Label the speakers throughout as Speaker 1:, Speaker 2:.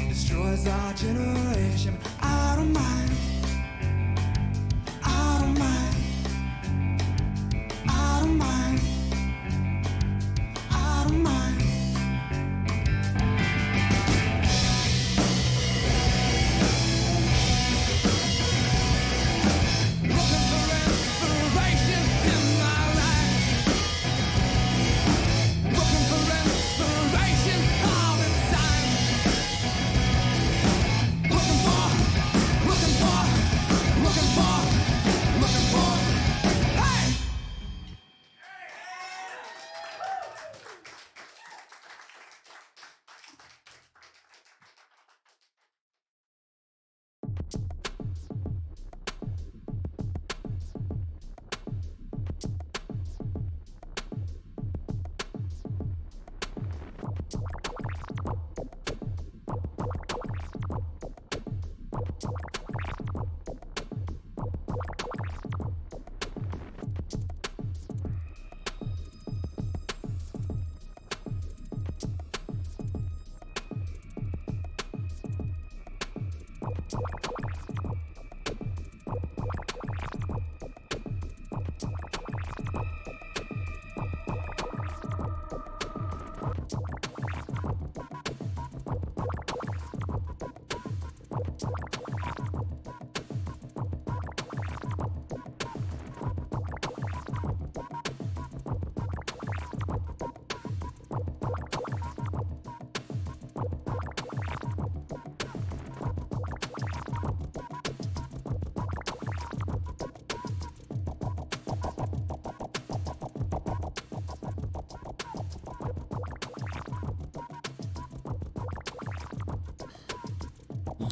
Speaker 1: Destroys our generation. I don't mind. I don't mind. I don't mind. I don't mind. Looking for inspiration in my life. Looking for inspiration all the time. Looking for, hey!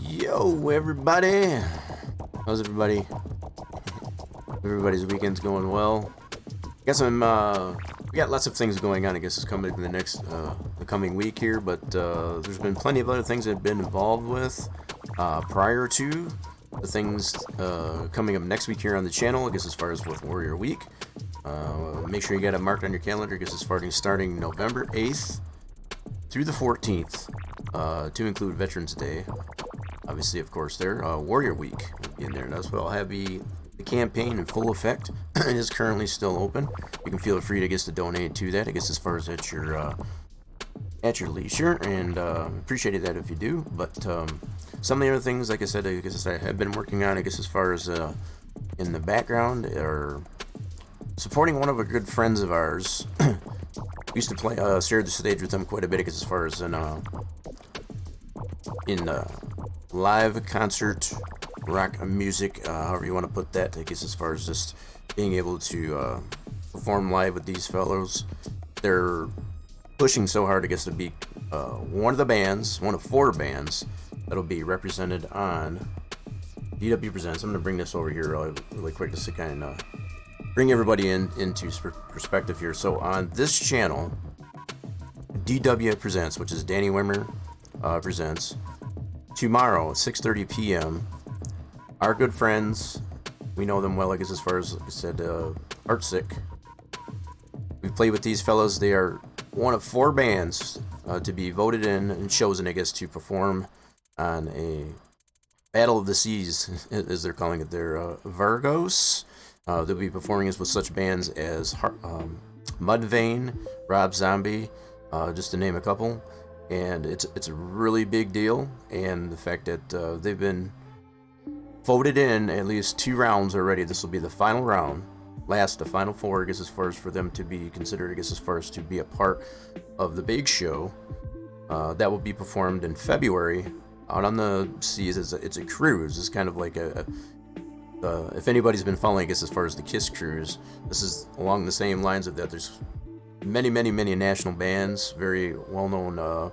Speaker 2: Yo, everybody. How's everybody? Everybody's weekend's going well. We got lots of things going on. I guess it's coming in the upcoming week here, but there's been plenty of other things I've been involved with prior to the things coming up next week here on the channel. I guess as far as with Warrior Week, make sure you got it marked on your calendar. I guess as far as starting November 8th through the 14th, to include Veterans Day. Obviously, of course, there Warrior Week will be in there, and that's what I'll have the campaign in full effect. It is currently still open. You can feel free to donate to that. I guess as far as at your leisure, and appreciate that if you do. But some of the other things, like I said, I guess I have been working on. I guess as far as in the background, are supporting one of our good friends of ours. We used to play, share the stage with them quite a bit. I guess as far as in live concert rock music, however you want to put that. I guess as far as just being able to perform live with these fellows, they're pushing so hard, I guess, to be one of 4 bands that'll be represented on DW Presents. I'm going to bring this over here really quick just to kind of bring everybody into perspective here. So on this channel, DW Presents, which is Danny Wimmer Presents, tomorrow at 6:30 p.m., our good friends, we know them well, I guess as far as, like I said, Heartsick. We play with these fellows. They are one of 4 bands to be voted in and chosen, I guess, to perform on a Battle of the Seas, as they're calling it. They're Virgos. They'll be performing with such bands as Mudvayne, Rob Zombie, just to name a couple. And it's a really big deal, and the fact that they've been voted in at least 2 rounds already. This will be the final round, the final 4, I guess, as far as for them to be considered, I guess, as far as to be a part of the big show that will be performed in February out on the seas. It's a cruise. It's kind of like if anybody's been following, I guess, as far as the Kiss cruise, this is along the same lines of that. There's many national bands, very well-known,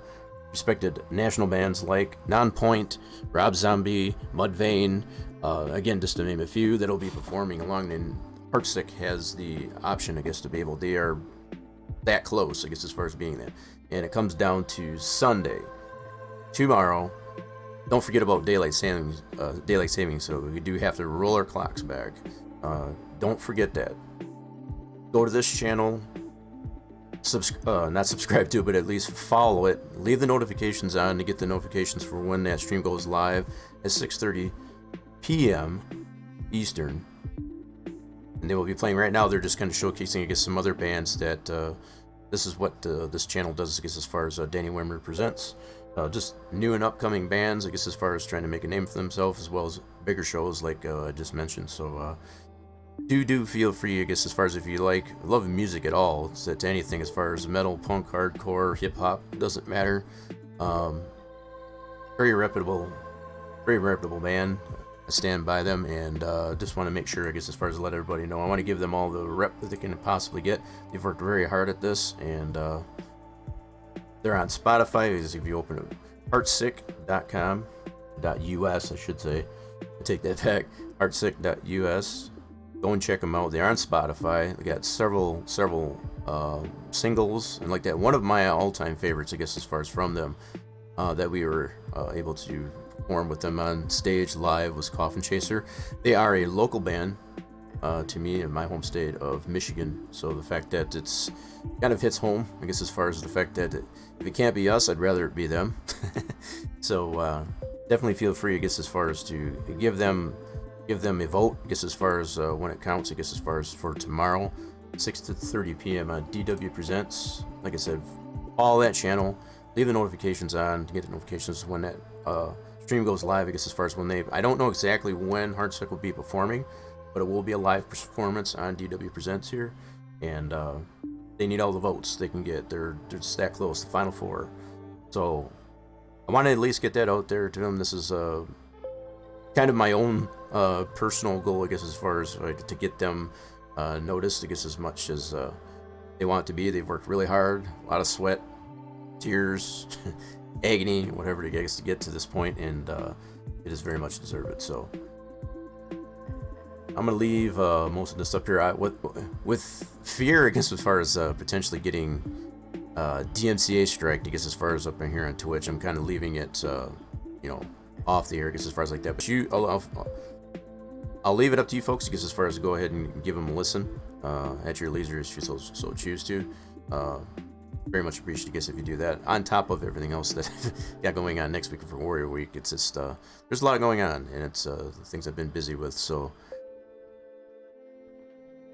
Speaker 2: respected national bands like Nonpoint, Rob Zombie, Mudvayne, again, just to name a few, that'll be performing along. And Heartsick has the option, I guess, to be able. They are that close, I guess, as far as being that. And it comes down to Sunday, tomorrow. Don't forget about daylight savings. So we do have to roll our clocks back. Don't forget that. Go to this channel. Not subscribe to it, but at least follow it. Leave the notifications on to get the notifications for when that stream goes live at 6:30 p.m. Eastern. And they will be playing right now. They're just kind of showcasing, I guess, some other bands that this is what this channel does, I guess, as far as Danny Wimmer Presents. Just new and upcoming bands, I guess, as far as trying to make a name for themselves, as well as bigger shows like I just mentioned. So do feel free, I guess, as far as if you love music at all, it's to anything as far as metal, punk, hardcore, hip hop, doesn't matter. Very reputable band. I stand by them, and just want to make sure, I guess, as far as let everybody know, I want to give them all the rep that they can possibly get. They've worked very hard at this, and they're on Spotify. If you open it, heartsick.com.us, I should say. I take that back. Heartsick.us. Go and check them out. They are on Spotify. They got several singles and like that. One of my all-time favorites, I guess, as far as from them, that we were able to perform with them on stage live, was Coffin Chaser. They are a local band to me in my home state of Michigan. So the fact that it's kind of hits home, I guess, as far as the fact that if it can't be us, I'd rather it be them. So definitely feel free, I guess, as far as to give them a vote, I guess, as far as when it counts, I guess, as far as for tomorrow, 6:30 p.m. on DW Presents. Like I said, follow that channel, leave the notifications on to get the notifications when that stream goes live, I guess, as far as when I don't know exactly when Heartsick will be performing, but it will be a live performance on DW Presents here, and they need all the votes they can get. They're just that close, the final 4. So I want to at least get that out there to them. This is kind of my own personal goal, I guess, as far as to get them noticed, I guess, as much as they want to be. They've worked really hard, a lot of sweat, tears, agony, whatever it takes to get to this point, and it is very much deserved. So I'm gonna leave most of this up here with fear, I guess, as far as potentially getting DMCA strike, I guess, as far as up in here on Twitch. I'm kind of leaving it, you know, off the air, I guess, as far as like that. But I'll leave it up to you folks, I guess, as far as go ahead and give them a listen at your leisure if you so choose to. Very much appreciate, I guess, if you do that. On top of everything else that I've got going on next week for Warrior Week, it's just there's a lot going on, and it's things I've been busy with. So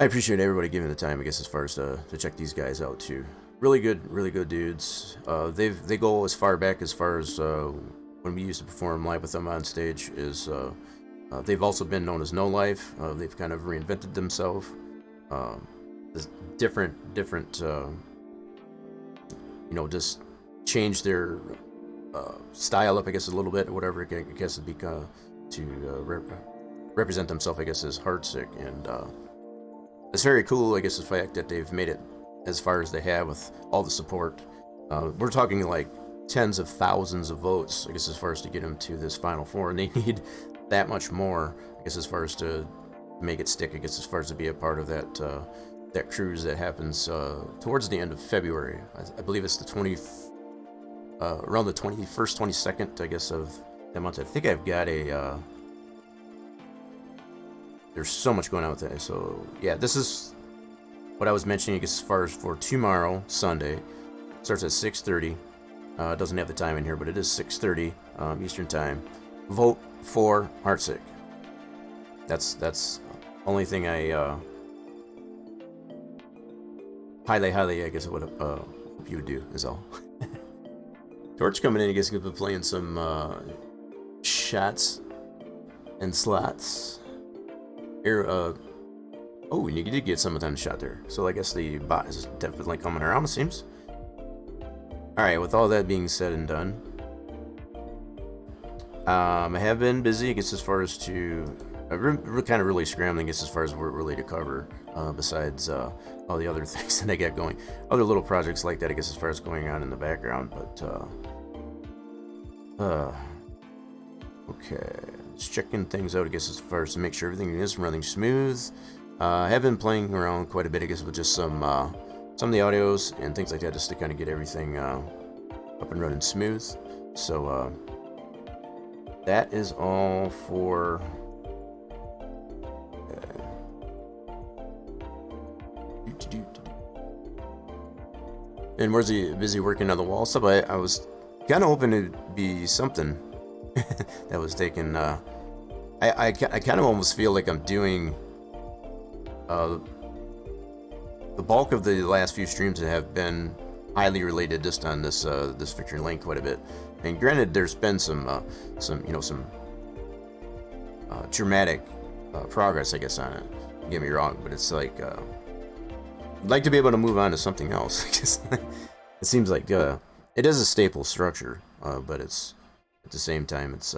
Speaker 2: I appreciate everybody giving the time, I guess, as far as to check these guys out too. Really good dudes. They go as far back as when we used to perform live with them on stage. They've also been known as No Life. They've kind of reinvented themselves. Different. You know, just change their style up, I guess, a little bit, or whatever, I guess, to represent themselves, I guess, as Heartsick. And it's very cool, I guess, the fact that they've made it as far as they have with all the support. We're talking like tens of thousands of votes, I guess, as far as to get them to this Final Four, and they need that much more, I guess, as far as to make it stick, I guess, as far as to be a part of that that cruise that happens towards the end of February. I believe it's around the 21st, 22nd, I guess, of that month. I think I've got there's so much going on with that. So yeah, this is what I was mentioning, I guess, as far as for tomorrow, Sunday. It starts at 6:30. It doesn't have the time in here, but it is 6:30 Eastern time. Vote for Heartsick. That's the only thing I highly, I guess, I would hope you would do, is all. Torch coming in, I guess, going to be playing some shots and slots. Here, oh, you did get some of that shot there. So I guess the bot is definitely coming around, it seems. Alright, with all that being said and done, I have been busy, I guess, as far as we're kind of really scrambling, I guess, as far as we're really to cover, besides all the other things that I got going. Other little projects like that, I guess, as far as going on in the background, but, okay, just checking things out, I guess, as far as to make sure everything is running smooth. I have been playing around quite a bit, I guess, with just some of the audios and things like that, just to kind of get everything up and running smooth. So, that is all for... And where's he busy working on the wall stuff? I was kind of hoping it'd be something that was taken. I kind of almost feel like I'm doing the bulk of the last few streams that have been highly related just on this victory lane quite a bit. And granted, there's been some dramatic progress, I guess, on it. Don't get me wrong, but it's like I'd like to be able to move on to something else. It seems like it is a staple structure, but it's at the same time, it's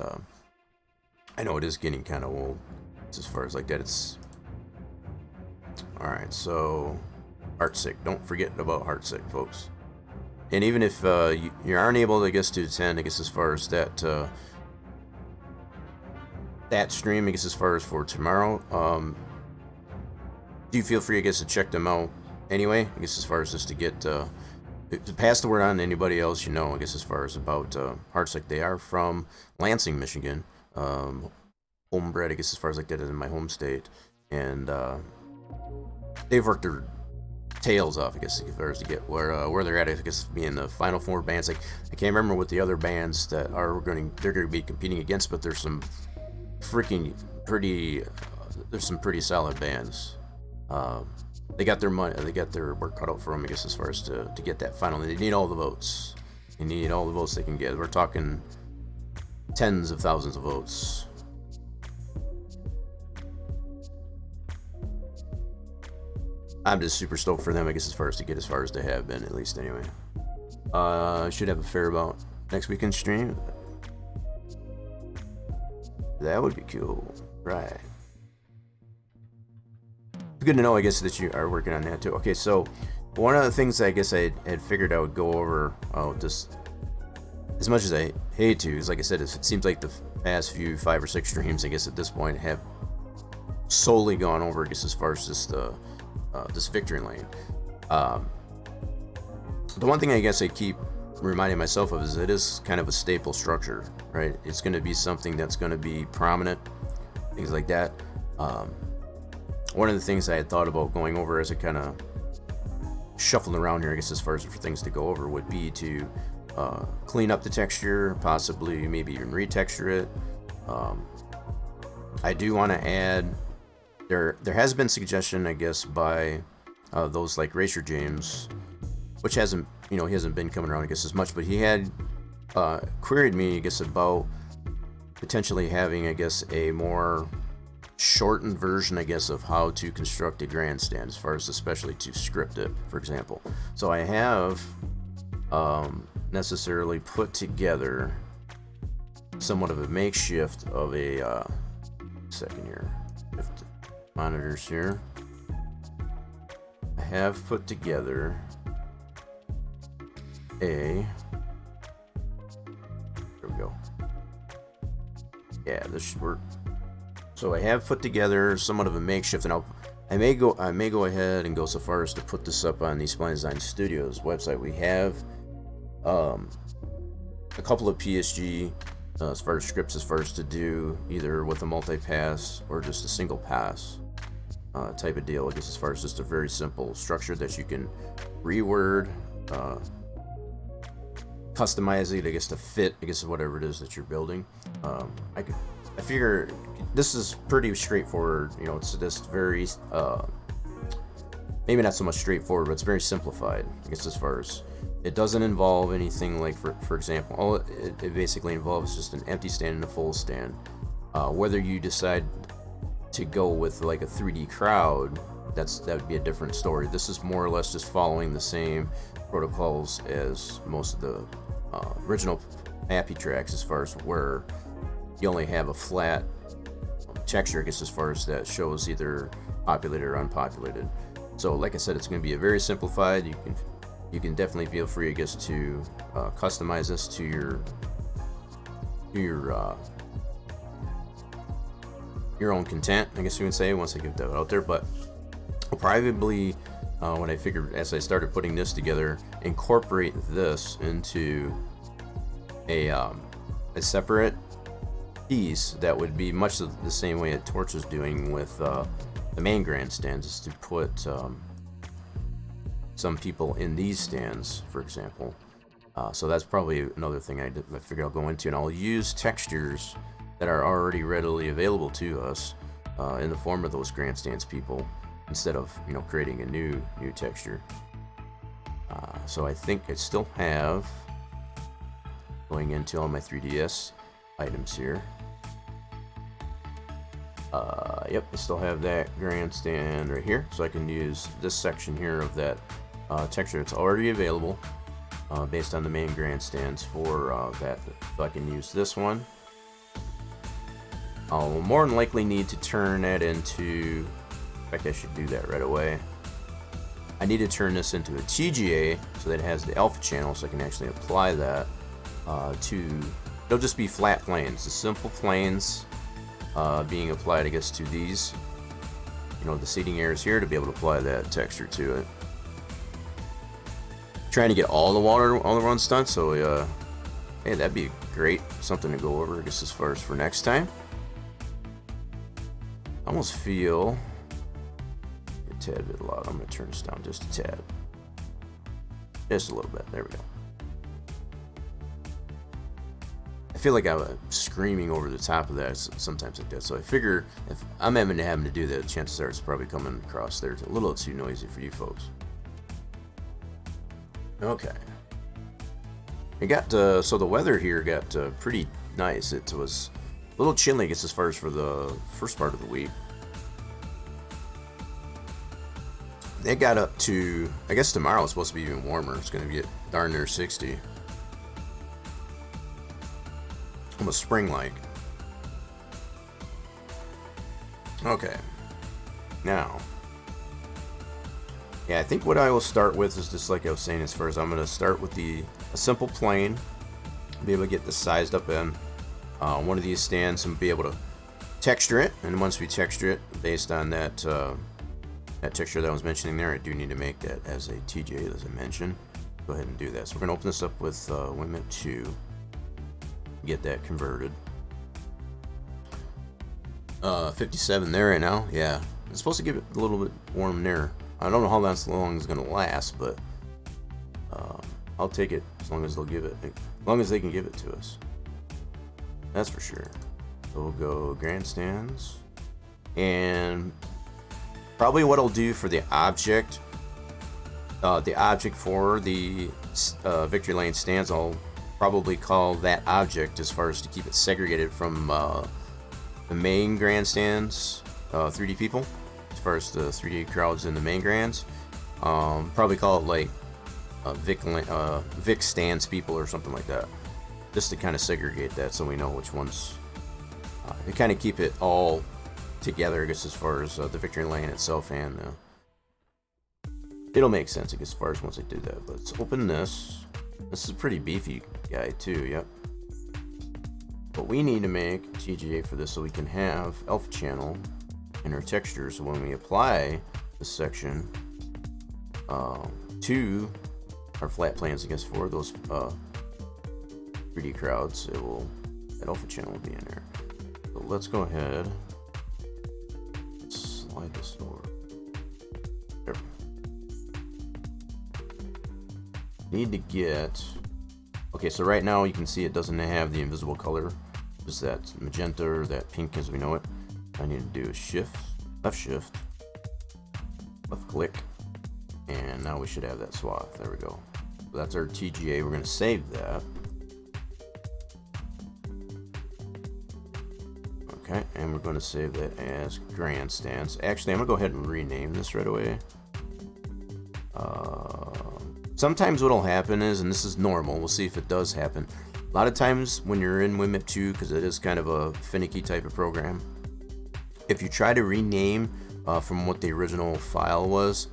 Speaker 2: I know it is getting kind of old. As far as like that, it's all right. So Heartsick, don't forget about Heartsick, folks. And even if you aren't able, I guess, to attend, I guess, as far as that that stream, I guess, as far as for tomorrow, do feel free, I guess, to check them out anyway, I guess, as far as just to get to pass the word on to anybody else, you know, I guess, as far as about Heartsick. They are from Lansing, Michigan, homebred, I guess, as far as like that in my home state, and they've worked their tails off, I guess, as far as to get where they're at, I guess, being the Final Four bands. Like, I can't remember what the other bands that they're going to be competing against, but there's some freaking there's some pretty solid bands. They got their money, they got their work cut out for them, I guess, as far as to get that final. They need all the votes. They need all the votes they can get. We're talking tens of thousands of votes. I'm just super stoked for them, I guess, as far as to get as far as they have been, at least anyway. Should have a fair about next weekend stream. That would be cool, right? Good to know, I guess, that you are working on that too. Okay, so one of the things I guess I had figured I would go over, just as much as I hate to, is like I said, it seems like the past few 5 or 6 streams, I guess, at this point, have solely gone over, I guess, as far as just this victory lane. The one thing I guess I keep reminding myself of is it is kind of a staple structure, right? It's going to be something that's going to be prominent, things like that. One of the things I had thought about going over as I kind of shuffled around here, I guess, as far as for things to go over, would be to clean up the texture, possibly maybe even retexture it. I do want to add, there has been suggestion, I guess, by those like Racer James, which hasn't, he hasn't been coming around, I guess, as much, but he had queried me, I guess, about potentially having, I guess, a more shortened version, I guess, of how to construct a grandstand, as far as especially to script it, for example. So I have necessarily put together somewhat of a makeshift of a second here, monitors here. I have put together there we go. Yeah, this should work. So I have put together somewhat of a makeshift, and I may go ahead and go so far as to put this up on the Spline Design Studios website. We have a couple of PSG as far as scripts, as far as to do either with a multi-pass or just a single pass type of deal. I guess as far as just a very simple structure that you can reword, customize it, I guess, to fit, I guess, whatever it is that you're building. I figure this is pretty straightforward. It's just very maybe not so much straightforward, but it's very simplified, I guess, as far as it doesn't involve anything like, for example, all it basically involves just an empty stand and a full stand. Whether you decide to go with like a 3D crowd, that would be a different story. This is more or less just following the same protocols as most of the original Happy tracks, as far as where you only have a flat texture, I guess, as far as that shows either populated or unpopulated. So like I said, it's going to be a very simplified. You can definitely feel free, I guess, to customize this to your own content, I guess you would say, once I get that out there. But I'll probably, when I figured, as I started putting this together, incorporate this into a separate piece that would be much the same way that Torch is doing with the main grandstands, is to put some people in these stands, for example. So that's probably another thing I figure I'll go into, and I'll use textures that are already readily available to us in the form of those grandstands people, instead of creating a new texture. So I think I still have, going into all my 3DS items here. Yep, I still have that grandstand right here, so I can use this section here of that texture that's already available based on the main grandstands for that. So I can use this one. I'll more than likely need to turn that into, in fact, I should do that right away. I need to turn this into a TGA so that it has the alpha channel, so I can actually apply that it'll just be flat planes, the simple planes being applied, I guess, to these, the seating areas here, to be able to apply that texture to it. Trying to get all the runs done, so hey, that'd be great, something to go over, I guess, as far as for next time. I almost feel a tad bit loud. I'm going to turn this down just a tad. Just a little bit. There we go. I feel like I'm screaming over the top of that sometimes like that. So I figure if I'm having to do that, chances are it's probably coming across there. It's a little too noisy for you folks. Okay. We got so the weather here got pretty nice. It was a little chilly, I guess, as far as for the first part of the week. It got up to, I guess tomorrow it's supposed to be even warmer. It's going to get darn near 60. Almost spring-like. Okay. Now. Yeah, I think what I will start with is just like I was saying, as far as I'm going to start with a simple plane. Be able to get this sized up in one of these stands and be able to texture it. And once we texture it based on that texture that I was mentioning there, I do need to make that as a TJ, as I mentioned. go ahead and do that. So we're going to open this up with WinMap 2, get that converted. 57 there right now. Yeah, it's supposed to give it a little bit warm there. I don't know how long it's going to last, but I'll take it as long as they'll give it, as long as they can give it to us. That's for sure. So we'll go grandstands, and probably what I'll do for the object for the victory lane stands, I'll probably call that object, as far as to keep it segregated from the main grandstands, 3D people, as far as the 3D crowds in the main grands. Probably call it like Vic stands people or something like that, just to kind of segregate that so we know which ones. To kind of keep it all together, I guess, as far as the victory lane itself, and it'll make sense, I guess, as far as once I do that. But let's open this. This is a pretty beefy guy too. Yep. But we need to make TGA for this so we can have alpha channel in our texture. So when we apply this section to our flat planes, I guess, for those 3D crowds, that alpha channel will be in there. So let's go ahead, slide this over. There. Need to get, okay, so right now you can see it doesn't have the invisible color, just that magenta or that pink as we know it. I need to do a left click, and now we should have that swath. There we go. So that's our TGA. We're going to save that. Okay, and we're going to save that as grandstands. Actually, I'm going to go ahead and rename this right away. Sometimes what'll happen is, and this is normal, we'll see if it does happen. A lot of times when you're in WinMap 2, because it is kind of a finicky type of program, if you try to rename from what the original file was,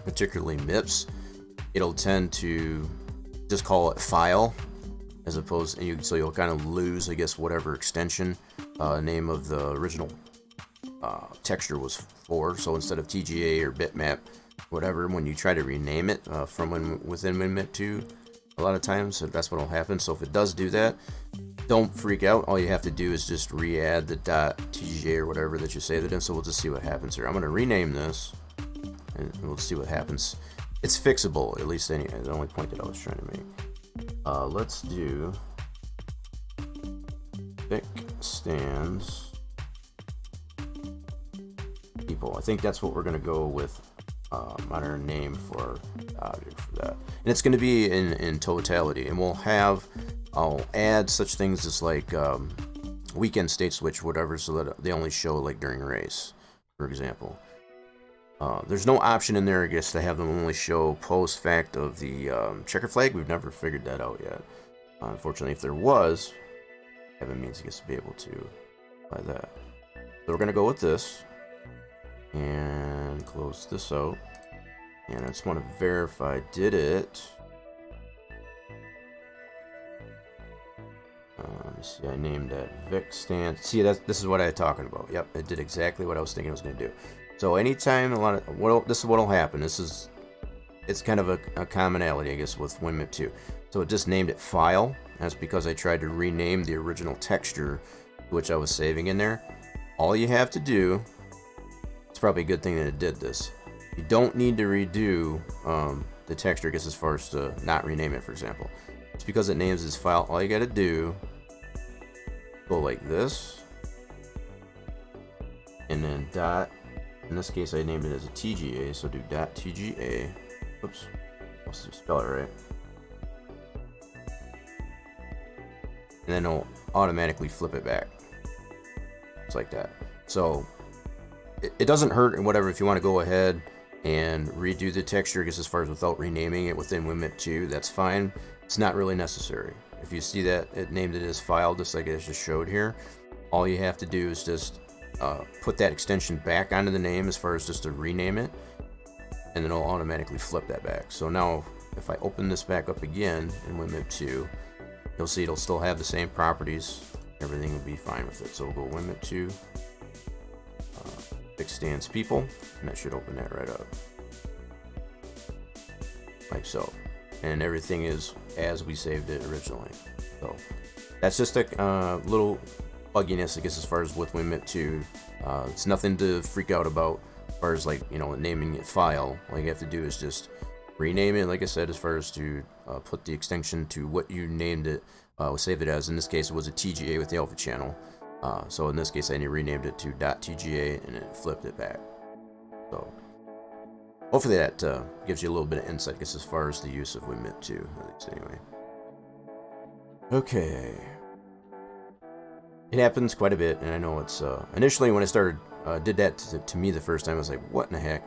Speaker 2: particularly MIPS, it'll tend to just call it file, as opposed, and so you'll kind of lose, I guess, whatever extension name of the original texture was for. So instead of TGA or bitmap, whatever, when you try to rename it from within WinMap 2, a lot of times that's what will happen. So if it does do that, don't freak out. All you have to do is just re-add the .tga or whatever that you saved it in. So we'll just see what happens here. I'm going to rename this, and we'll see what happens. It's fixable, at least anyway. The only point that I was trying to make. Let's do Vic stands people. I think that's what we're going to go with on our name for object for that. And it's going to be in totality. And I'll add such things as like weekend state switch, whatever, so that they only show like during a race, for example. There's no option in there, I guess, to have them only show post fact of the checker flag. We've never figured that out yet. Unfortunately, if there was, I have a means, I guess, to be able to apply that. So we're going to go with this and close this out. And I just want to verify, did it? Let me see, I named that Vic stand. See, this is what I was talking about. Yep, it did exactly what I was thinking it was going to do. So anytime this is what'll happen. It's kind of a commonality, I guess, with WinMap 2. So it just named it file. That's because I tried to rename the original texture, which I was saving in there. All you have to do, it's probably a good thing that it did this. You don't need to redo the texture, I guess, as far as to not rename it, for example. It's because it names this file. All you got to do, go like this, and then dot. In this case, I named it as a TGA, so do .tga. Oops, let's spell it right. And then it'll automatically flip it back. It's like that. So it doesn't hurt and whatever if you want to go ahead and redo the texture, I guess, as far as without renaming it within WinMap 2, that's fine. It's not really necessary. If you see that it named it as file, just like it just showed here, all you have to do is just put that extension back onto the name as far as just to rename it, and then it'll automatically flip that back. So now if I open this back up again in WinMap 2, you'll see it'll still have the same properties. Everything will be fine with it. So we'll go WinMap 2, Vic stands people, and that should open that right up. Like so. and everything is as we saved it originally. So that's just a little bugginess, I guess, as far as with Wimit 2. It's nothing to freak out about as far as, like, you know, naming it file. All you have to do is just rename it, like I said, as far as to put the extension to what you named it, save it as. In this case, it was a TGA with the alpha channel. So in this case, I renamed it to .tga, and it flipped it back. So hopefully that gives you a little bit of insight, I guess, as far as the use of Wimit 2, at least anyway. Okay. It happens quite a bit, and I know it's initially when I started did that to me the first time, I was like, what in the heck?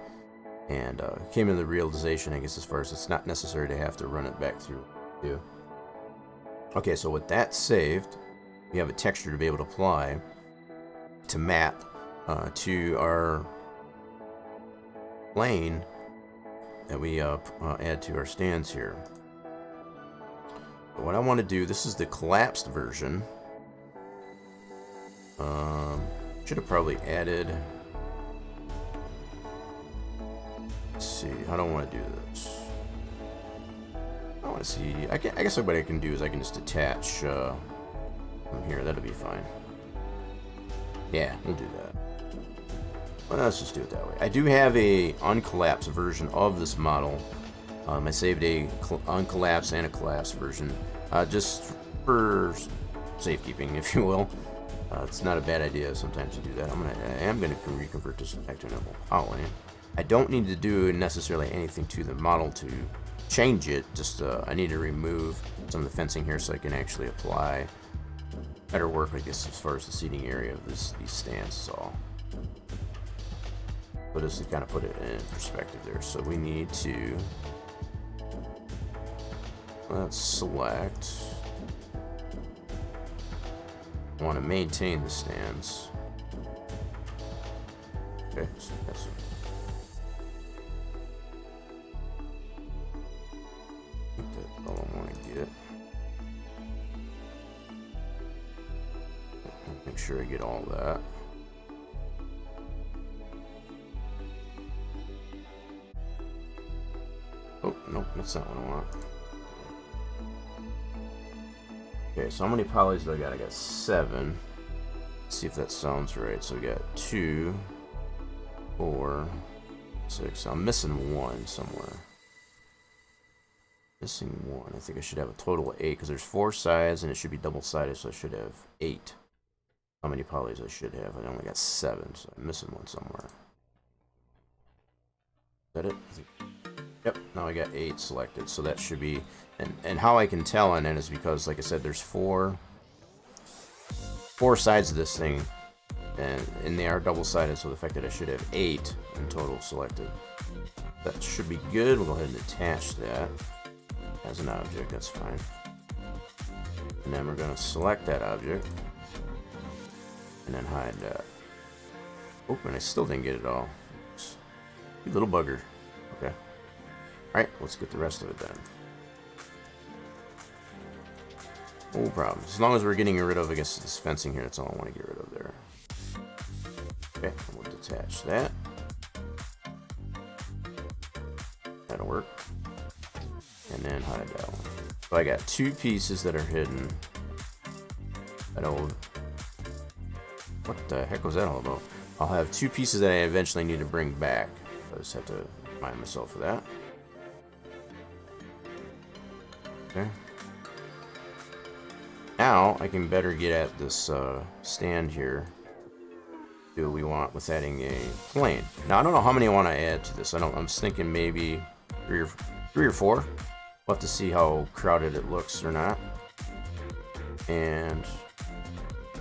Speaker 2: And came to the realization, I guess, as far as it's not necessary to have to run it back through. Okay, so with that saved, we have a texture to be able to apply to map to our plane that we add to our stands here. But what I want to do, this is the collapsed version. Should have probably added. Let's see. How do I want to do this? I want to see. I guess what I can do is I can just attach from here. That'll be fine. Yeah, we'll do that. Well, let's just do it that way. I do have a uncollapsed version of this model. I saved a uncollapsed and a collapsed version, just for safekeeping, if you will. It's not a bad idea sometimes to do that. I am gonna reconvert this back to a normal poly. I don't need to do necessarily anything to the model to change it. Just I need to remove some of the fencing here so I can actually apply better work, I guess, as far as the seating area of these stands is all. But just to kind of put it in perspective there. So we need to, let's select. I want to maintain the stands. Okay, so that's it. I think that's all I want to get. Make sure I get all that. Oh, nope, that's not what I want. Okay, so how many polys do I got? I got 7. Let's see if that sounds right. So we got 2, 4, 6. I'm missing 1 somewhere. Missing 1. I think I should have a total of 8 because there's 4 sides and it should be double-sided, so I should have 8. How many polys I should have? I only got 7, so I'm missing 1 somewhere. Is that it? Yep, now I got 8 selected, so that should be, and how I can tell on it is because, like I said, there's 4 sides of this thing, and they are double-sided, so the fact that I should have 8 in total selected. That should be good. We'll go ahead and attach that as an object, that's fine. And then we're going to select that object, and then hide that. Oh, and I still didn't get it all. Oops. You little bugger. Okay. Alright, let's get the rest of it then. No problem. As long as we're getting rid of, I guess, this fencing here, that's all I want to get rid of there. Okay, we'll detach that. That'll work. And then hide that one. So I got 2 pieces that are hidden. What the heck was that all about? I'll have 2 pieces that I eventually need to bring back. I just have to remind myself of that. Okay. Now I can better get at this stand here. Do what we want with adding a plane. Now I don't know how many I want to add to this. I'm thinking maybe 3 or 4. We'll have to see how crowded it looks or not. And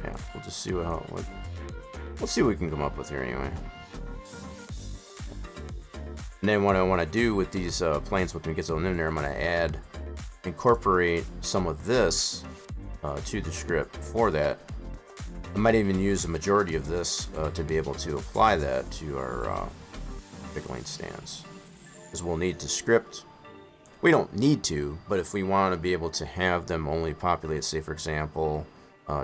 Speaker 2: yeah, we'll just see we'll see what we can come up with here anyway. And then what I want to do with these planes, when we get them in there, I'm going to incorporate some of this to the script for that. I might even use a majority of this to be able to apply that to our big lane stands, because we'll need to script. We don't need to, but if we want to be able to have them only populate, say for example,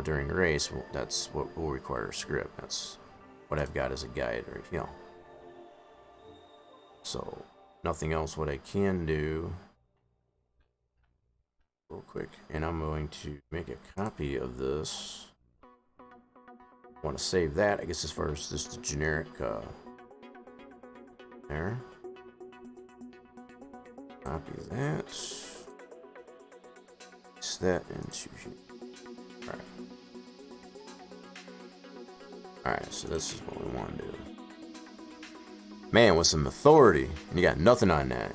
Speaker 2: during a race, that's what will require a script. That's what I've got as a guide, or you know. So nothing else. What I can do real quick, and I'm going to make a copy of this. I want to save that, I guess, as far as just the generic there. Copy that. Paste that into here. Alright. Alright, so this is what we want to do. Man, with some authority, and you got nothing on that.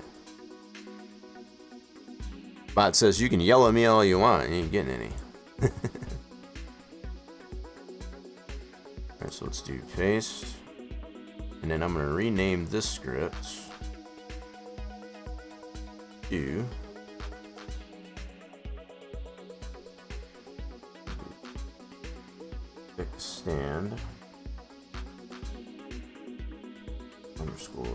Speaker 2: Bot says you can yell at me all you want, you ain't getting any. Alright, so let's do paste. And then I'm going to rename this script to stand underscore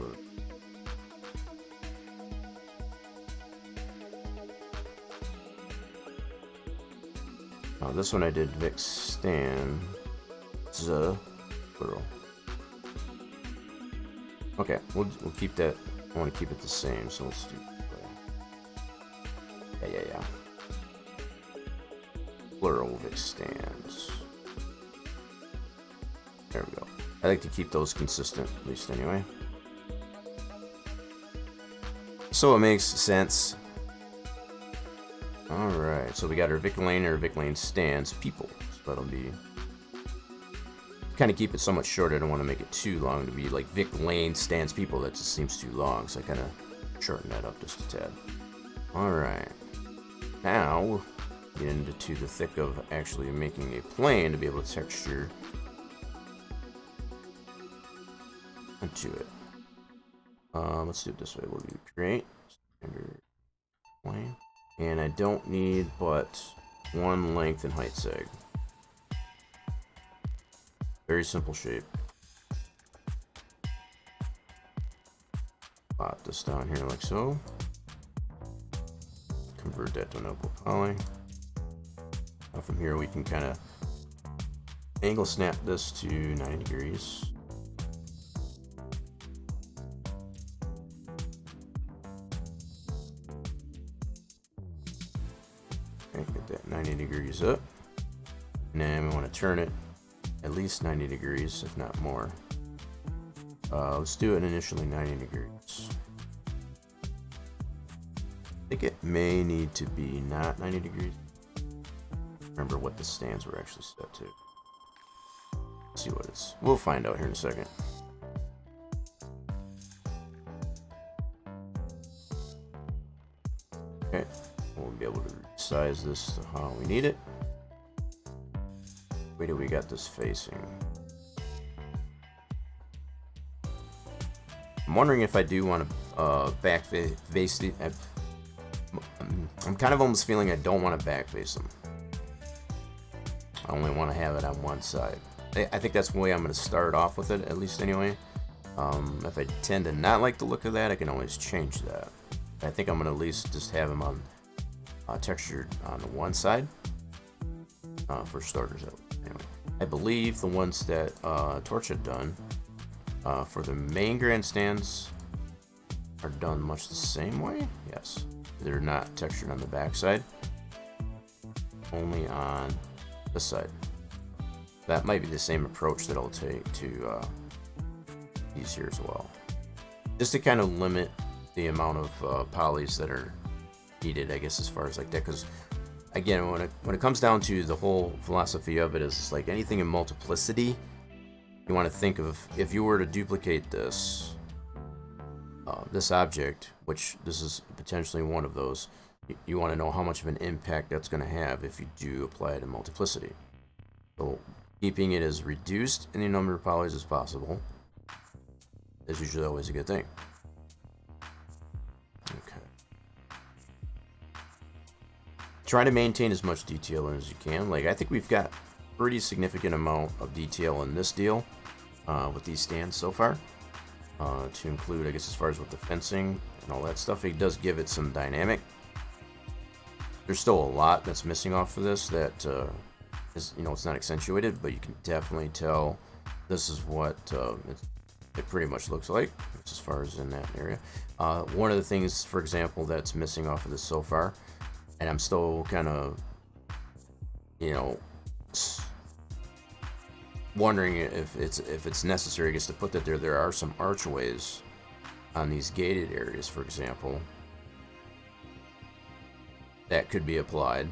Speaker 2: this one I did Vic Stan the plural. Okay, we'll keep that. I want to keep it the same, so let's do yeah. Plural Vic Stands. There we go. I like to keep those consistent, at least anyway. So it makes sense. Alright, so we got our Vic Lane stands people. So that'll be... kind of keep it somewhat short. I don't want to make it too long to be like Vic Lane stands people. That just seems too long, so I kind of shorten that up just a tad. Alright. Now, get into the thick of actually making a plane to be able to texture into it. Let's do it this way. We'll do create standard plane, and I don't need but one length and height seg. Very simple shape. Plot this down here like so. Convert that to an opal poly. Now from here we can kind of angle snap this to 90 degrees. Okay, get that 90 degrees up. And then we want to turn it at least 90 degrees, if not more. Let's do it initially 90 degrees. I think it may need to be not 90 degrees. Remember what the stands were actually set to. Let's see what it's. We'll find out here in a second. Okay, we'll be able to resize this to how we need it. Where do we got this facing? I'm wondering if I do want to back face the. I'm kind of almost feeling I don't want to back face them. I only want to have it on one side. I think that's the way I'm going to start off with it, at least anyway. If I tend to not like the look of that, I can always change that. I think I'm going to at least just have them on textured on the one side for starters. Anyway, I believe the ones that Torch had done for the main grandstands are done much the same way. Yes, they're not textured on the back side, only on this side. That might be the same approach that I'll take to these here as well, just to kind of limit the amount of polys that are needed, I guess, as far as like that. Because again, when it comes down to the whole philosophy of it, is like anything in multiplicity, you want to think of, if you were to duplicate this this object, which this is potentially one of those, you want to know how much of an impact that's going to have if you do apply it in multiplicity. So keeping it as reduced in the number of polys as possible is usually always a good thing. Okay. Try to maintain as much detail as you can. Like, I think we've got pretty significant amount of detail in this deal with these stands so far. To include, I guess, as far as with the fencing and all that stuff, it does give it some dynamic. There's still a lot that's missing off of this that is, you know, it's not accentuated, but you can definitely tell this is what it pretty much looks like as far as in that area. One of the things, for example, that's missing off of this so far And I'm still kind of, you know, wondering if it's necessary, I guess, to put that there. There are some archways on these gated areas, for example, that could be applied.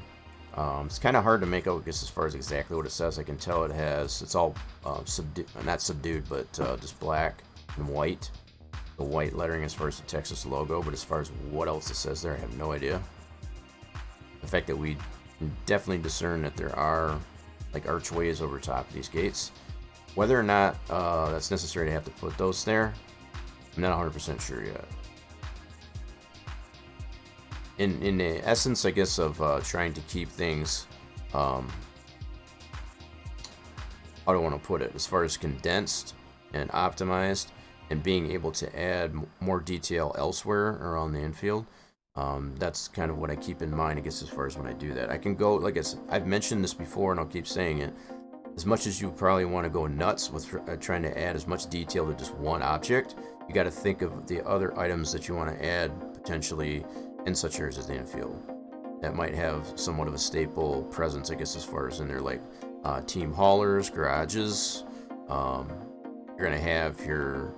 Speaker 2: It's kind of hard to make out, I guess, as far as exactly what it says. I can tell it's all not subdued, but just black and white. The white lettering as far as the Texas logo, but as far as what else it says there, I have no idea. The fact that we can definitely discern that there are like archways over top of these gates. Whether or not that's necessary to have to put those there, I'm not 100% sure yet. In the essence, I guess, of trying to keep things, how do I want to put it, as far as condensed and optimized, and being able to add more detail elsewhere around the infield. That's kind of what I keep in mind, I guess, as far as when I do that. I can go, like I've mentioned this before, and I'll keep saying it. As much as you probably want to go nuts with trying to add as much detail to just one object, you got to think of the other items that you want to add potentially in such areas as the infield. That might have somewhat of a staple presence, I guess, as far as in there, like team haulers, garages. You're going to have your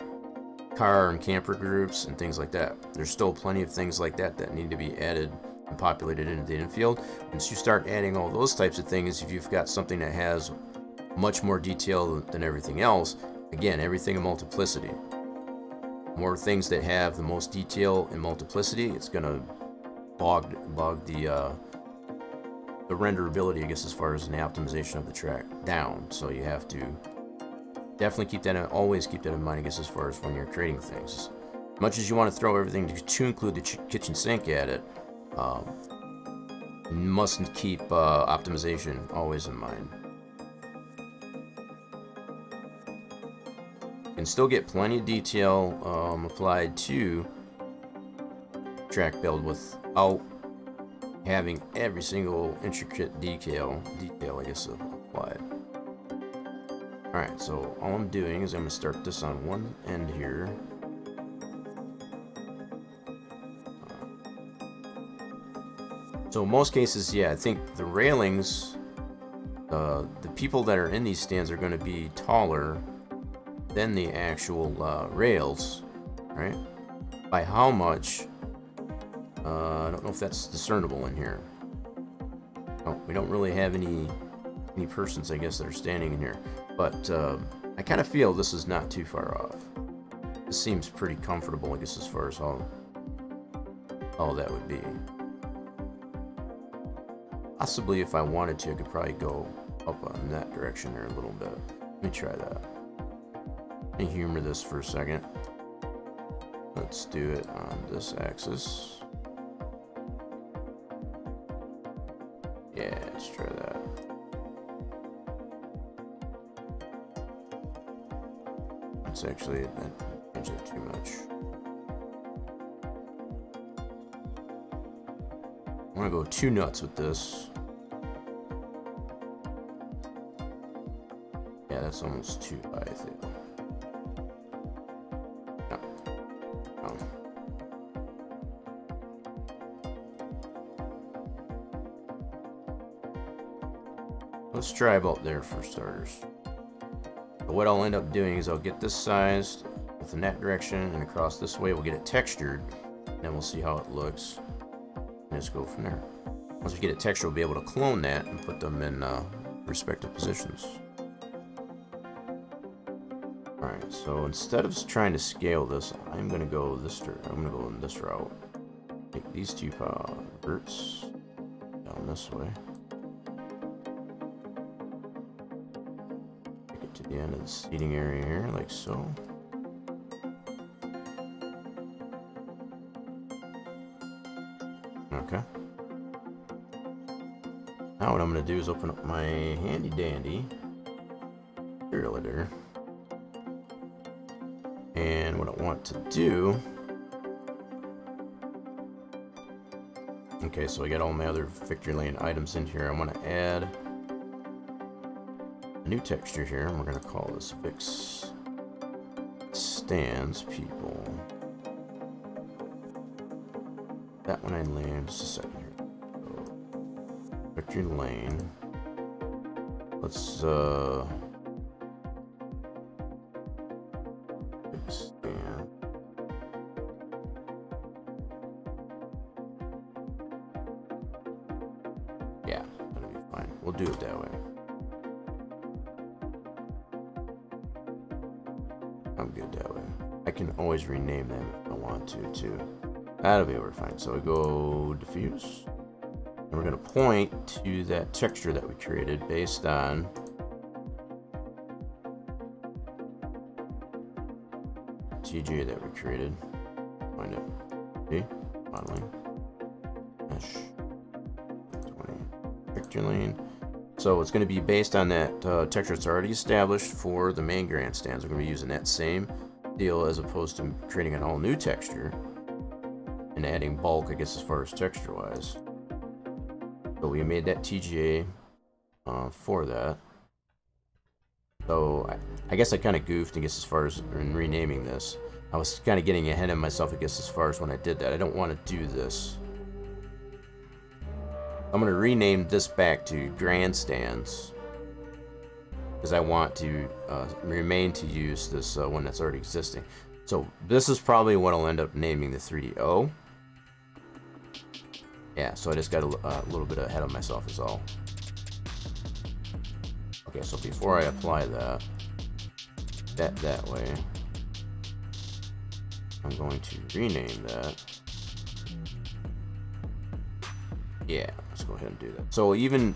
Speaker 2: car and camper groups and things like that. There's still plenty of things like that that need to be added and populated into the infield. Once you start adding all those types of things, if you've got something that has much more detail than everything else, again, everything in multiplicity. More things that have the most detail in multiplicity, it's going to bog the renderability, I guess, as far as the optimization of the track down. So you have to definitely always keep that in mind, I guess, as far as when you're creating things. As much as you want to throw everything to include the kitchen sink at it, you mustn't keep optimization always in mind. You can still get plenty of detail applied to track build without having every single intricate detail, I guess, applied. Alright, so all I'm doing is I'm going to start this on one end here. So in most cases, yeah, I think the railings, the people that are in these stands are going to be taller than the actual rails, right? By how much? I don't know if that's discernible in here. Oh, we don't really have any persons, I guess, that are standing in here. But I kind of feel this is not too far off. This seems pretty comfortable, I guess, as far as how that would be. Possibly, if I wanted to, I could probably go up in that direction there a little bit. Let me try that. Let me humor this for a second. Let's do it on this axis. Yeah, let's try that. That's actually, that gives it too much. I want to go too nuts with this. Yeah, that's almost too high, I think. No. Let's try about there for starters. But what I'll end up doing is I'll get this sized within that direction and across this way. We'll get it textured, and then we'll see how it looks. And just go from there. Once we get it textured, we'll be able to clone that and put them in respective positions. Alright, so instead of trying to scale this, I'm gonna go in this route. Take these two verts down this way. Take it to the end of the seating area here, like so. Okay. Now what I'm going to do is open up my handy dandy material editor. And what I want to do... Okay, so I got all my other victory lane items in here. I want to add a new texture here, and we're going to call this Fix Stands People. That one I named just a second here. So Victory Lane. Let's expand. Yeah, that'll be fine. We'll do it that way. I'm good that way. I can always rename them if I want to too. That'll be over fine. So we go diffuse. And we're going to point to that texture that we created based on TJ that we created. Find it. See? Modeling. Mesh. 20. Picture lane. So it's going to be based on that texture that's already established for the main grandstands. We're going to be using that same deal as opposed to creating an all new texture and adding bulk, I guess, as far as texture wise. So we made that TGA for that. So I guess I kind of goofed, I guess, as far as in renaming this. I was kind of getting ahead of myself, I guess, as far as when I did that. I don't want to do this. I'm going to rename this back to grandstands because I want to remain to use this one that's already existing. So this is probably what I'll end up naming the 3DO. Yeah, so I just got a little bit ahead of myself is all. Okay, so before I apply that way, I'm going to rename that. Yeah, let's go ahead and do that. So even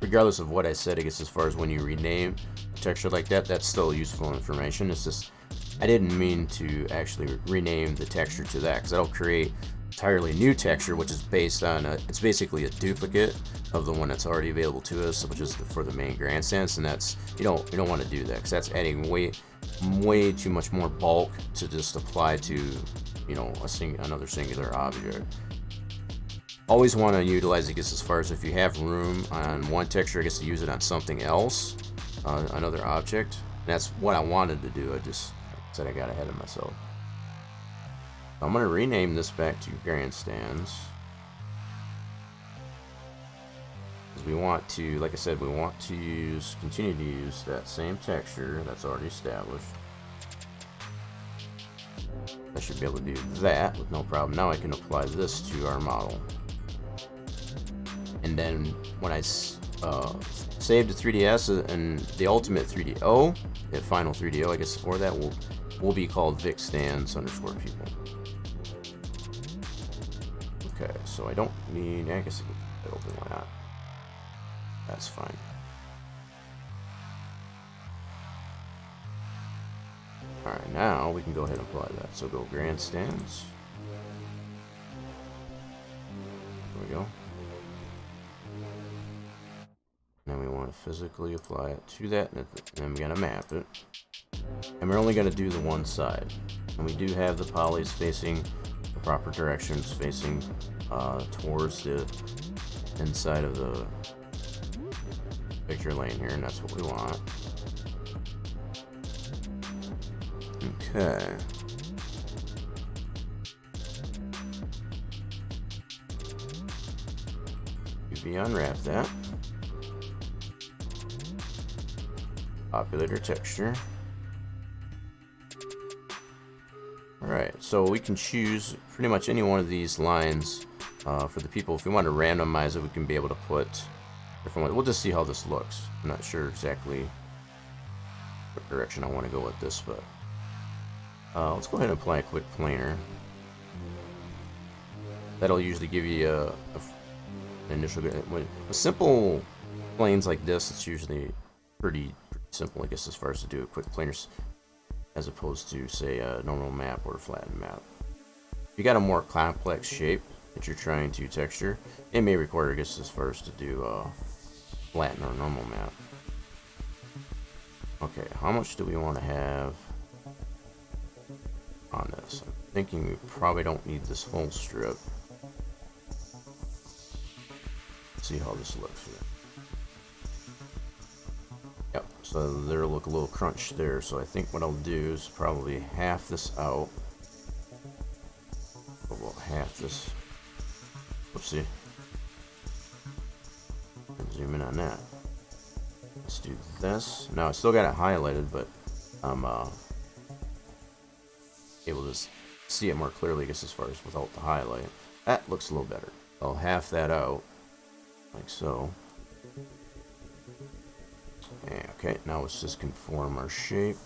Speaker 2: regardless of what I said, I guess as far as when you rename a texture like that, that's still useful information. It's just I didn't mean to actually rename the texture to that because that'll create entirely new texture, which is based on it's basically a duplicate of the one that's already available to us, which is for the main grandstands, and that's you don't want to do that because that's adding way too much more bulk to just apply to another singular object. Always want to utilize, I guess, as far as if you have room on one texture, I guess, to use it on something else, another object. And that's what I wanted to do. I just said I got ahead of myself. I'm going to rename this back to grandstands. Because we want to, like I said, we want to continue to use that same texture that's already established. I should be able to do that with no problem. Now I can apply this to our model. And then when I save the 3DS and the ultimate 3DO, the final 3DO, I guess, for that will be called vicstands_people. Okay, so I don't need, I guess I can keep it open, why not? That's fine. Alright, now we can go ahead and apply that. So go grandstands. There we go. Now we want to physically apply it to that, and I'm going to map it. And we're only going to do the one side. And we do have the polys facing the proper directions, facing towards the inside of the picture lane here, and that's what we want. Okay. UV unwrap that. Populated texture. Alright, so we can choose pretty much any one of these lines for the people. If we want to randomize it, we can be able to put different ones. We'll just see how this looks. I'm not sure exactly what direction I want to go with this, but let's go ahead and apply a quick planer. That'll usually give you an initial. With simple planes like this, it's usually pretty simple, I guess, as far as to do a quick planer, as opposed to, say, a normal map or a flattened map. If you got a more complex shape that you're trying to texture, it may require, I guess, as far as to do a flatten or normal map. Okay, how much do we want to have on this? I'm thinking we probably don't need this whole strip. Let's see how this looks here. Yep, so there'll look a little crunched there, so I think what I'll do is probably half this out. About half this. Whoopsie. zoom in on that. Let's do this. Now I still got it highlighted, but I'm able to see it more clearly, I guess, as far as without the highlight. That looks a little better. I'll half that out, like so. Okay, now let's just conform our shape.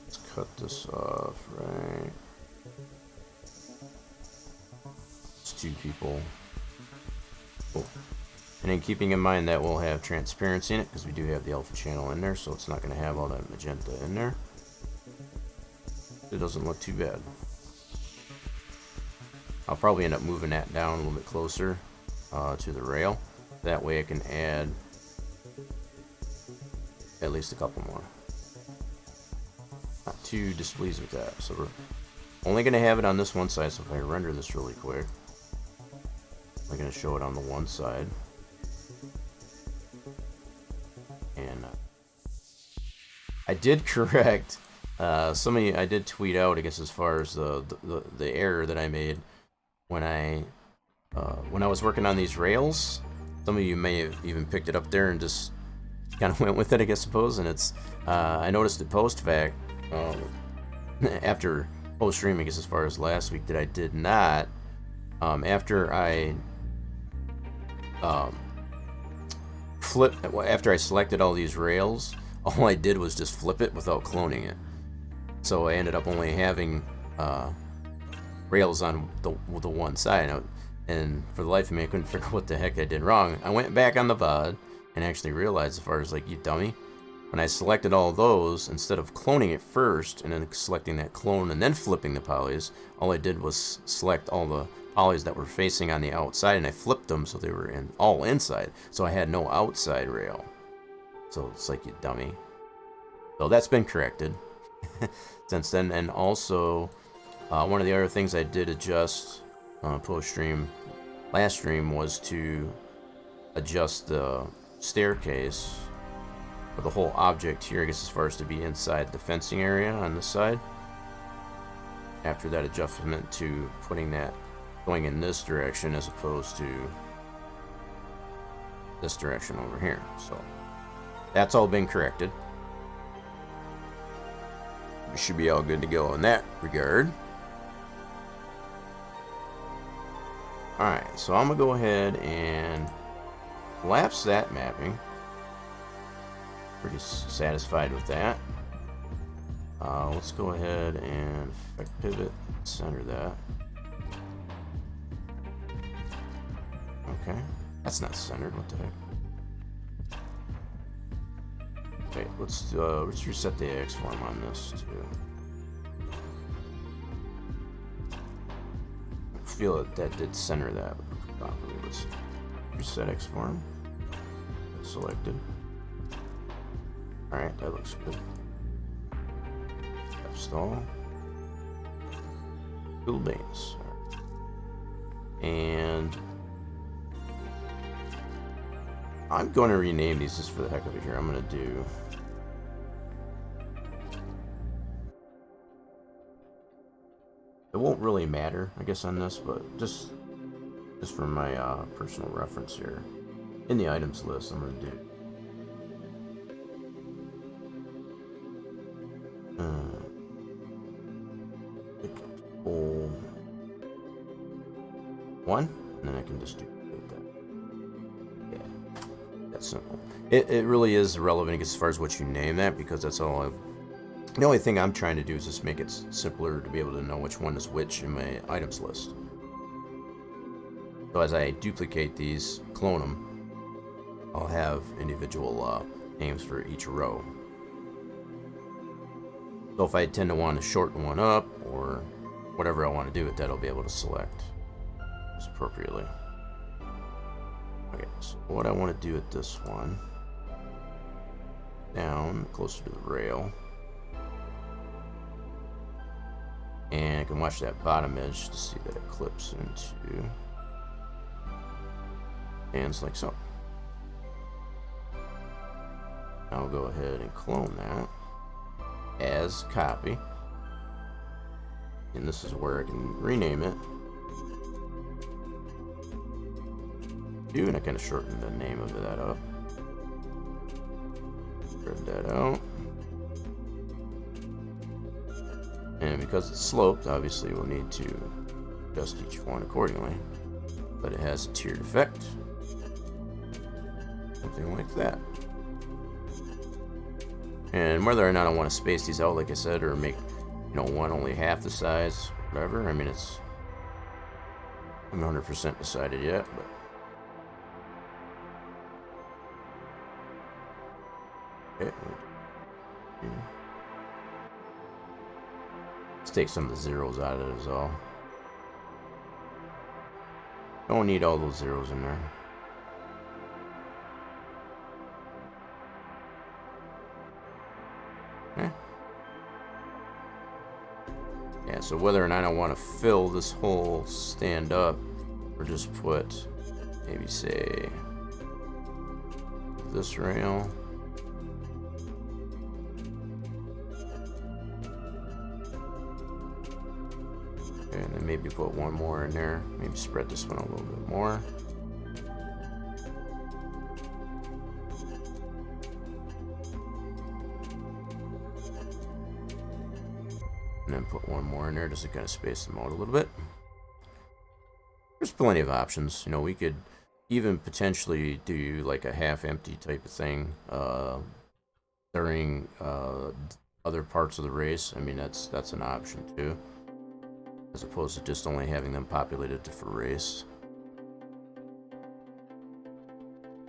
Speaker 2: Let's cut this off, right? It's two people. Cool. And then keeping in mind that we'll have transparency in it, because we do have the alpha channel in there, so it's not going to have all that magenta in there. It doesn't look too bad. I'll probably end up moving that down a little bit closer to the rail. That way I can add at least a couple more. Not too displeased with that. So we're only going to have it on this one side, so if I render this really quick, I'm going to show it on the one side. And I did correct somebody. I did tweet out, I guess, as far as the error that I made when I was working on these rails. Some of you may have even picked it up there and just kind of went with it, I guess, suppose. And it's I noticed it post fact after post stream, I guess, as far as last week, that I did not after I after I selected all these rails, all I did was just flip it without cloning it. So I ended up only having rails on the one side, and for the life of me I couldn't figure out what the heck I did wrong. I went back on the VOD and actually realized, as far as like, you dummy, when I selected all those, instead of cloning it first and then selecting that clone and then flipping the polys, all I did was select all the polys that were facing on the outside, and I flipped them so they were all inside, so I had no outside rail. So it's like, you dummy. So that's been corrected since then. And also one of the other things I did adjust post stream last stream was to adjust the staircase, or the whole object here, I guess, as far as to be inside the fencing area on this side. After that adjustment to putting that going in this direction as opposed to this direction over here. So that's all been corrected. We should be all good to go in that regard. Alright, so I'm going to go ahead and lapse that mapping. Pretty satisfied with that. Let's go ahead and effect pivot, center that. Okay, that's not centered. What the heck? Okay, let's reset the AX form on this too. I feel that did center that properly. Let's reset X form. Selected. Alright, that looks good. Stall. Little base. And I'm going to rename these just for the heck of it here. I'm going to do it won't really matter, I guess, on this, but just for my personal reference here, in the items list, I'm going to do control 1, and then I can just duplicate that. Yeah, that's simple. It really is irrelevant as far as what you name that, because that's all the only thing I'm trying to do is just make it simpler to be able to know which one is which in my items list. So as I duplicate these, clone them, I'll have individual names for each row. So if I tend to want to shorten one up, or whatever I want to do with that, I'll be able to select this appropriately. Okay, so what I want to do with this one, down closer to the rail, and I can watch that bottom edge to see that it clips into hands like so. I'll go ahead and clone that as copy. And this is where I can rename it. And I kind of shortened the name of that up. Spread that out. And because it's sloped, obviously we'll need to adjust each one accordingly. But it has a tiered effect. Something like that. And whether or not I want to space these out, like I said, or make, you know, one only half the size, whatever. I mean, it's I'm 100% decided yet, but okay. Let's take some of the zeros out of it as well. Don't need all those zeros in there. Okay. Yeah, so whether or not I want to fill this whole stand up, or just put, maybe say, this rail. Okay, and then maybe put one more in there. Maybe spread this one a little bit more. And then put one more in there just to kind of space them out a little bit. There's plenty of options. You know, we could even potentially do like a half-empty type of thing during other parts of the race. I mean, that's an option too, as opposed to just only having them populated for race.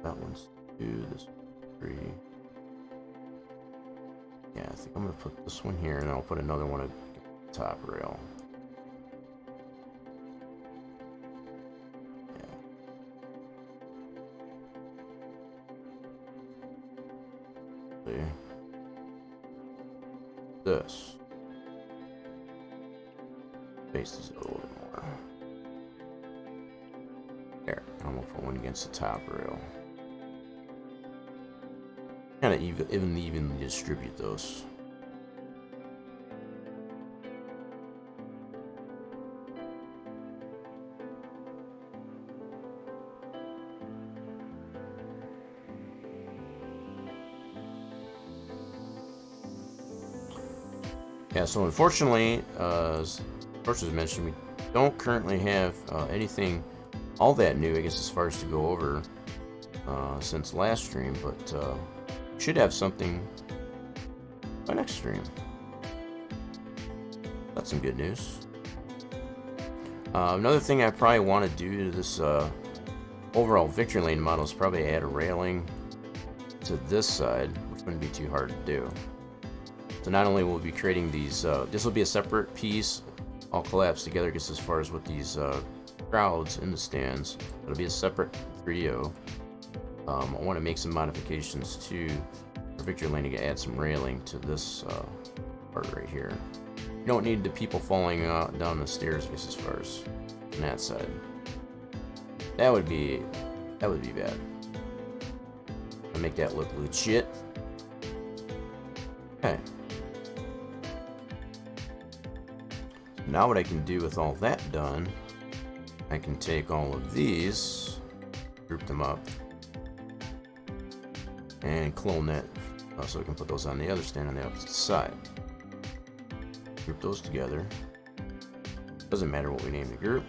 Speaker 2: That one's 2, this one's 3. Yeah, I think I'm gonna put this one here, and I'll put another one at the top rail. Yeah. This. Space this a little bit more. There, I'm gonna put one against the top rail. Kind of evenly distribute those. Yeah, so unfortunately, as mentioned, we don't currently have anything all that new, I guess, as far as to go over since last stream, but should have something by next stream. That's some good news. Another thing I probably want to do to this overall victory lane model is probably add a railing to this side, which wouldn't be too hard to do. So not only will we be creating these, this will be a separate piece, all collapsed together just as far as with these crowds in the stands. It'll be a separate 3DO. I want to make some modifications to our victory lane to add some railing to this part right here. You don't need the people falling down the stairs just as far as on that side. That would be bad. I'll make that look legit. Okay. Now what I can do with all that done, I can take all of these, group them up, and clone that so we can put those on the other stand on the opposite side. Group those together. Doesn't matter what we name the group.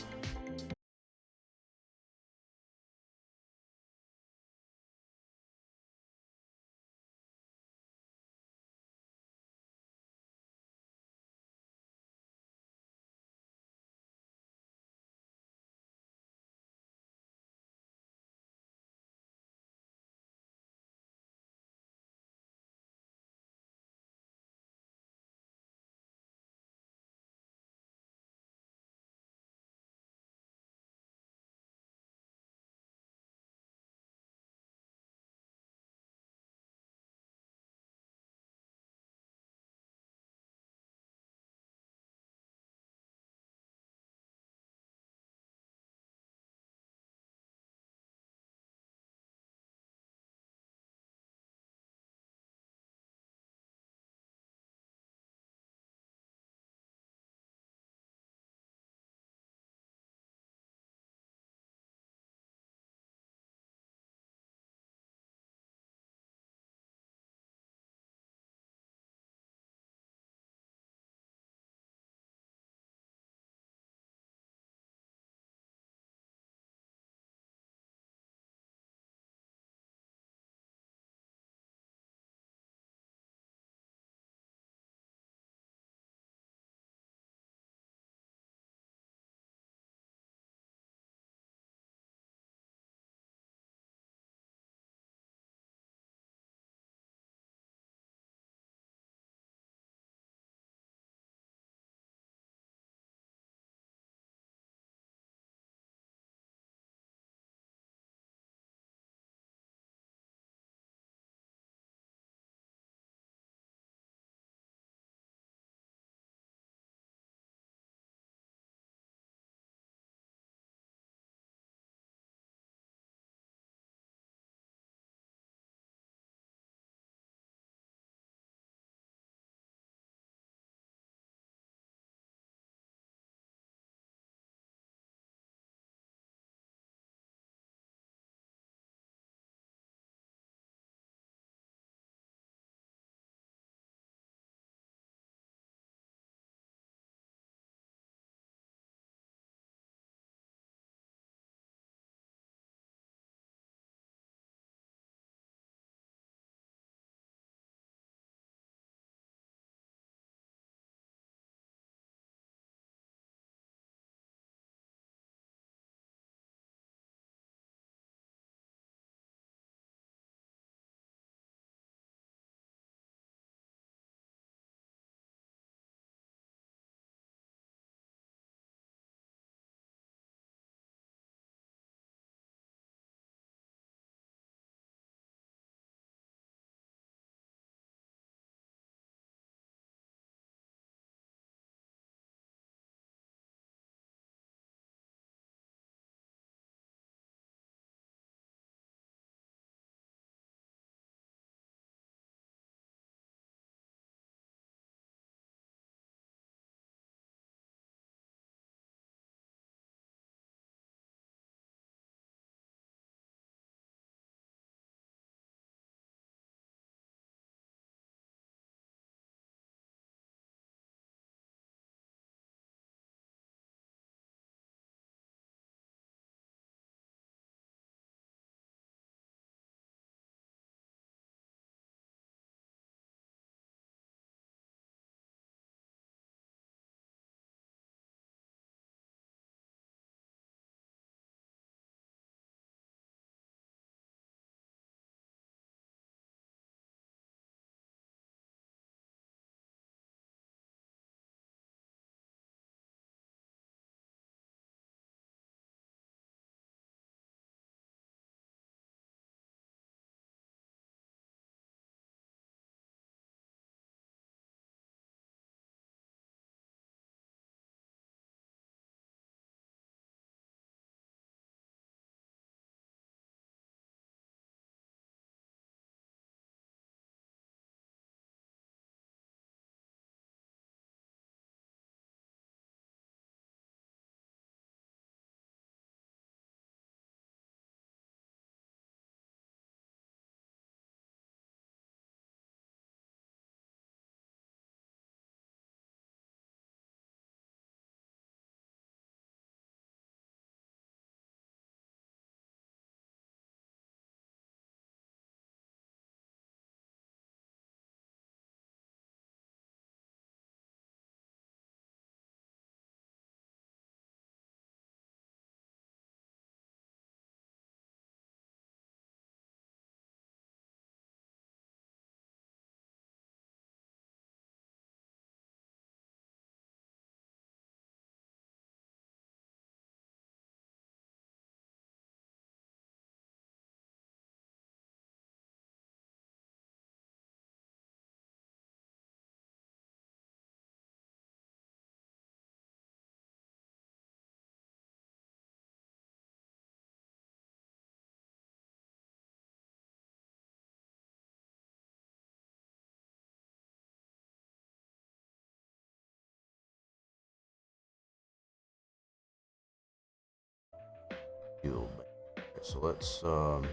Speaker 2: so let's okay,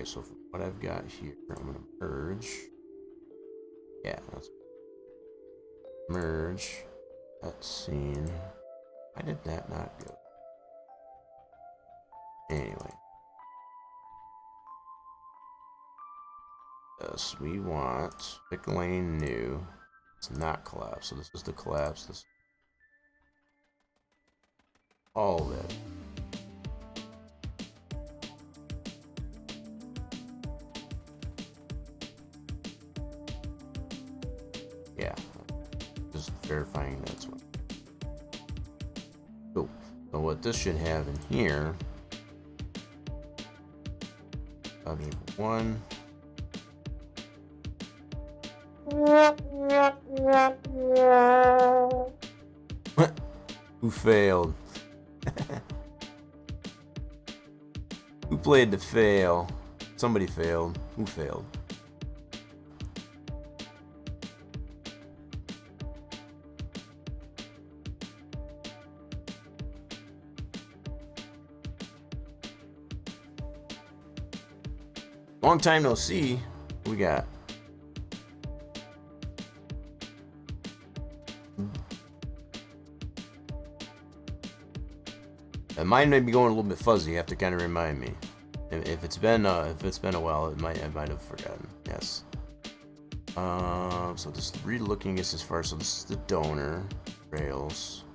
Speaker 2: so from what I've got here, I'm gonna merge. Yeah, let's merge that scene. Why did that not go? Anyway. Yes, we want pick lane new. It's not collapse, so this is the collapse. This all of it. Yeah, just verifying that's what. Cool. So what this should have in here, one. Who failed? Who played to fail? Somebody failed. Who failed? Long time no see. We got mine may be going a little bit fuzzy. You have to kind of remind me. If it's been a while, I might have forgotten. Yes. So just re-looking this as far. So this is the donor rails.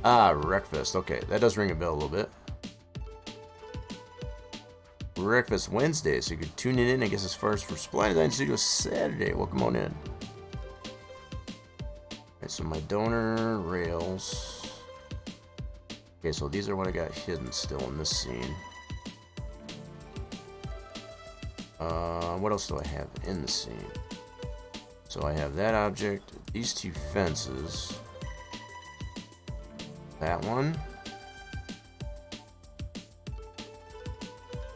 Speaker 2: Wreckfest. Okay, that does ring a bell a little bit. Wreckfest Wednesday, so you could tune it in, I guess, as far as for Spline Design Studios Saturday. Welcome on in. Alright, so my donor rails. Okay, so these are what I got hidden still in this scene. What else do I have in the scene? So I have that object, these two fences, that one,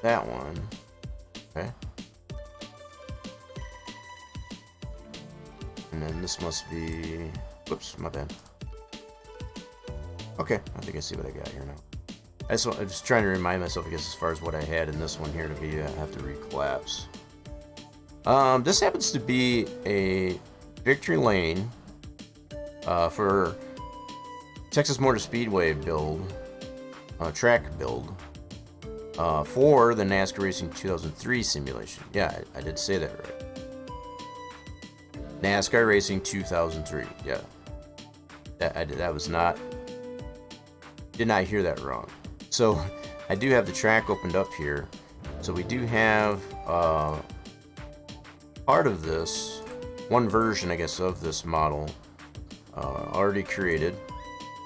Speaker 2: that one, okay, and then this must be, whoops, my bad. Okay, I think I see what I got here now. I'm just trying to remind myself, I guess, as far as what I had in this one here to be, I have to recollapse. This happens to be a victory lane for Texas Motor Speedway build, track build, for the NASCAR Racing 2003 simulation. Yeah, I did say that right. NASCAR Racing 2003. Yeah, that was not. Did not hear that wrong. So I do have the track opened up here. So we do have part of this, one version, I guess, of this model already created,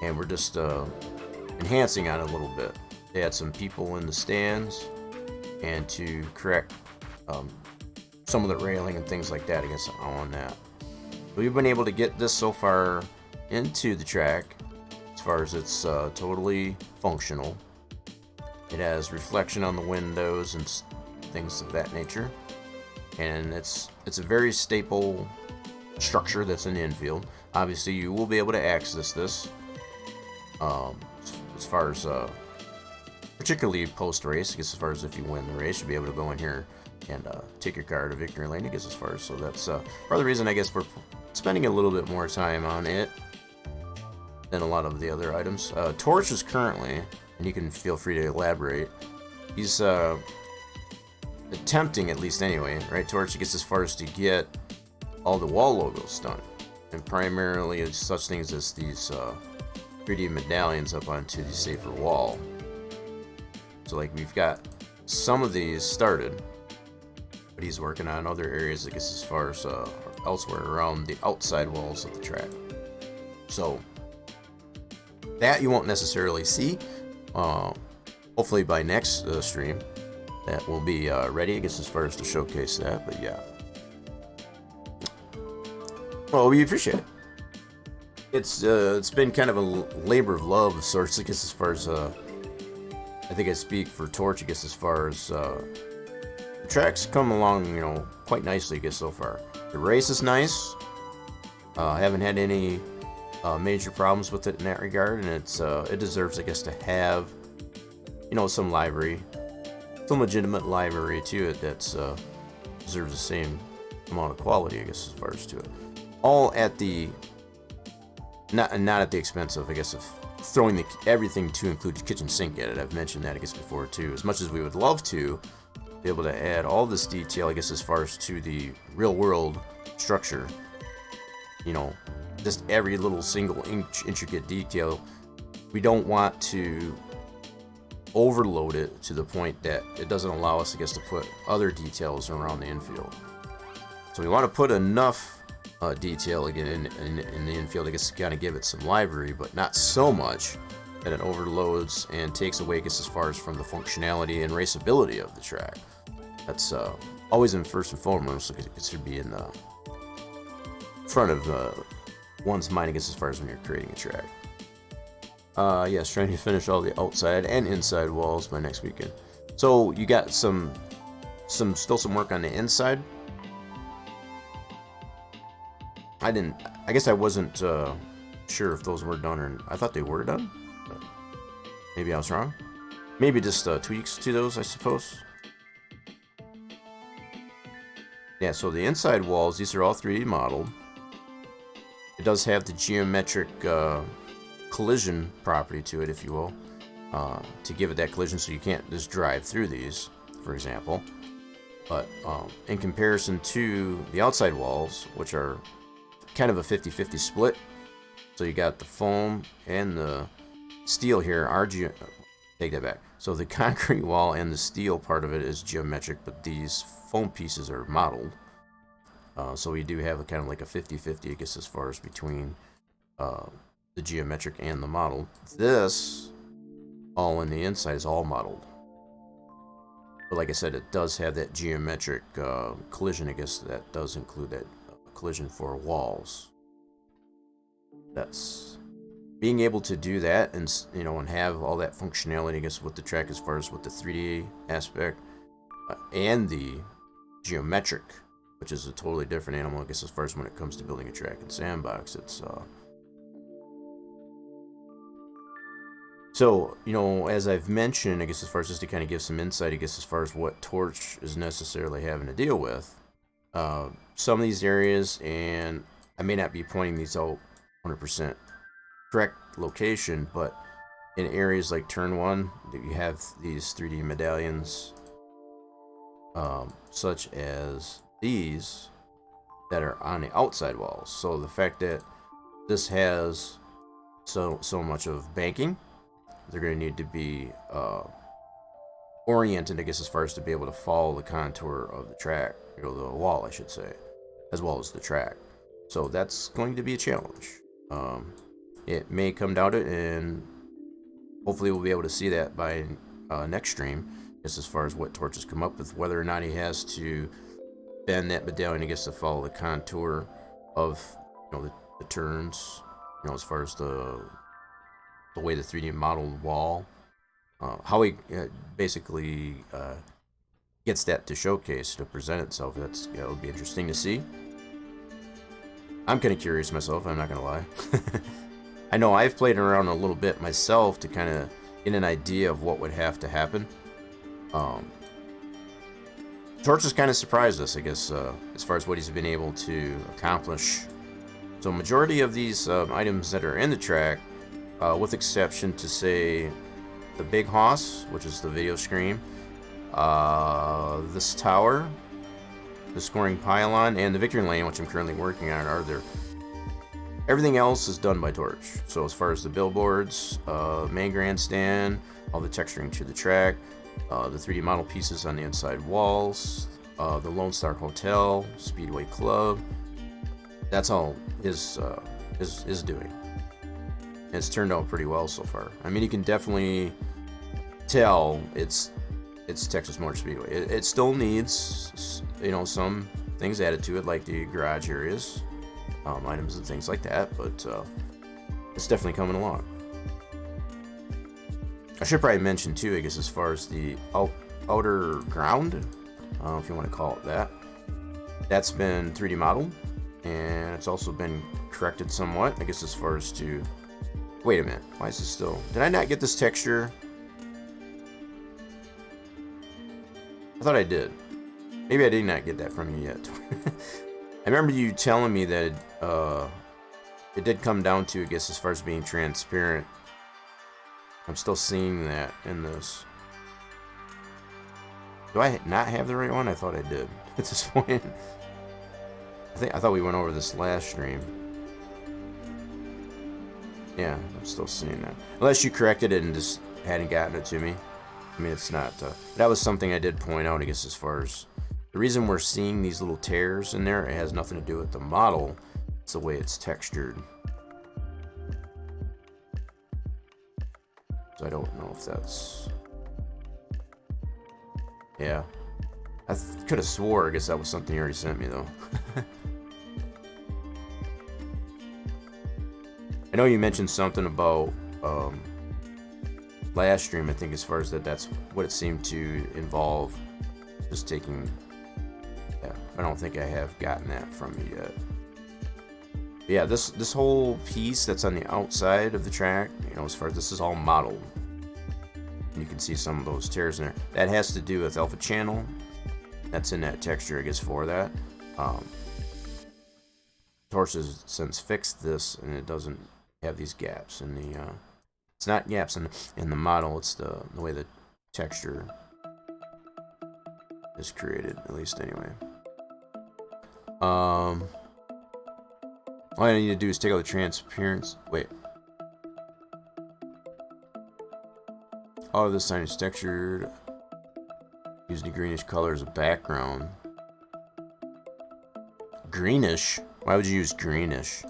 Speaker 2: and we're just enhancing on it a little bit. They had some people in the stands, and to correct some of the railing and things like that, I guess, on that. We've been able to get this so far into the track, as far as it's totally functional. It has reflection on the windows and things of that nature, and it's a very staple structure that's in the infield. Obviously, you will be able to access this as far as particularly post-race. I guess as far as if you win the race, you'll be able to go in here and take your car to victory lane. I guess as far as, so that's part of the reason, I guess, we're spending a little bit more time on it than a lot of the other items. Torch is currently, and you can feel free to elaborate, he's attempting, at least anyway, right? Torch gets as far as to get all the wall logos done, and primarily it's such things as these 3D medallions up onto the safer wall. So like we've got some of these started, but he's working on other areas, I guess, as far as elsewhere around the outside walls of the track. So that you won't necessarily see. Hopefully by next stream that will be ready, I guess, as far as to showcase that. But yeah, well, we appreciate it. It's been kind of a labor of love of sorts, I guess, as far as I think I speak for Torch, I guess, as far as the track's come along, you know, quite nicely, I guess, so far. The race is nice. I haven't had any major problems with it in that regard, and it deserves, I guess, to have, you know, some library, some legitimate library to it that's deserves the same amount of quality, I guess, as far as to it. All at the not at the expense of, I guess, of throwing everything to include the kitchen sink at it. I've mentioned that, I guess, before too. As much as we would love to be able to add all this detail, I guess, as far as to the real world structure, you know, just every little single intricate detail, we don't want to overload it to the point that it doesn't allow us, I guess, to put other details around the infield. So we want to put enough detail again in the infield, I guess, to kind of give it some library, but not so much that it overloads and takes away, I guess, as far as from the functionality and raceability of the track. That's always in first and foremost, it should be in the front of one's mind, I guess, as far as when you're creating a track. Yes, trying to finish all the outside and inside walls by next weekend. So you got still some work on the inside. I guess I wasn't sure if those were done, or I thought they were done, but maybe I was wrong. Maybe just tweaks to those, I suppose. Yeah, so the inside walls, these are all 3D modeled. It does have the geometric collision property to it, if you will, to give it that collision, so you can't just drive through these, for example. But in comparison to the outside walls, which are kind of a 50-50 split, so you got the foam and the steel here are take that back. So the concrete wall and the steel part of it is geometric, but these foam pieces are modeled. So we do have a kind of like a 50-50, I guess, as far as between the geometric and the model. This, all in the inside, is all modeled. But like I said, it does have that geometric collision, I guess, that does include that collision for walls. That's being able to do that, and you know, and have all that functionality, I guess, with the track, as far as with the 3D aspect and the geometric, which is a totally different animal, I guess, as far as when it comes to building a track and sandbox. It's so, you know, as I've mentioned, I guess, as far as just to kind of give some insight, I guess, as far as what Torch is necessarily having to deal with, some of these areas, and I may not be pointing these out 100% correct location, but in areas like turn 1, you have these 3D medallions, such as these, that are on the outside walls. So the fact that this has so much of banking, they're going to need to be oriented, I guess, as far as to be able to follow the contour of the track, you know, the wall, I should say, as well as the track. So that's going to be a challenge. It may come down to it, and hopefully we'll be able to see that by next stream, just as far as what Torch has come up with, whether or not he has to bend that medallion, I guess, to follow the contour of, you know, the turns, you know, as far as the way the 3D modeled wall, how he basically gets that to showcase, to present itself. That's, you know, it'll be interesting to see. I'm kind of curious myself, I'm not gonna lie. I know I've played around a little bit myself to kind of get an idea of what would have to happen. Torch has kind of surprised us, I guess, as far as what he's been able to accomplish. So majority of these items that are in the track, with exception to, say, the big hoss, which is the video screen, this tower, the scoring pylon, and the victory lane, which I'm currently working on, are there. Everything else is done by Torch. So as far as the billboards, main grandstand, all the texturing to the track, the 3D model pieces on the inside walls, the Lone Star Hotel, Speedway Club, that's all his doing. And it's turned out pretty well so far. I mean, you can definitely tell it's Texas Motor Speedway. It still needs, you know, some things added to it, like the garage areas, items and things like that, but it's definitely coming along. I should probably mention too, I guess, as far as the outer ground, if you want to call it that, that's been 3D modeled. And it's also been corrected somewhat, I guess, as far as to... Wait a minute, why is this still... Did I not get this texture? I thought I did. Maybe I did not get that from you yet. I remember you telling me that it did come down to, I guess, as far as being transparent. I'm still seeing that in this. Do I not have the right one? I thought I did at this point. I thought we went over this last stream. Yeah, I'm still seeing that. Unless you corrected it and just hadn't gotten it to me. I mean, it's not... that was something I did point out, I guess, as far as... The reason we're seeing these little tears in there, it has nothing to do with the model. It's the way it's textured. So I don't know if that's... Yeah. I could have swore, I guess that was something you already sent me, though. I know you mentioned something about last stream, I think, as far as that's what it seemed to involve. Just taking... Yeah, I don't think I have gotten that from you yet. But yeah, this whole piece that's on the outside of the track, you know, as far as this is all modeled. You can see some of those tears in there. That has to do with alpha channel. That's in that texture, I guess, for that. Torch has since fixed this, and it doesn't have these gaps in the... it's not gaps in the model, it's the way the texture is created, at least anyway. All I need to do is take out the transparency. Wait. All of this sign is textured. Using the greenish color as a background. Greenish? Why would you use greenish?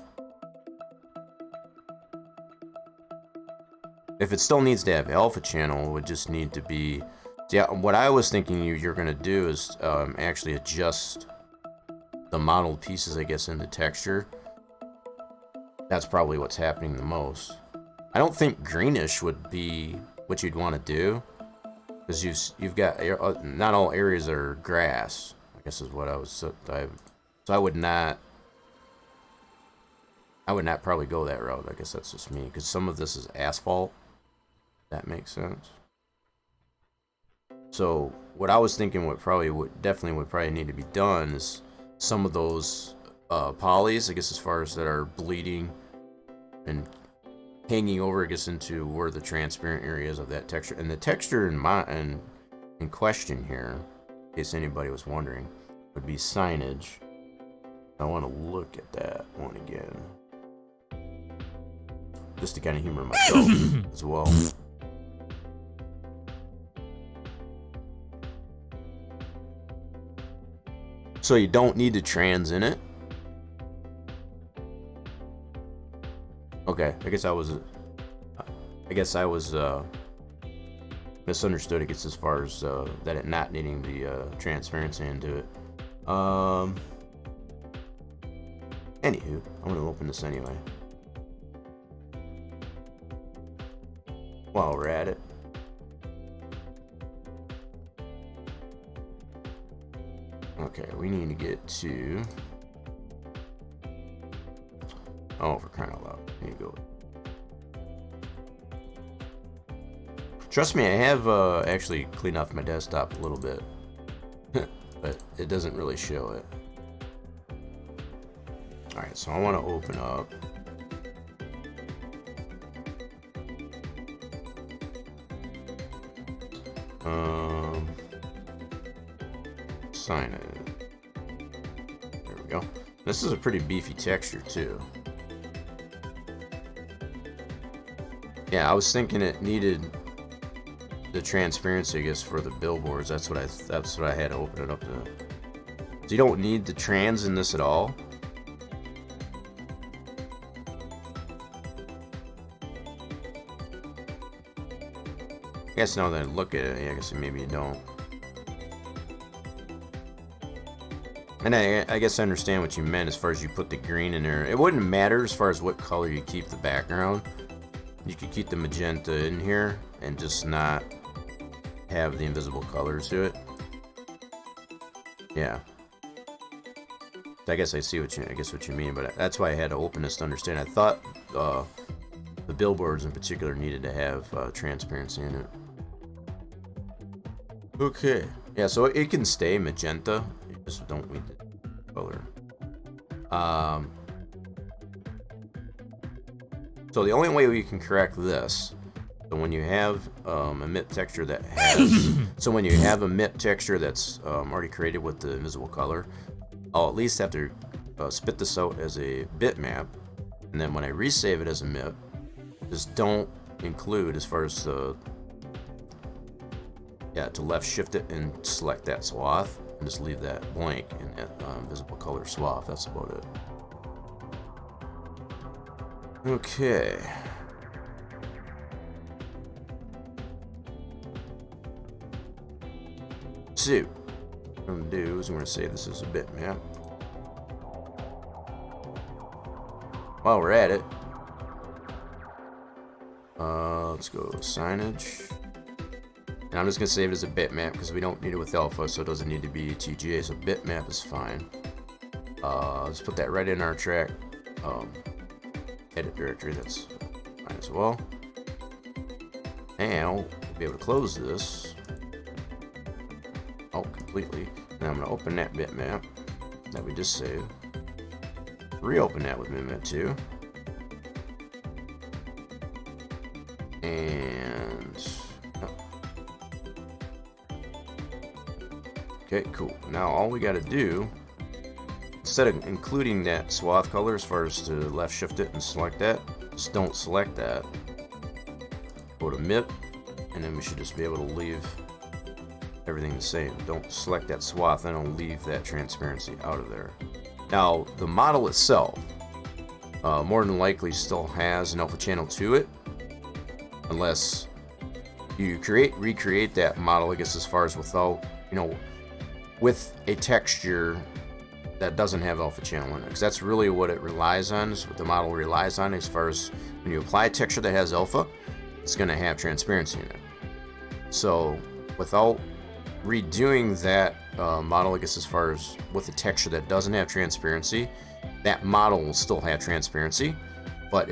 Speaker 2: If it still needs to have alpha channel, it would just need to be... Yeah, what I was thinking you're going to do is actually adjust the modeled pieces, I guess, into texture. That's probably what's happening the most. I don't think greenish would be what you'd want to do, because you've got not all areas are grass, I guess is what I was... So I would not probably go that route. I guess that's just me, because some of this is asphalt. That makes sense. So what I was thinking definitely would probably need to be done is some of those polys, I guess, as far as that are bleeding and hanging over, I guess, into where the transparent areas of that texture. And the texture in question here, in case anybody was wondering, would be signage. I want to look at that one again, just to kind of humor myself as well. So you don't need to trans in it. Okay, I guess I was misunderstood, I guess, as far as that it not needing the transparency into it. Anywho, I'm gonna open this anyway. While we're at it. Okay, we need to get to... Oh, for crying out loud. There you go. Trust me, I have actually cleaned off my desktop a little bit. But it doesn't really show it. Alright, so I want to open up... Sign it. There we go. This is a pretty beefy texture too. Yeah, I was thinking it needed the transparency, I guess, for the billboards. That's what I had to open it up to. So you don't need the trans in this at all. I guess now that I look at it, I guess maybe you don't. And I guess I understand what you meant as far as you put the green in there. It wouldn't matter as far as what color you keep the background. You could keep the magenta in here and just not have the invisible colors to it. Yeah. I guess I see what you mean, but that's why I had to open this to understand. I thought the billboards in particular needed to have transparency in it. Okay, yeah, so it can stay magenta. You just don't need the color. So the only way we can correct this, so when you have a MIP texture that has, so when you have a MIP texture that's already created with the invisible color, I'll at least have to spit this out as a bitmap, and then when I resave it as a MIP, just don't include as far as the, to left shift it and select that swath, and just leave that blank in that visible color swath. That's about it. Okay. So, what I'm gonna do is I'm gonna save this as a bitmap. While we're at it, let's go signage. And I'm just gonna save it as a bitmap because we don't need it with alpha, so it doesn't need to be TGA. So bitmap is fine. Let's put that right in our track edit directory. That's fine as well. Now we'll be able to close this out completely. And I'm gonna open that bitmap that we just saved. Reopen that with bitmap 2. And okay, cool. Now all we got to do, instead of including that swath color as far as to left shift it and select that, just don't select that. Go to MIP, and then we should just be able to leave everything the same. Don't select that swath, and it'll leave that transparency out of there. Now the model itself, more than likely still has an alpha channel to it, unless you recreate that model, I guess, as far as without, with a texture that doesn't have alpha channel in it, because that's really what it relies on, is what the model relies on. As far as when you apply a texture that has alpha, it's going to have transparency in it. So without redoing that model, I guess, as far as with a texture that doesn't have transparency, that model will still have transparency. But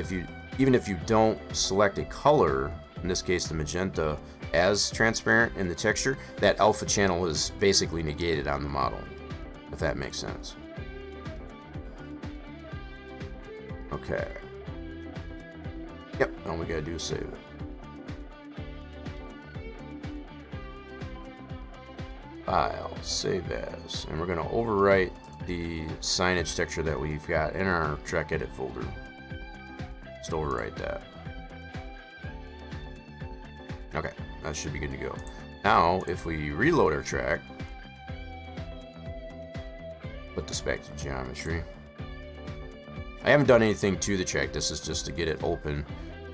Speaker 2: even if you don't select a color, in this case the magenta, as transparent in the texture, that alpha channel is basically negated on the model, if that makes sense. Okay. Yep, all we gotta do is save it. File, save as, and we're gonna overwrite the signage texture that we've got in our track edit folder. Just overwrite that. Okay, that should be good to go. Now, if we reload our track, put this back to geometry. I haven't done anything to the track. This is just to get it open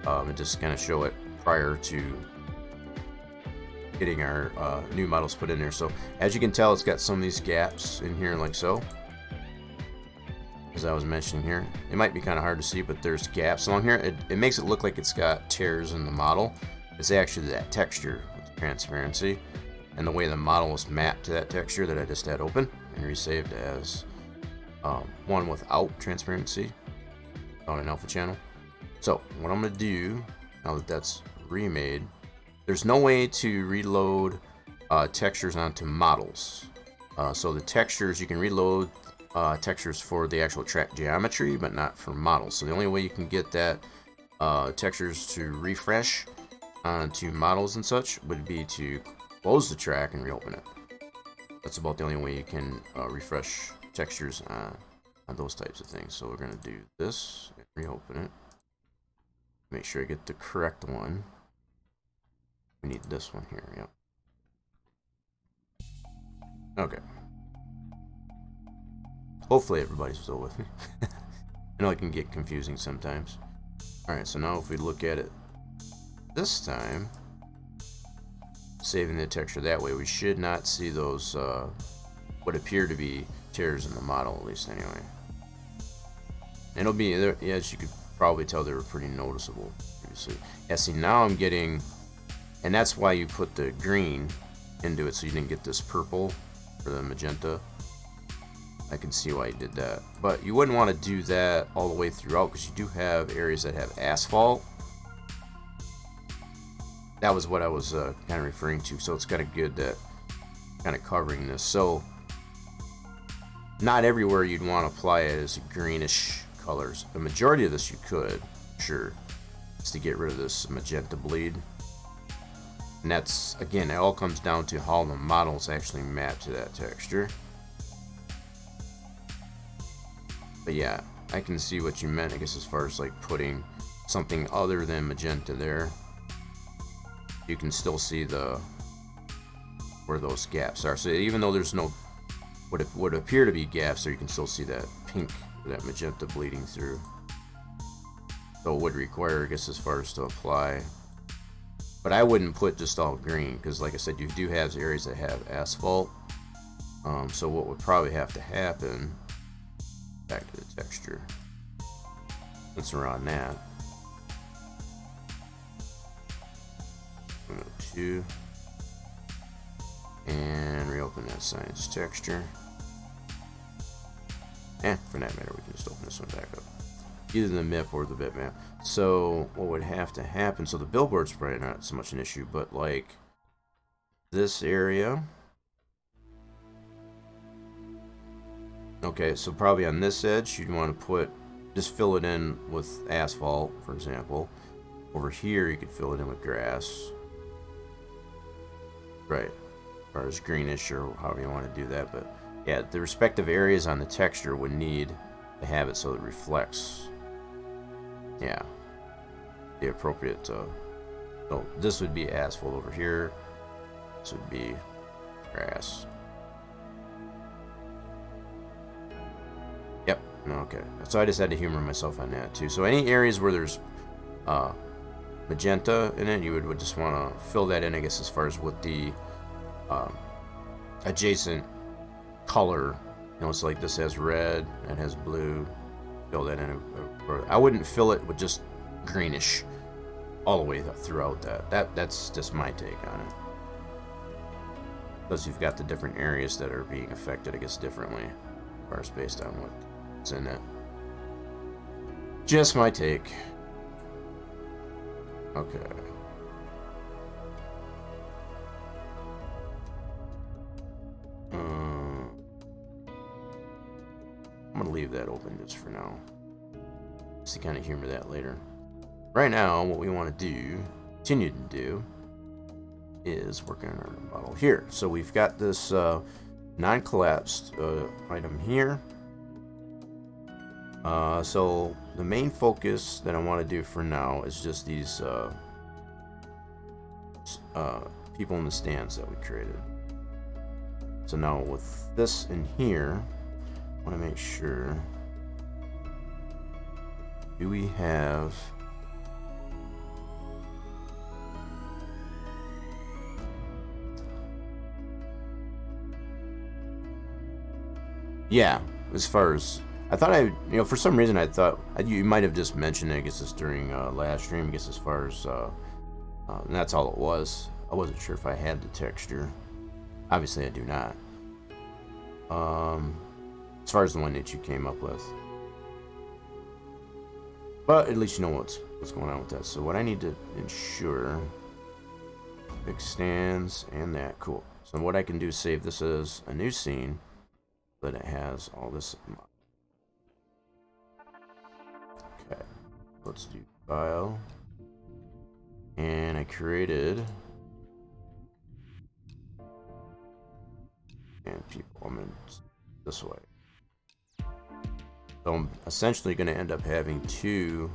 Speaker 2: and just kind of show it prior to getting our new models put in there. So as you can tell, it's got some of these gaps in here like so. As I was mentioning here, it might be kind of hard to see, but there's gaps along here. It makes it look like it's got tears in the model. It's actually that texture with transparency and the way the model is mapped to that texture that I just had open and resaved as one without transparency on an alpha channel. So what I'm going to do now that that's remade, there's no way to reload textures onto models. So the textures, you can reload textures for the actual track geometry, but not for models. So the only way you can get that textures to refresh onto models and such would be to close the track and reopen it. That's about the only way you can refresh textures on those types of things. So we're going to do this and reopen it. Make sure I get the correct one. We need this one here. Yep. Okay. Hopefully everybody's still with me. I know it can get confusing sometimes. Alright, so now if we look at it this time, saving the texture that way, we should not see those what appear to be tears in the model, at least anyway. And it'll be there, yeah, as you could probably tell, they were pretty noticeable previously. Yeah, see, now I'm getting, and that's why you put the green into it, so you didn't get this purple or the magenta. I can see why you did that. But you wouldn't want to do that all the way throughout, because you do have areas that have asphalt. That was what I was kind of referring to. So it's kind of good that kind of covering this. So not everywhere you'd want to apply it as greenish colors. The majority of this you could, sure, just to get rid of this magenta bleed. And that's, again, it all comes down to how the models actually map to that texture. But yeah, I can see what you meant, I guess, as far as like putting something other than magenta there. You can still see where those gaps are. So even though there's no what would appear to be gaps there, you can still see that pink, that magenta bleeding through. So it would require, I guess, as far as to apply. But I wouldn't put just all green, because like I said, you do have areas that have asphalt. So what would probably have to happen, back to the texture, since we're on that, I'm going to and reopen that science texture. For that matter, we can just open this one back up. Either the MIP or the bitmap. So what would have to happen, so the billboard's probably not so much an issue, but like this area. Okay, so probably on this edge, you'd want to just fill it in with asphalt, for example. Over here, you could fill it in with grass. Right, or as greenish, or however you want to do that. But yeah, the respective areas on the texture would need to have it so it reflects. Yeah, the appropriate. So this would be asphalt over here. This would be grass. Yep. Okay. So I just had to humor myself on that too. So any areas where there's magenta in it, you would just want to fill that in, I guess, as far as what the adjacent color. You know, it's like this has red and has blue. Fill that in. I wouldn't fill it with just greenish all the way throughout that. That's just my take on it. Because you've got the different areas that are being affected, I guess, differently, as far as based on what's in it. Just my take. Okay. I'm gonna leave that open just for now, just to kind of humor that later. Right now, what we want to continue to do, is work on our model here. So we've got this non-collapsed item here. So the main focus that I want to do for now is just these people in the stands that we created. So now with this in here, I want to make sure, do we have as far as I thought, for some reason I thought you might have just mentioned it, I guess it's during last stream, I guess, as far as and that's all it was. I wasn't sure if I had the texture. Obviously I do not. As far as the one that you came up with, but at least you know what's going on with that. So what I need to ensure, big stands and that, cool. So what I can do is save this as a new scene, but it has all this. Okay, let's do file, and I created, and people, I'm gonna this way. So I'm essentially going to end up having two.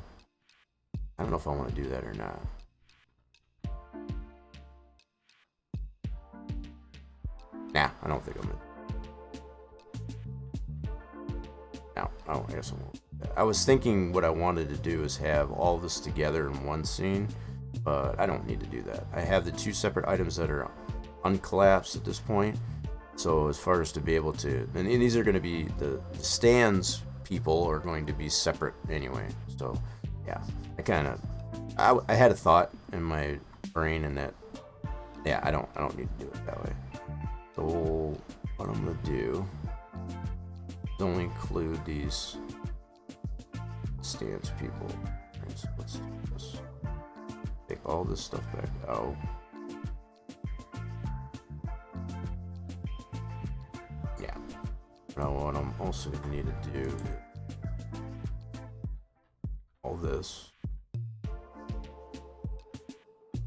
Speaker 2: I don't know if I want to do that or not. Nah, I don't think I'm going to. No, I guess I won't. I was thinking what I wanted to do is have all this together in one scene, but I don't need to do that. I have the two separate items that are uncollapsed at this point. So as far as to be able to, and these are going to be the stands people are going to be separate anyway. So yeah, I had a thought in my brain, and that, yeah, I don't need to do it that way. So what I'm gonna do only include these stance people. Right, so let's do this. Take all this stuff back out. Yeah. Now what I'm also going to need to do is all this.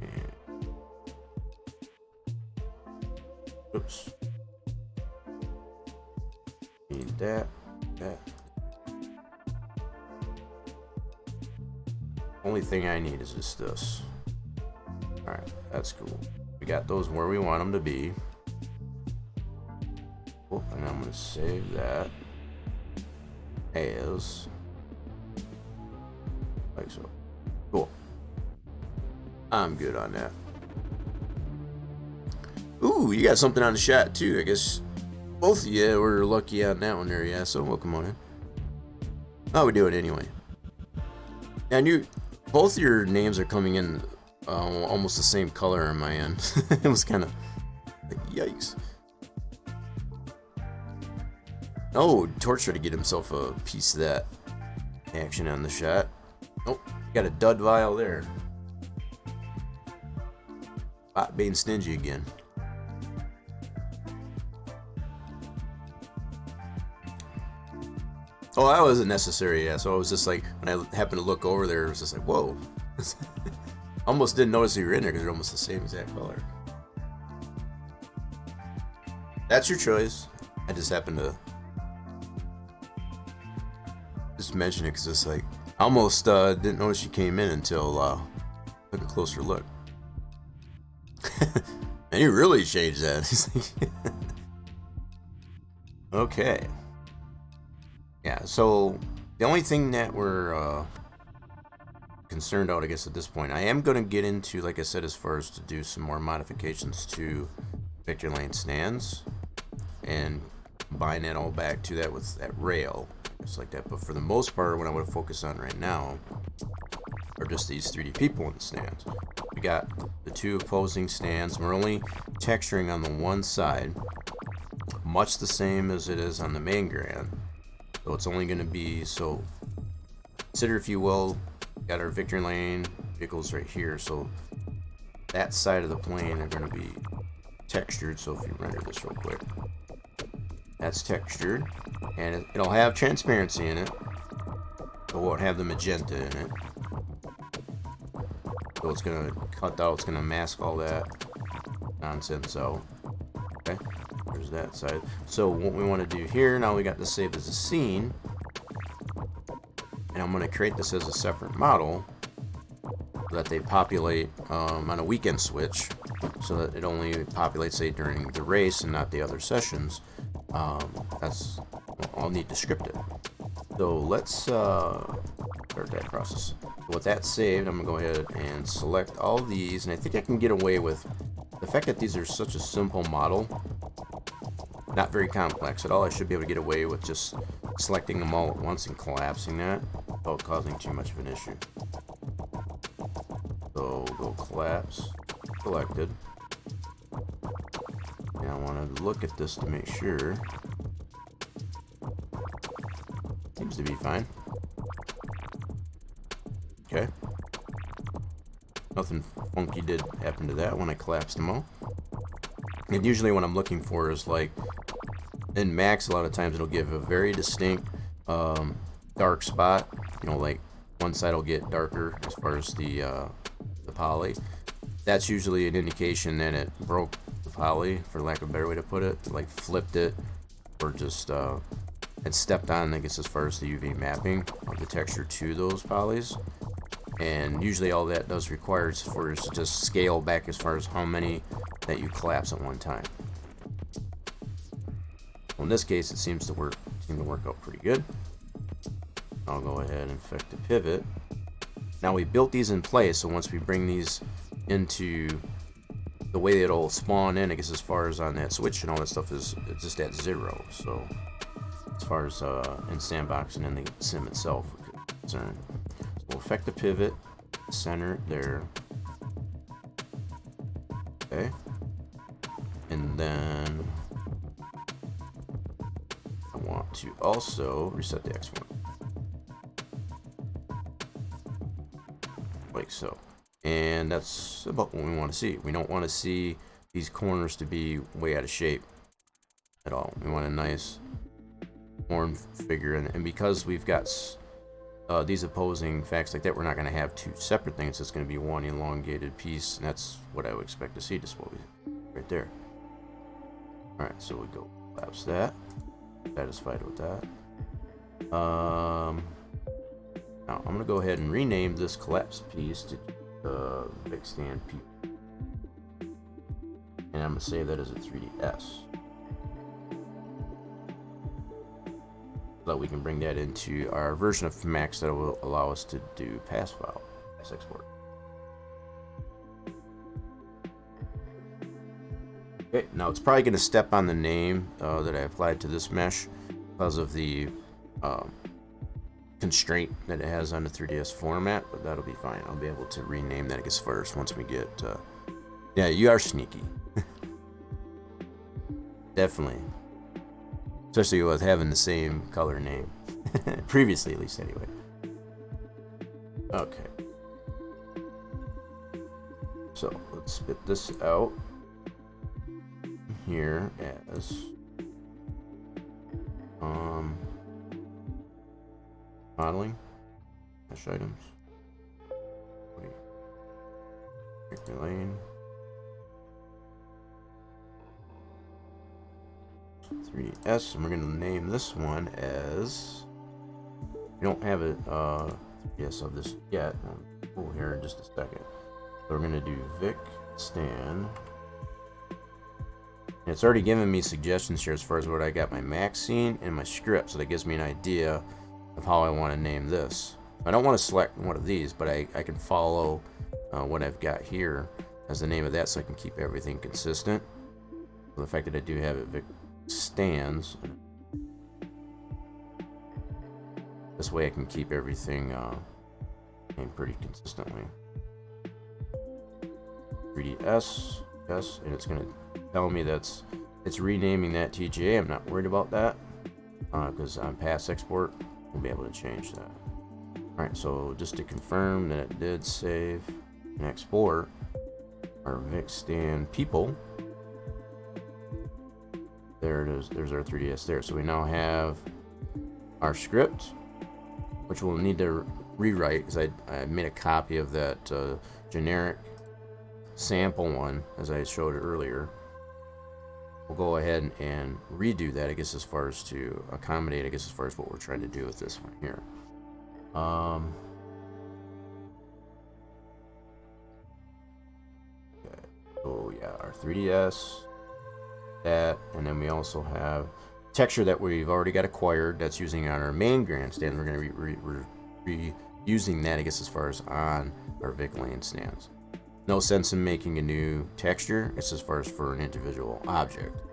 Speaker 2: And oops. Need that. Only thing I need is just this. Alright, that's cool. We got those where we want them to be. Oh, and I'm going to save that as like so. Cool. I'm good on that. Ooh, you got something on the shot too. I guess both of you were lucky on that one there, yeah, so welcome on in. How we do it anyway? And you, both of your names are coming in almost the same color on my end. It was kind of like, yikes. Oh, Torch tried to get himself a piece of that action on the shot. Oh, got a dud vial there. Bot being stingy again. Oh, that wasn't necessary, yeah. So I was just like, when I happened to look over there, it was just like, whoa. Almost didn't notice you were in there because they're almost the same exact color. That's your choice. I just happened to just mention it because it's like, I almost didn't notice you came in until took a closer look. And he really changed that. He's like, okay. Yeah, so the only thing that we're concerned about, I guess, at this point, I am going to get into, like I said, as far as to do some more modifications to victory lane stands and combine that all back to that with that rail, just like that. But for the most part, what I want to focus on right now are just these 3D people in the stands. We got the two opposing stands. We're only texturing on the one side, much the same as it is on the main grand. So it's only going to be, so consider, if you will, got our victory lane vehicles right here. So that side of the plane are going to be textured. So if you render this real quick, that's textured, and it'll have transparency in it. It won't have the magenta in it. So it's going to cut out, it's going to mask all that nonsense out. Okay. There's that side. So what we want to do here, now we got this saved as a scene, and I'm going to create this as a separate model so that they populate on a weekend switch, so that it only populates, say, during the race and not the other sessions. That's, I'll need to script it. So let's start that process. With that saved, I'm going to go ahead and select all these, and I think I can get away with the fact that these are such a simple model. Not very complex at all. I should be able to get away with just selecting them all at once and collapsing that without causing too much of an issue. So go collapse, selected. Now I want to look at this to make sure. Seems to be fine. Okay. Nothing funky did happen to that when I collapsed them all. And usually what I'm looking for is, like, in Max, a lot of times it'll give a very distinct dark spot. You know, like one side will get darker as far as the poly. That's usually an indication that it broke the poly, for lack of a better way to put it. Like flipped it, or just had stepped on, I guess, as far as the UV mapping of the texture to those polys. And usually all that does require is for us to just scale back as far as how many that you collapse at one time. Well, in this case, it seems to work out pretty good. I'll go ahead and affect the pivot. Now we built these in place, so once we bring these into the way it'll spawn in, I guess, as far as on that switch and all that stuff, is it's just at 0. So as far as in sandbox and in the sim itself we're concerned. So we'll affect the pivot, center it there. Okay. And then I want to also reset the X1. Like so. And that's about what we want to see. We don't want to see these corners to be way out of shape at all. We want a nice form figure, and because we've got these opposing facts like that, we're not going to have two separate things. It's going to be one elongated piece, and that's what I would expect to see, just what we right there. Alright, so we go collapse that. Satisfied with that. Now I'm going to go ahead and rename this collapsed piece to Vic Stand P. And I'm going to save that as a 3ds. So that we can bring that into our version of Max that will allow us to do pass export. Okay, now it's probably going to step on the name that I applied to this mesh because of the constraint that it has on the 3ds format, but that'll be fine. I'll be able to rename that, I guess, first once we get yeah, you are sneaky. Definitely, especially with having the same color name previously, at least, anyway. Okay, so let's spit this out here as modeling mesh items. Victor Lane 3ds, and we're going to name this one as, we don't have it 3ds of this yet. We'll hear in just a second. So we're going to do Vic Stand. And it's already given me suggestions here as far as what I got my Max scene and my script, so that gives me an idea of how I want to name this. I don't want to select one of these, but I can follow what I've got here as the name of that, so I can keep everything consistent. So the fact that I do have it Vic Stands, this way I can keep everything named pretty consistently. 3ds, yes, and it's going to tell me it's renaming that TGA. I'm not worried about that because on pass export we'll be able to change that. Alright, so just to confirm that it did save and export our Vic Stand people. There it is. There's our 3ds there. So we now have our script, which we'll need to rewrite because I made a copy of that generic sample one as I showed earlier. We'll go ahead and redo that, I guess, as far as to accommodate, I guess, as far as what we're trying to do with this one here. Okay. So yeah, our 3ds, that, and then we also have texture that we've already got acquired that's using on our main grandstand. We're going to be using that, I guess, as far as on our Vic Lane stands. No sense in making a new texture. It's as far as for an individual object.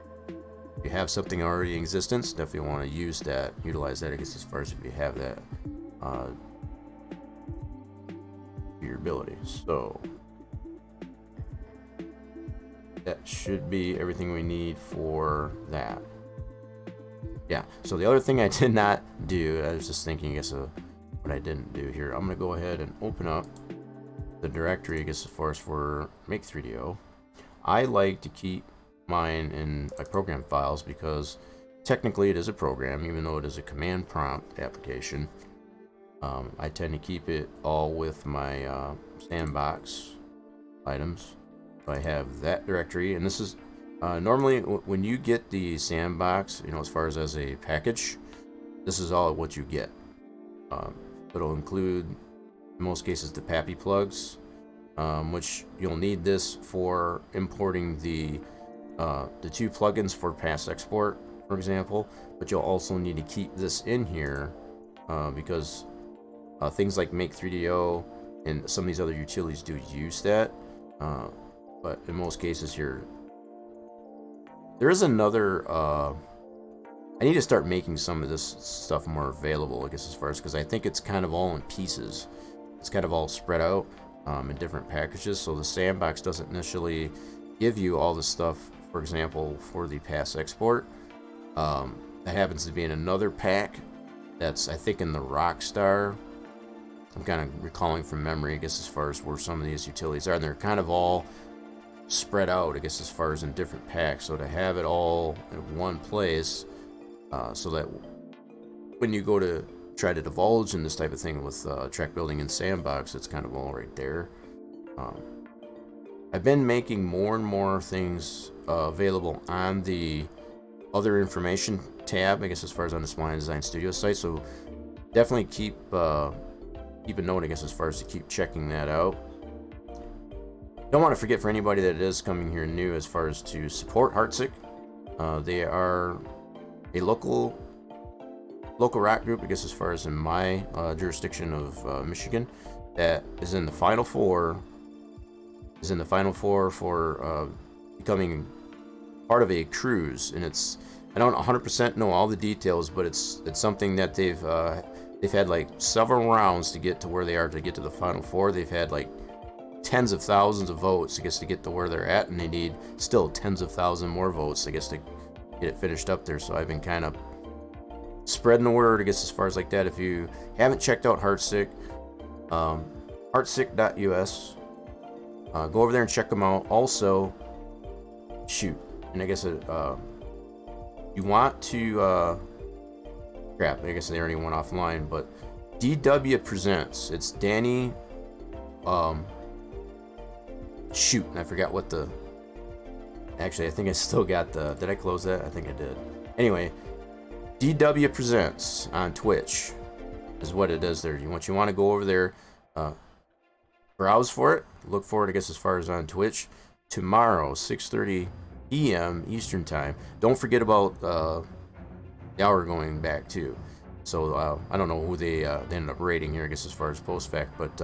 Speaker 2: If you have something already in existence, definitely want to use that, utilize that, I guess, as far as if you have that to your ability. So that should be everything we need for that. Yeah, so the other thing I did not do, I was just thinking, I guess, what I didn't do here. I'm going to go ahead and open up the directory, I guess, as far as for Make 3DO. I like to keep mine in my program files because technically it is a program, even though it is a command prompt application. I tend to keep it all with my sandbox items. So I have that directory, and this is normally when you get the sandbox, you know, as far as a package, this is all what you get. It'll include, in most cases, the Pappy plugs, which you'll need this for importing the two plugins for pass export, for example. But you'll also need to keep this in here because things like Make 3DO and some of these other utilities do use that. But in most cases here, there is another. I need to start making some of this stuff more available, I guess, as far as, because I think it's kind of all in pieces. It's kind of all spread out in different packages, so the sandbox doesn't initially give you all the stuff, for example, for the pass export. that happens to be in another pack that's, I think, in the Rockstar. I'm kind of recalling from memory, I guess, as far as where some of these utilities are. And they're kind of all spread out, I guess, as far as in different packs. So to have it all in one place, so that when you go to try to divulge in this type of thing with track building and sandbox, it's kind of all right there. I've been making more and more things available on the other information tab, I guess, as far as on the Spline Design Studios site. So definitely keep a note, I guess, as far as to keep checking that out. Don't want to forget, for anybody that is coming here new, as far as to support Heartsick. They are a local rock group, I guess, as far as in my jurisdiction of Michigan, that is in the final four. For becoming part of a cruise, and I don't 100% know all the details, but it's something that they've had like several rounds to get to where they are, to get to the final four. They've had like tens of thousands of votes, I guess, to get to where they're at, and they need still tens of thousands more votes, I guess, to get it finished up there. So I've been kind of spreading the word, I guess, as far as like that. If you haven't checked out Heartsick, heartsick.us, go over there and check them out. Also, and I guess you want to crap, I guess they already went offline, but DW Presents, it's Danny, and I forgot what actually, I think I still got did I close that? I think I did. Anyway, DW Presents on Twitch is what it is there. You want to go over there, browse for it, look for it, I guess, as far as on Twitch. Tomorrow, 6:30 p.m. Eastern Time. Don't forget about the hour going back, too. So, I don't know who they ended up rating here, I guess, as far as post-fact, but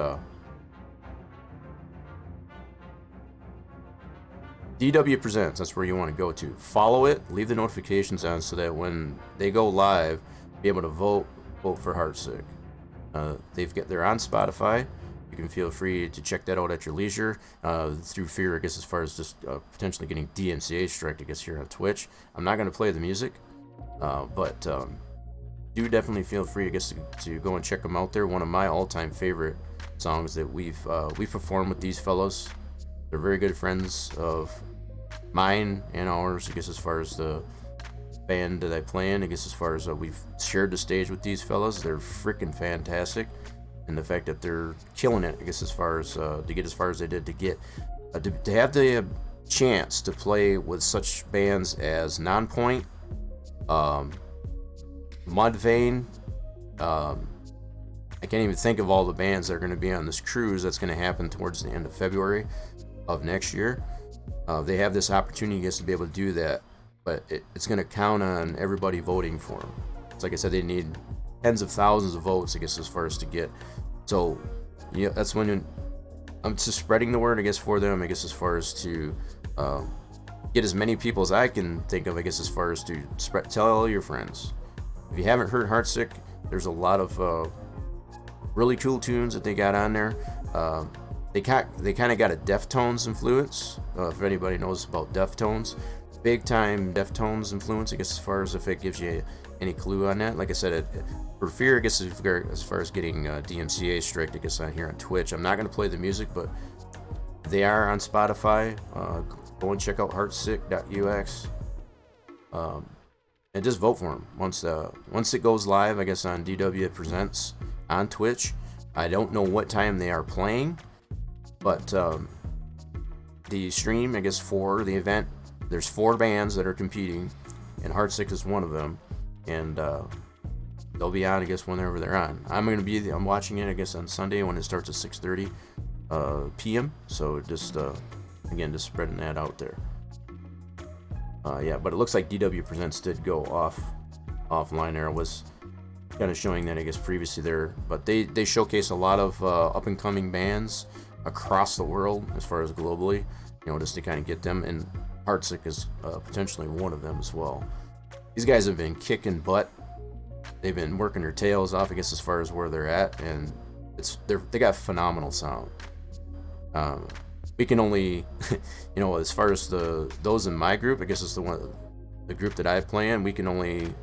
Speaker 2: DW Presents, that's where you want to go to. Follow it, leave the notifications on, so that when they go live, be able to vote for Heartsick. They're on Spotify. You can feel free to check that out at your leisure, through fear, I guess, as far as just potentially getting DMCA striked, I guess, here on Twitch. I'm not going to play the music, but do definitely feel free, I guess, to go and check them out there. One of my all-time favorite songs that we've performed with these fellows. They're very good friends of mine and ours, I guess, as far as the band that I play in. I guess, as far as we've shared the stage with these fellas, they're freaking fantastic. And the fact that they're killing it, I guess, as far as to get as far as they did, to get to have the chance to play with such bands as Nonpoint, Mudvayne. I can't even think of all the bands that are going to be on this cruise that's going to happen towards the end of February of next year. They have this opportunity, I guess, to be able to do that, but it's going to count on everybody voting for them. It's like I said, they need tens of thousands of votes, I guess, as far as to get. So, yeah, that's when I'm just spreading the word, I guess, for them, I guess, as far as to get as many people as I can think of, I guess, as far as to tell all your friends. If you haven't heard Heartsick, there's a lot of really cool tunes that they got on there. They kind of got a Deftones influence, if anybody knows about Deftones. Big time Deftones influence, I guess, as far as if it gives you any clue on that. Like I said, for fear, I guess, as far as getting DMCA striked, I guess, on here on Twitch. I'm not going to play the music, but they are on Spotify. Go and check out heartsick.ux. And just vote for them. Once it goes live, I guess, on DW Presents on Twitch. I don't know what time they are playing, but the stream, I guess, for the event, there's 4 bands that are competing, and Heartsick is one of them, and they'll be on, I guess, whenever they're on. I'm watching it, I guess, on Sunday when it starts at 6:30 p.m. So just again, just spreading that out there. Yeah, but it looks like DW Presents did go offline there. It was kind of showing that, I guess, previously there, but they showcase a lot of up and coming bands across the world, as far as globally, just to kind of get them, and Heartsick is potentially one of them as well. These guys have been kicking butt. They've been working their tails off, I guess, as far as where they're at, and they got phenomenal sound. We can only, as far as those in my group, I guess it's the group that I play in, we can only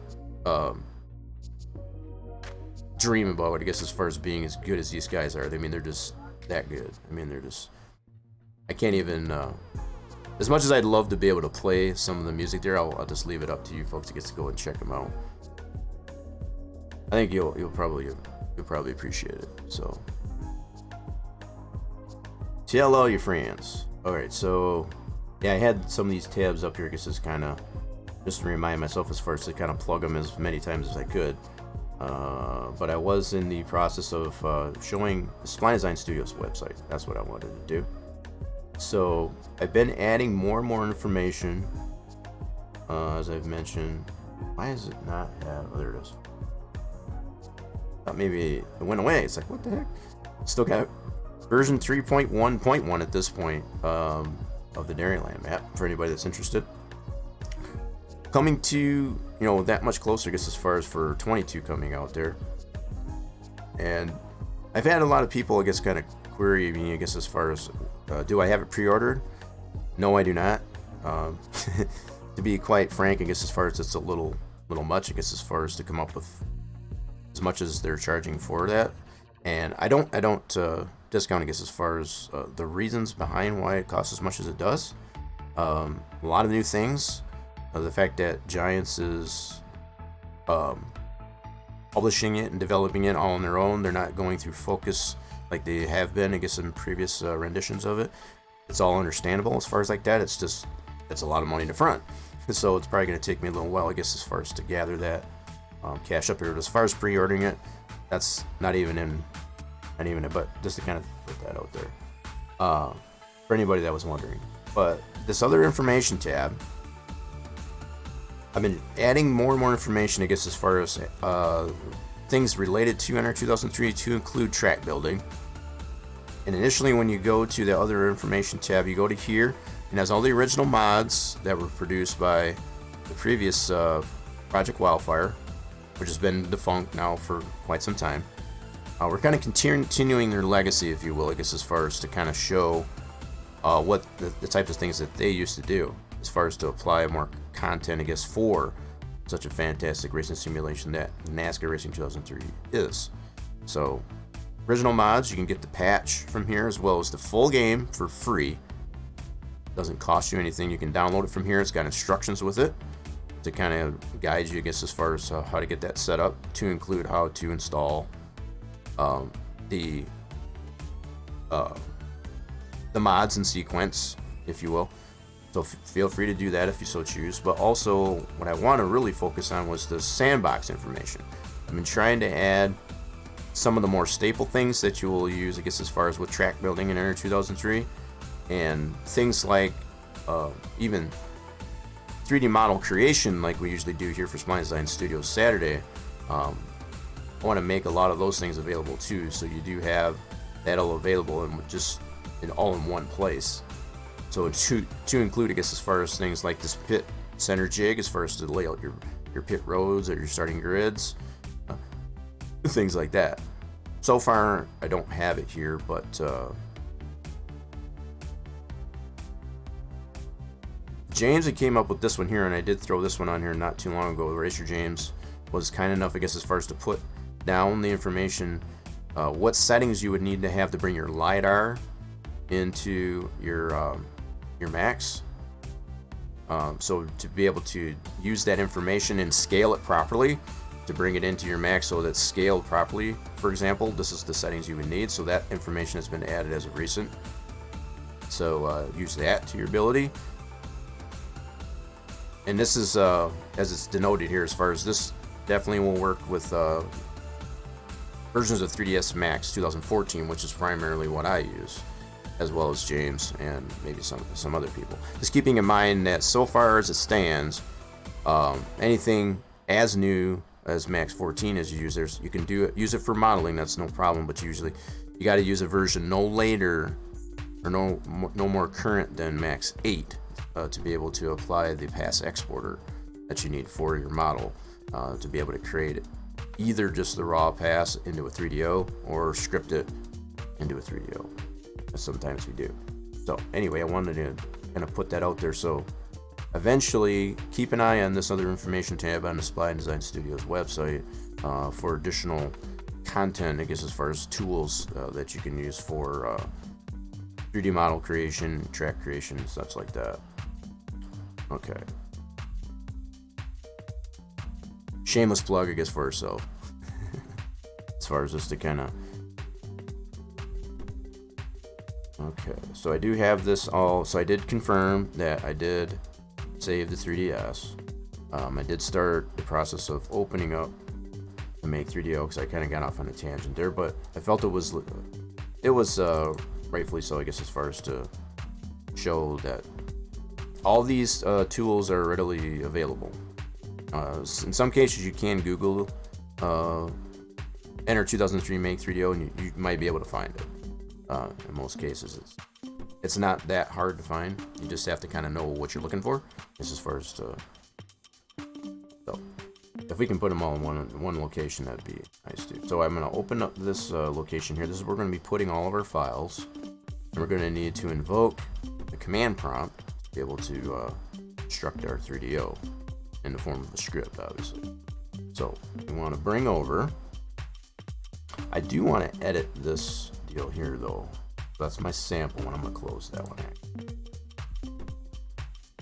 Speaker 2: dream about it, I guess, as far as being as good as these guys are. I mean, they're just that good. I mean, they're just, I can't even, as much as I'd love to be able to play some of the music there, I'll just leave it up to you folks to get to go and check them out. I think you'll probably appreciate it. So tell all your friends. All right, so yeah, I had some of these tabs up here, I guess, is kind of just to remind myself as far as to kind of plug them as many times as I could. But I was in the process of showing the Spline Design Studios website. That's what I wanted to do. So I've been adding more and more information, as I've mentioned. Why is it not have? Oh, there it is. Thought maybe it went away. It's like, what the heck? Still got version 3.1.1 at this point of the Dairyland map for anybody that's interested. Coming to, that much closer, I guess, as far as for 22 coming out there. And I've had a lot of people, I guess, kind of query me, I guess, as far as, do I have it pre-ordered? No, I do not. To be quite frank, I guess, as far as it's a little much, I guess, as far as to come up with as much as they're charging for that. And I don't discount, I guess, as far as the reasons behind why it costs as much as it does. A lot of new things. The fact that Giants is publishing it and developing it all on their own. They're not going through Focus like they have been, I guess, in previous renditions of it. It's all understandable as far as like that. It's a lot of money to front. So it's probably going to take me a little while, I guess, as far as to gather that cash up here. But as far as pre-ordering it, that's not even it, but just to kind of put that out there for anybody that was wondering. But this other information tab, I've been adding more and more information, I guess, as far as things related to NR 2003 to include track building. And initially, when you go to the other information tab, you go to here, and it has all the original mods that were produced by the previous Project Wildfire, which has been defunct now for quite some time. We're kind of continuing their legacy, if you will, I guess, as far as to kind of show what the types of things that they used to do, as far as to apply more content, I guess, for such a fantastic racing simulation that NASCAR Racing 2003 is. So, original mods, you can get the patch from here, as well as the full game for free. Doesn't cost you anything. You can download it from here. It's got instructions with it to kind of guide you, I guess, as far as how to get that set up, to include how to install the mods in sequence, if you will. So feel free to do that if you so choose. But also, what I want to really focus on was the sandbox information. I've been trying to add some of the more staple things that you will use, I guess, as far as with track building in NR 2003, and things like even 3D model creation, like we usually do here for Spline Design Studios Saturday. I want to make a lot of those things available too, so you do have that all available and just all in one place. So to include, I guess, as far as things like this pit center jig, as far as to lay out your pit roads or your starting grids, things like that. So far, I don't have it here, but James had came up with this one here, and I did throw this one on here not too long ago. Racer James was kind enough, I guess, as far as to put down the information, what settings you would need to have to bring your LiDAR into your Max. So to be able to use that information and scale it properly, to bring it into your Max so that it's scaled properly, for example, this is the settings you would need. So that information has been added as of recent. So use that to your ability. And this is, as it's denoted here, as far as this definitely will work with versions of 3ds Max 2014, which is primarily what I use, as well as James and maybe some other people. Just keeping in mind that so far as it stands, anything as new as Max 14 as you use, you can use it for modeling. That's no problem. But usually, you got to use a version no later or no more current than Max 8 to be able to apply the pass exporter that you need for your model to be able to create it. Either just the raw pass into a 3DO or script it into a 3DO. Sometimes we do. So anyway, I wanted to kind of put that out there so eventually keep an eye on this other information tab on the Spline Design Studios website for additional content, I guess, as far as tools that you can use for 3D model creation, track creation, such like that. Okay. Shameless plug, I guess, for herself. As far as just to kind of... Okay, so I do have this all... So I did confirm that I did save the 3ds. I did start the process of opening up the Make 3DO because I kind of got off on a tangent there, but I felt it was rightfully so, I guess, as far as to show that all these tools are readily available. In some cases, you can Google enter 2003 Make 3DO and you might be able to find it. In most cases, it's not that hard to find. You just have to kind of know what you're looking for. As far as to, so if we can put them all in one location, that'd be nice too. So I'm going to open up this location here. This is where we're going to be putting all of our files, and we're going to need to invoke the command prompt to be able to construct our 3DO in the form of a script, obviously. So we want to bring over. I do want to edit this deal here though. That's my sample one. I'm gonna close that one.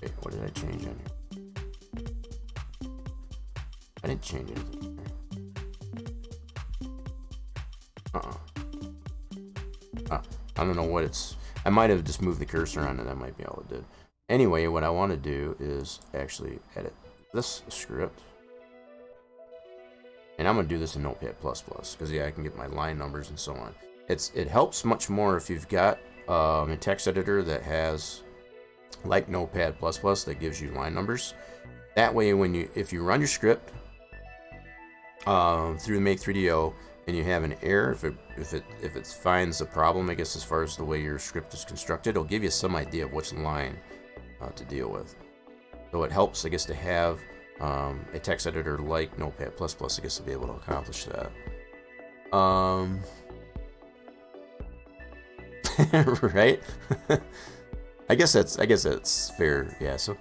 Speaker 2: Okay, what did I change on here? I didn't change anything here. I don't know what it's... I might have just moved the cursor on and that might be all it did. Anyway, what I want to do is actually edit this script. And I'm going to do this in Notepad++, because yeah, I can get my line numbers and so on. It helps much more if you've got a text editor that has, like Notepad++, that gives you line numbers. That way, if you run your script through the Make 3DO and you have an error, if it finds a problem, I guess, as far as the way your script is constructed, it'll give you some idea of which line to deal with. So it helps, I guess, to have a text editor like Notepad++, I guess, to be able to accomplish that. Right? I guess that's fair. Yeah. So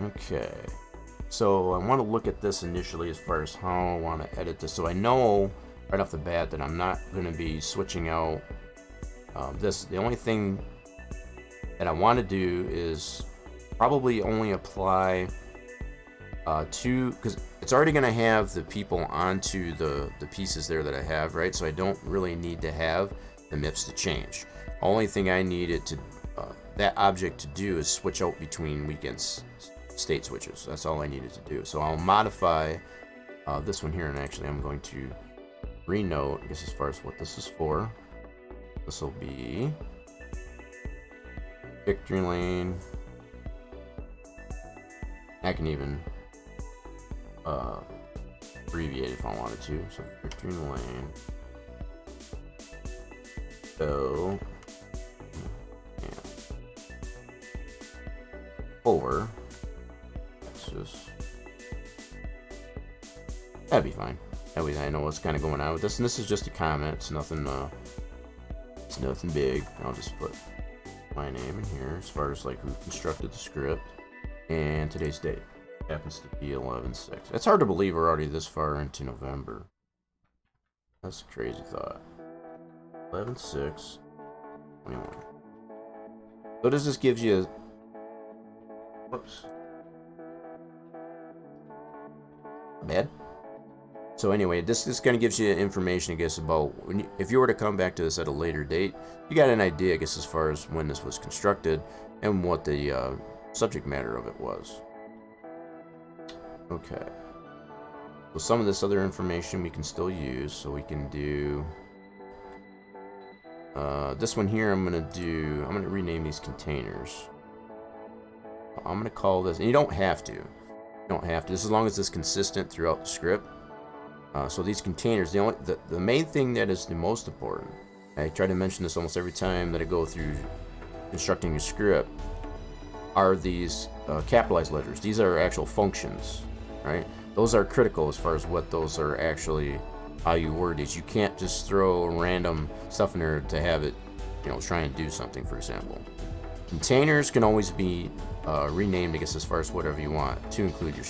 Speaker 2: okay. So I want to look at this initially as far as how I want to edit this. So I know right off the bat that I'm not going to be switching out this. The only thing that I want to do is probably only apply because it's already going to have the people onto the pieces there that I have, right? So I don't really need to have the MIPS to change. Only thing I needed to that object to do is switch out between weekend state switches. That's all I needed to do. So I'll modify this one here, and actually I'm going to renote, I guess, as far as what this is for. This will be victory lane. I can even abbreviate if I wanted to. So victory lane. So over. That's just, that'd be fine. That way I know what's kind of going on with this. And this is just a comment. It's nothing. It's nothing big. I'll just put my name in here as far as like who constructed the script and today's date. Happens to be 11/6. It's hard to believe we're already this far into November. That's a crazy thought. 11/6/21. So this just gives you whoops. Bad. So anyway, this kind of gives you information, I guess, about if you were to come back to this at a later date, you got an idea, I guess, as far as when this was constructed and what the subject matter of it was. Okay. So some of this other information we can still use. So we can do this one here. I'm gonna rename these containers. I'm gonna call this, and you don't have to. Just as long as it's consistent throughout the script. So these containers, the main thing that is the most important, I try to mention this almost every time that I go through constructing a script, are these capitalized letters. These are actual functions, right? Those are critical as far as what those are actually, how you word these. You can't just throw random stuff in there to have it trying to do something, for example. Containers can always be renamed, I guess, as far as whatever you want to include your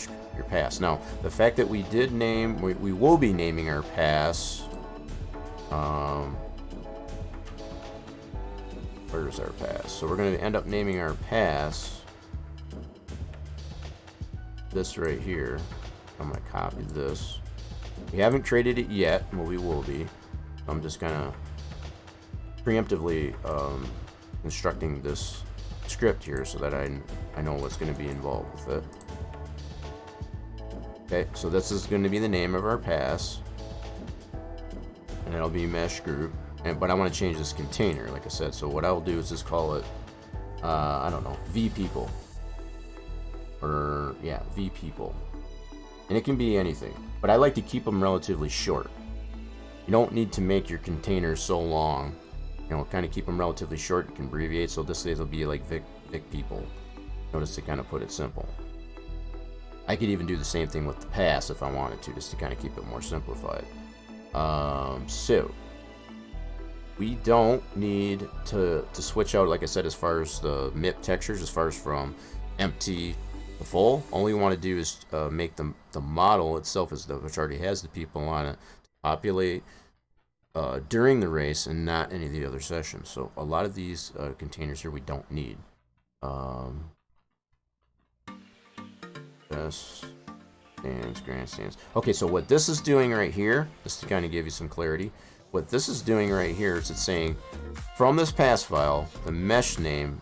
Speaker 2: pass. Now, the fact that we did name, we will be naming our pass. Where's our pass? So we're going to end up naming our pass this right here. I'm going to copy this. We haven't created it yet, well, we will be. I'm just going to preemptively constructing this script here so that I know what's going to be involved with it. Okay, so this is going to be the name of our pass, and it'll be mesh group. But I want to change this container, like I said. So what I'll do is just call it, I don't know, V people, or yeah, V people, and it can be anything. But I like to keep them relatively short. You don't need to make your containers so long. Kind of keep them relatively short. You can abbreviate. So this will be like Vic people. Notice to kind of put it simple. I could even do the same thing with the pass if I wanted to, just to kind of keep it more simplified. So we don't need to switch out, like I said, as far as the MIP textures, as far as from empty to full. All we want to do is make the model itself, which already has the people on it, populate during the race and not any of the other sessions. So a lot of these containers here we don't need. Grandstands. Okay, so what this is doing right here, just to kind of give you some clarity, what this is doing right here is it's saying from this pass file, the mesh name,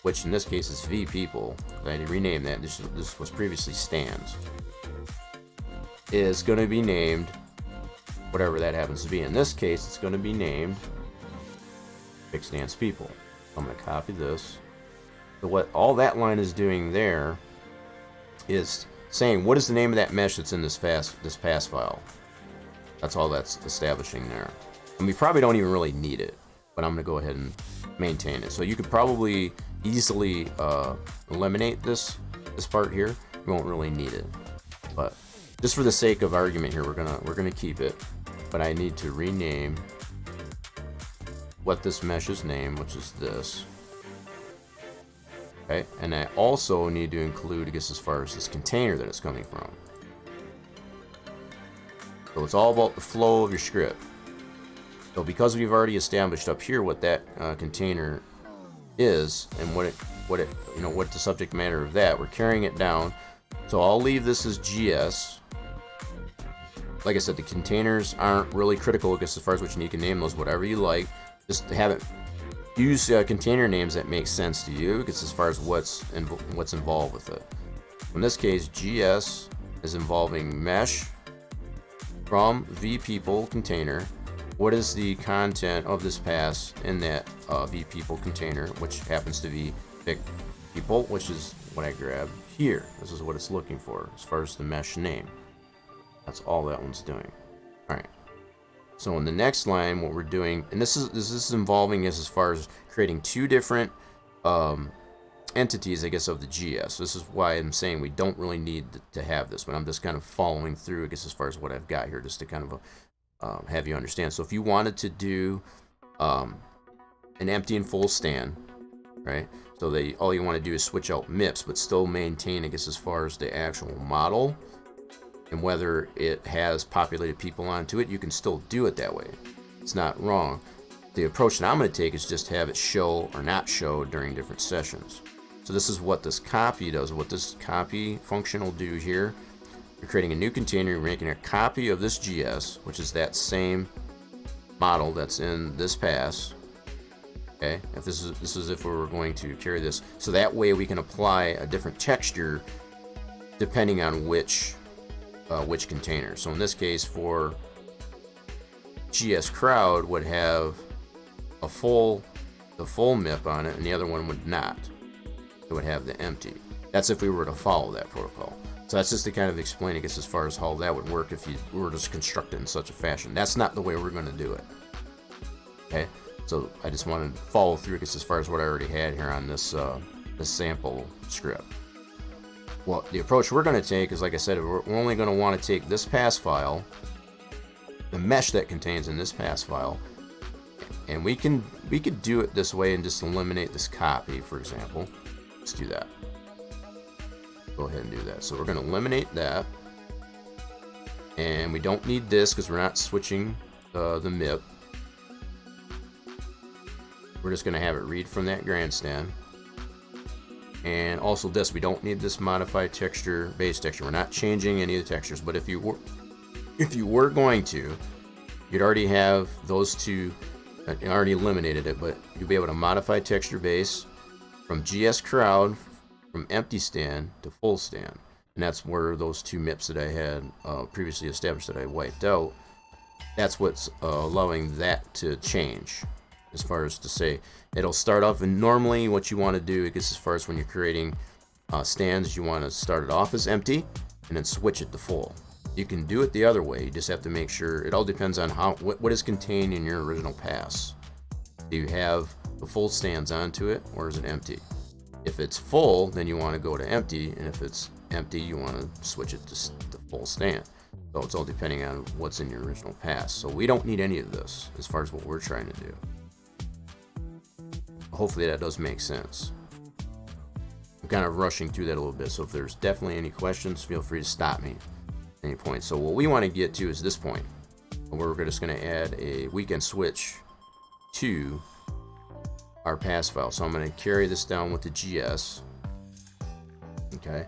Speaker 2: which in this case is V people, I renamed that, this was previously stands, is going to be named whatever that happens to be. In this case, it's going to be named Big Stance people. I'm going to copy this. So what all that line is doing there is saying what is the name of that mesh that's in this pass file. That's all that's establishing there. And we probably don't even really need it, but I'm going to go ahead and maintain it. So you could probably easily eliminate this part here. You won't really need it, but just for the sake of argument here, we're gonna keep it. But I need to rename what this mesh is named, which is this. Okay, and I also need to include, I guess, as far as this container that it's coming from. So it's all about the flow of your script. So because we've already established up here what that container is and what the subject matter of that, we're carrying it down. So I'll leave this as GS. Like I said, the containers aren't really critical, I guess, as far as what you need. You can name those whatever you like. Just have it use container names that make sense to you, because as far as what's involved with it. In this case, GS is involving mesh from V people container. What is the content of this pass in that V people container, which happens to be Vic people, which is what I grabbed here. This is what it's looking for as far as the mesh name. That's all that one's doing. All right. So in the next line, what we're doing, and this is involving us as far as creating two different entities, I guess, of the GS. This is why I'm saying we don't really need to have this, but I'm just kind of following through, I guess, as far as what I've got here, just to kind of have you understand. So if you wanted to do an empty and full stand, right? So all you want to do is switch out MIPS, but still maintain, I guess, as far as the actual model. And whether it has populated people onto it, you can still do it that way. It's not wrong. The approach that I'm going to take is just have it show or not show during different sessions. So this is what this copy does. What this copy function will do here. You're creating a new container, you're making a copy of this GS, which is that same model that's in this pass. Okay, if this is if we were going to carry this. So that way we can apply a different texture depending on which container. So in this case, for GS crowd would have the full MIP on it, and the other one would not. It would have the empty. That's if we were to follow that protocol. So that's just to kind of explain, I guess, as far as how that would work if you were just constructed in such a fashion. That's not the way we're going to do it. Okay, so I just wanted to follow through, I guess, as far as what I already had here on this sample script. Well, the approach we're going to take is, like I said, we're only going to want to take this pass file, the mesh that contains in this pass file, And we could do it this way and just eliminate this copy, for example. Let's do that. Go ahead and do that. So we're going to eliminate that. And we don't need this because we're not switching the MIP. We're just going to have it read from that grandstand. And also this, we don't need this modify texture, base texture. We're not changing any of the textures, but if you were going to, you'd already have those two, you already eliminated it, but you'll be able to modify texture base from GS crowd, from empty stand to full stand. And that's where those two MIPs that I had previously established that I wiped out, that's what's allowing that to change. As far as to say, it'll start off, and normally what you want to do, I guess, as far as when you're creating stands, you want to start it off as empty and then switch it to full. You can do it the other way. You just have to make sure. It all depends on what is contained in your original pass. Do you have the full stands onto it, or is it empty? If it's full, then you want to go to empty, and if it's empty, you want to switch it to the full stand. So it's all depending on what's in your original pass. So we don't need any of this as far as what we're trying to do. Hopefully that does make sense. I'm kind of rushing through that a little bit, so if there's definitely any questions, feel free to stop me at any point. So what we want to get to is this point, where we're just going to add a weekend switch to our pass file. So I'm going to carry this down with the GS. Okay.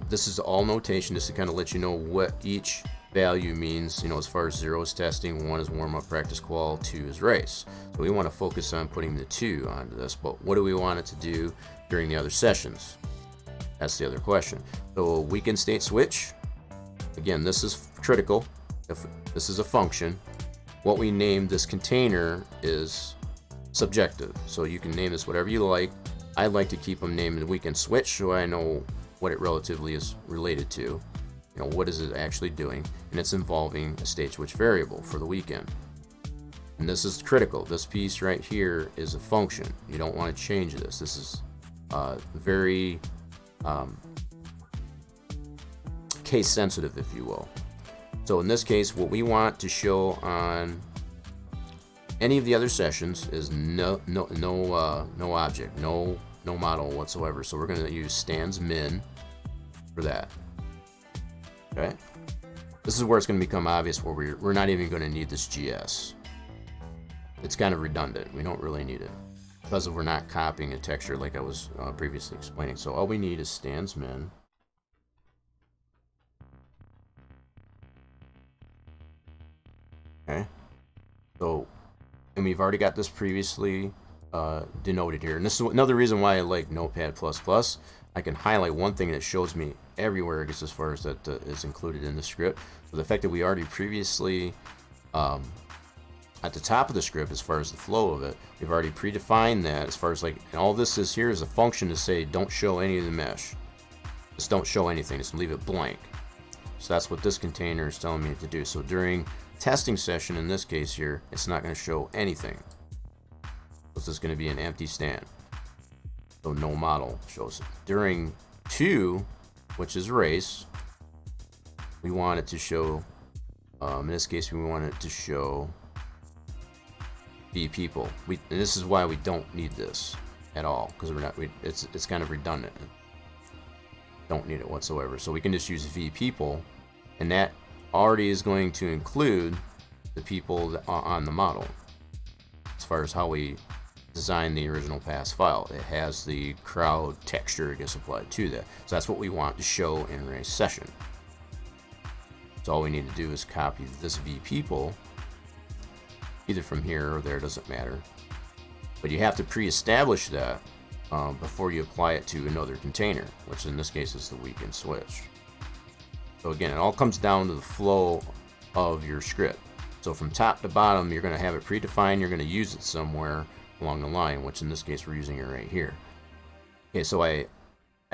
Speaker 2: This is all notation just to kind of let you know what each value means, as far as 0 is testing, 1 is warm-up practice qual, 2 is race. So we want to focus on putting the 2 onto this, but what do we want it to do during the other sessions? That's the other question. So weekend state switch, again, this is critical. If this is a function, what we name this container is subjective. So you can name this whatever you like. I like to keep them named weekend switch so I know what it relatively is related to. What is it actually doing? And it's involving a state switch variable for the weekend. And this is critical. This piece right here is a function. You don't want to change this. This is very case sensitive, if you will. So in this case, what we want to show on any of the other sessions is no object, no model whatsoever. So we're going to use stands min for that. Okay, this is where it's going to become obvious where we're not even going to need this GS. It's kind of redundant. We don't really need it because we're not copying a texture like I was previously explaining. So all we need is stands min. Okay, so, and we've already got this previously denoted here. And this is another reason why I like Notepad++. I can highlight one thing and it shows me everywhere, I guess, as far as that is included in the script. So the fact that we already previously, at the top of the script, as far as the flow of it, we've already predefined that as far as and all this is here is a function to say don't show any of the mesh. Just don't show anything, just leave it blank. So that's what this container is telling me to do. So during testing session, in this case here, it's not going to show anything. It's just going to be an empty stand. So no model shows it. During 2, which is race, we want it to show, in this case, we want it to show V people. And this is why we don't need this at all, because it's kind of redundant. Don't need it whatsoever. So we can just use V people, and that already is going to include the people that are on the model. As far as how we design the original pass file, it has the crowd texture, I guess, applied to that. So that's what we want to show in race session. So all we need to do is copy this V people, either from here or there, doesn't matter. But you have to pre-establish that before you apply it to another container, which in this case is the weekend switch. So again, it all comes down to the flow of your script. So from top to bottom, you're going to have it predefined. You're going to use it somewhere along the line, which in this case we're using it right here. Okay, so I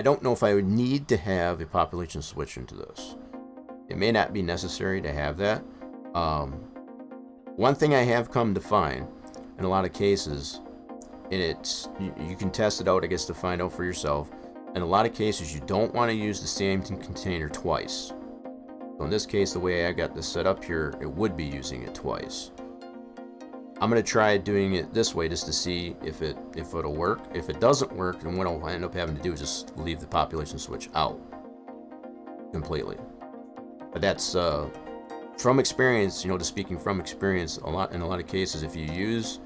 Speaker 2: don't know if I would need to have a population switch into this. It may not be necessary to have that. One thing I have come to find in a lot of cases, and you can test it out, I guess, to find out for yourself. In a lot of cases, you don't want to use the same container twice. So in this case, the way I got this set up here, it would be using it twice. I'm gonna try doing it this way just to see if it'll work. If it doesn't work, then what I'll end up having to do is just leave the population switch out completely. But that's from experience, you know, just speaking from experience, in a lot of cases, if you use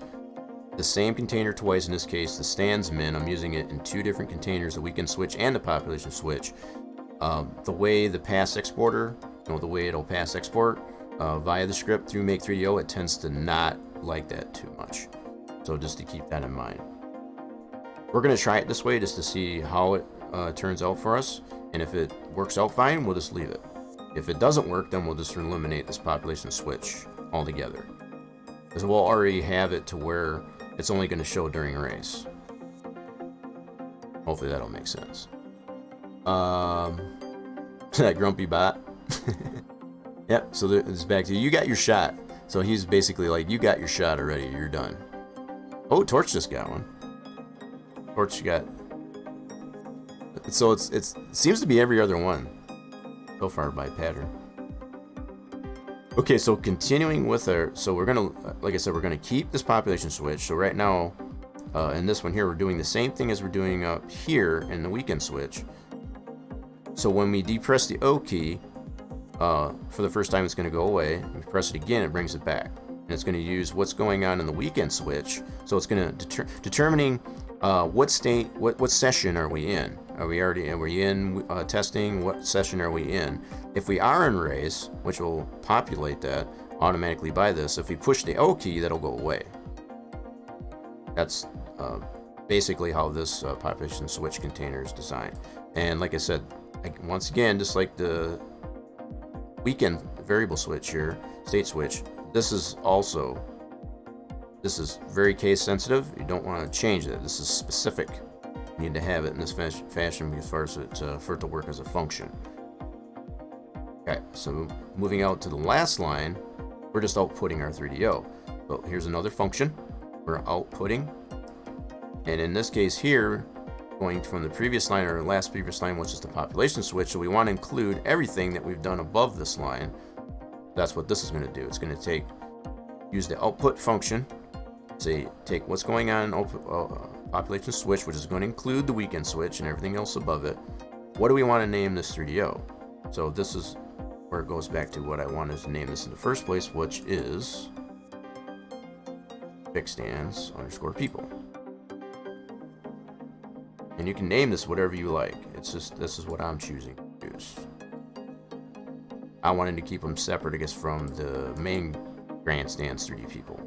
Speaker 2: the same container twice, in this case the stands min, I'm using it in 2 different containers, the weekend switch and the population switch. The way the pass exporter, you know, the way it'll pass export via the script through Make 3DO, it tends to not like that too much. So just to keep that in mind. We're going to try it this way just to see how it turns out for us. And if it works out fine, we'll just leave it. If it doesn't work, then we'll just eliminate this population switch altogether. Because we'll already have it to where it's only going to show during a race. Hopefully that'll make sense. That grumpy bot. Yep, so it's back to you. You got your shot. So he's basically like, you got your shot already. You're done. Oh, Torch just got one. Torch got... So it seems to be every other one so far by pattern. Okay, so continuing with our... So we're going to... Like I said, we're going to keep this population switch. So right now, in this one here, we're doing the same thing as we're doing up here in the weekend switch. So when we depress the O key... for the first time, it's going to go away. If we press it again, it brings it back. And it's going to use what's going on in the weekend switch. So it's going to determining what session are we in. Are we in testing? What session are we in? If we are in race, which will populate that automatically by this, if we push the O key, that'll go away. That's basically how this population switch container is designed. And like I said, once again, just like the weekend variable switch here, state switch, this is very case sensitive. You don't want to change that. This is specific. You need to have it in this fashion as far as for it to work as a function. Okay, so moving out to the last line, we're just outputting our 3DO. So here's another function. We're outputting, and in this case here, going from the previous line, or last previous line was just the population switch, so we want to include everything that we've done above this line. That's what this is going to do. It's going to use the output function, say take what's going on in population switch, which is going to include the weekend switch and everything else above it. What do we want to name this 3DO? So this is where it goes back to what I wanted to name this in the first place, which is _people. And you can name this whatever you like. It's just, this is what I'm choosing to use. I wanted to keep them separate, I guess, from the main grandstands 3D people.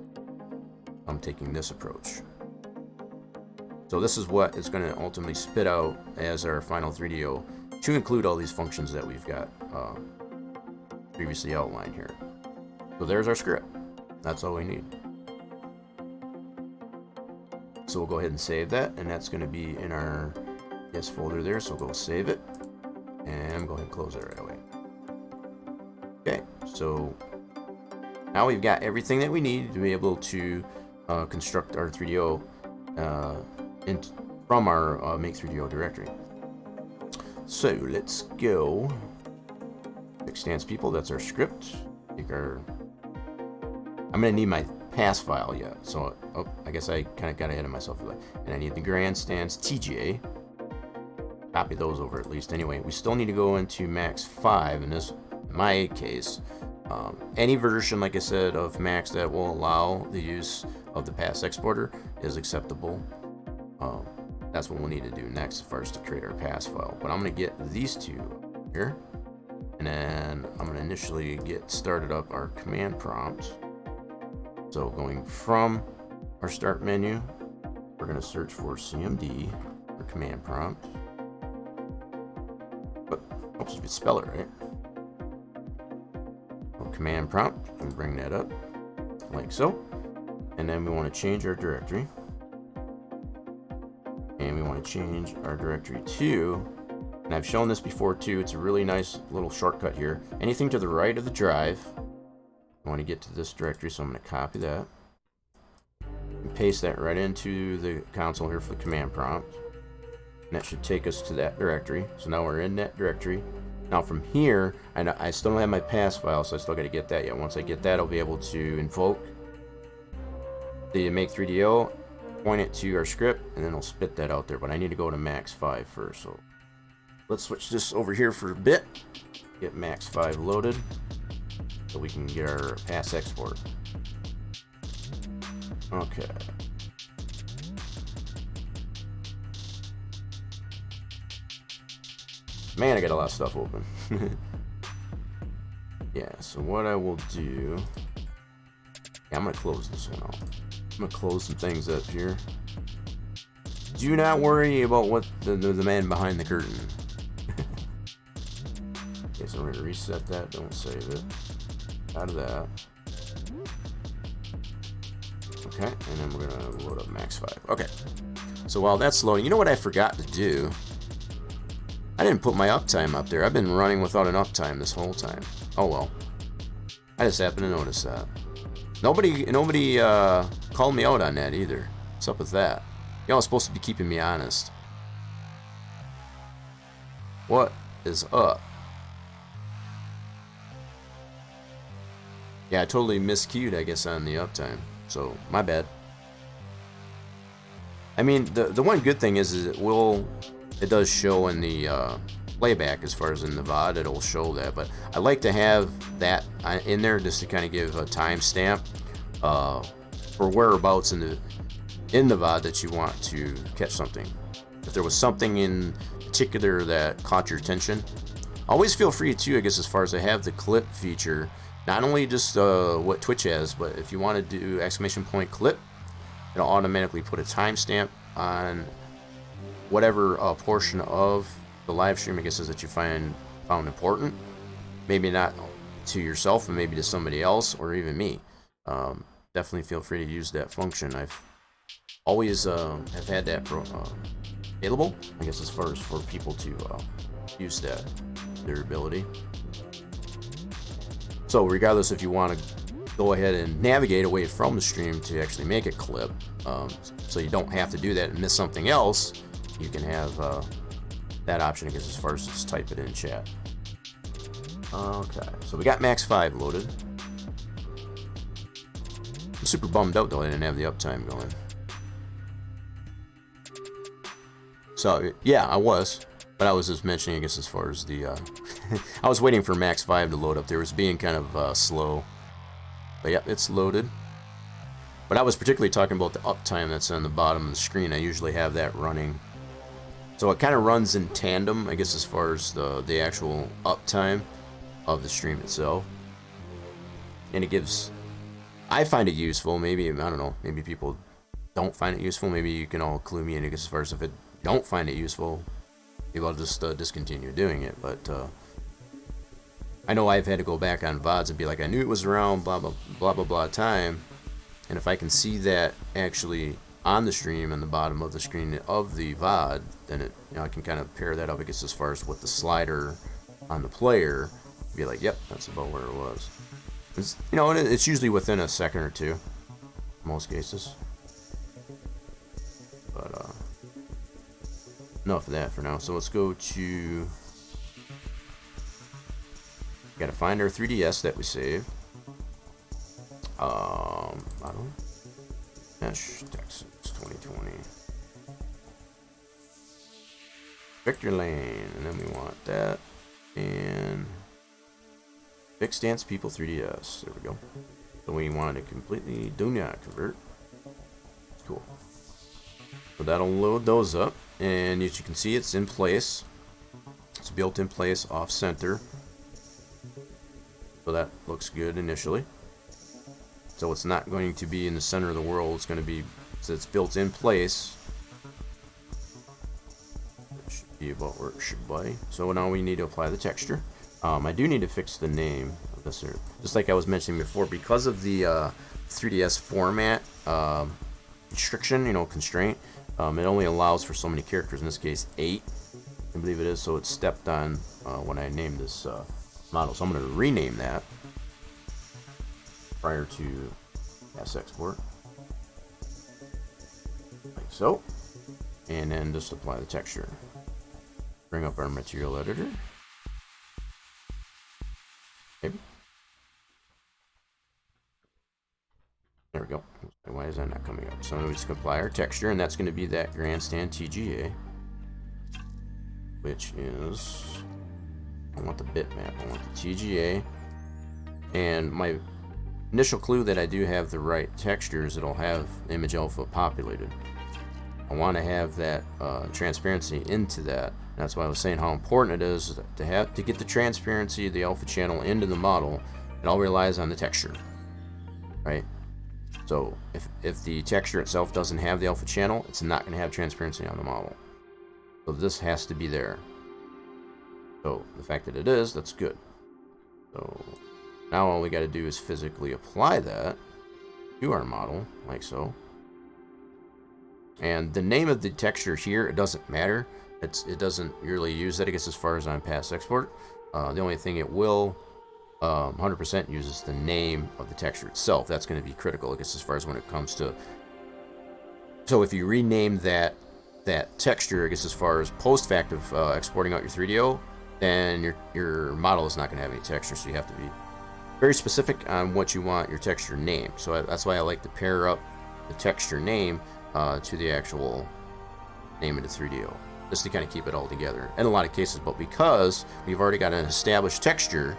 Speaker 2: I'm taking this approach. So this is what it's going to ultimately spit out as our final 3DO to include all these functions that we've got previously outlined here. So there's our script. That's all we need. So we'll go ahead and save that, and that's going to be in our yes folder there. So go save it, and go ahead and close it right away. Okay, so now we've got everything that we need to be able to construct our 3DO from our Make 3DO directory. So let's go. Extends people. That's our script. I'm gonna need my pass file yet, so I guess I kind of got ahead of myself. And I need the grandstands TJ. Copy those over at least. Anyway, we still need to go into Max 5 in my case. Any version, like I said, of Max that will allow the use of the pass exporter is acceptable. That's what we'll need to do next first to create our pass file. But I'm going to get these two here, and then I'm going to initially get started up our command prompt. So going from our start menu, we're going to search for CMD or command prompt. But helps if you spell it right. So command prompt, and bring that up like so. And then we want to change our directory. And we want to change our directory to, and I've shown this before too, it's a really nice little shortcut here. Anything to the right of the drive, I want to get to this directory, so I'm going to copy that and paste that right into the console here for the command prompt. And that should take us to that directory. So now we're in that directory. Now from here, I still don't have my pass file, so I still got to get that yet. Once I get that, I'll be able to invoke the make 3DO, point it to our script, and then it'll spit that out there. But I need to go to Max 5 first, so let's switch this over here for a bit. Get Max 5 loaded so we can get our pass export. Okay. Man, I got a lot of stuff open. Yeah, so what I will do... Yeah, I'm going to close this one out. I'm going to close some things up here. Do not worry about what the man behind the curtain. Okay, so we're going to reset that. Don't save it. Out of that. Okay, and then we're going to load up Max 5. Okay, so while that's loading, you know what I forgot to do? I didn't put my uptime up there. I've been running without an uptime this whole time. Oh well. I just happened to notice that. Nobody called me out on that either. What's up with that? Y'all supposed to be keeping me honest. What is up? Yeah, I totally miscued, I guess, on the uptime. So, my bad. I mean, the one good thing is it does show in the playback as far as in the VOD, it'll show that. But I like to have that in there just to kind of give a timestamp for whereabouts in the VOD that you want to catch something. If there was something in particular that caught your attention, always feel free to, I guess, as far as I have the clip feature, not only just what Twitch has, but if you want to do ! clip, it'll automatically put a timestamp on whatever portion of the live stream, I guess, is that you found important. Maybe not to yourself, and maybe to somebody else, or even me. Definitely feel free to use that function. I've always have had that available, I guess, as far as for people to use their ability. So regardless if you want to go ahead and navigate away from the stream to actually make a clip, so you don't have to do that and miss something else, you can have that option, I guess, as far as just type it in chat. Okay, so we got Max 5 loaded. I'm super bummed out though I didn't have the uptime going. So yeah, I was, but I was just mentioning, I guess, as far as the I was waiting for Max 5 to load up. There was being kind of slow, but yeah, it's loaded. But I was particularly talking about the uptime that's on the bottom of the screen. I usually have that running, so it kind of runs in tandem, I guess, as far as the actual uptime of the stream itself, and it gives. I find it useful. Maybe, I don't know, maybe people don't find it useful. Maybe you can all clue me in, I guess, as far as if it don't find it useful, maybe I'll just discontinue doing it. But I know I've had to go back on VODs and be like, I knew it was around blah blah blah blah blah time, and if I can see that actually on the stream in the bottom of the screen of the VOD, then it, you know, I can kind of pair that up, I guess, as far as what the slider on the player, be like, yep, that's about where it was. It's, you know, it's usually within a second or two, in most cases. But enough of that for now. So let's go to. Got to find our 3DS that we saved. I don't know. Texas 2020. Victor Lane, and then we want that, and Big Stance People 3DS. There we go. So we want to completely do not convert. Cool. So that'll load those up, and as you can see, it's in place. It's built in place off center. So that looks good initially. So it's not going to be in the center of the world. It's going to be, so it's built in place. That should be about where it should be. So now we need to apply the texture. I do need to fix the name of this here. Just like I was mentioning before, because of the 3DS format restriction, you know, constraint, it only allows for so many characters. In this case, 8, I believe it is. So it's stepped on when I named this model. So I'm going to rename that prior to S export, like so, and then just apply the texture. Bring up our material editor. Maybe. There we go. I Why is that not coming up? So we just apply our texture, and that's going to be that grandstand TGA, which is, I want the bitmap, I want the TGA, and my initial clue that I do have the right textures, it'll have image alpha populated. I want to have that transparency into that. That's why I was saying how important it is to get the transparency of the alpha channel into the model. It all relies on the texture, right? So if the texture itself doesn't have the alpha channel, it's not going to have transparency on the model. So this has to be there. So the fact that it is, that's good. So now all we got to do is physically apply that to our model, like so. And the name of the texture here, it doesn't matter. It doesn't really use that, I guess, as far as on pass export. The only thing it will 100% uses the name of the texture itself. That's going to be critical, I guess, as far as when it comes to. So if you rename that texture, I guess, as far as post fact of exporting out your 3DO, then your model is not going to have any texture. So you have to be very specific on what you want your texture name. So that's why I like to pair up the texture name to the actual name of the 3DO, just to kind of keep it all together in a lot of cases. But because we've already got an established texture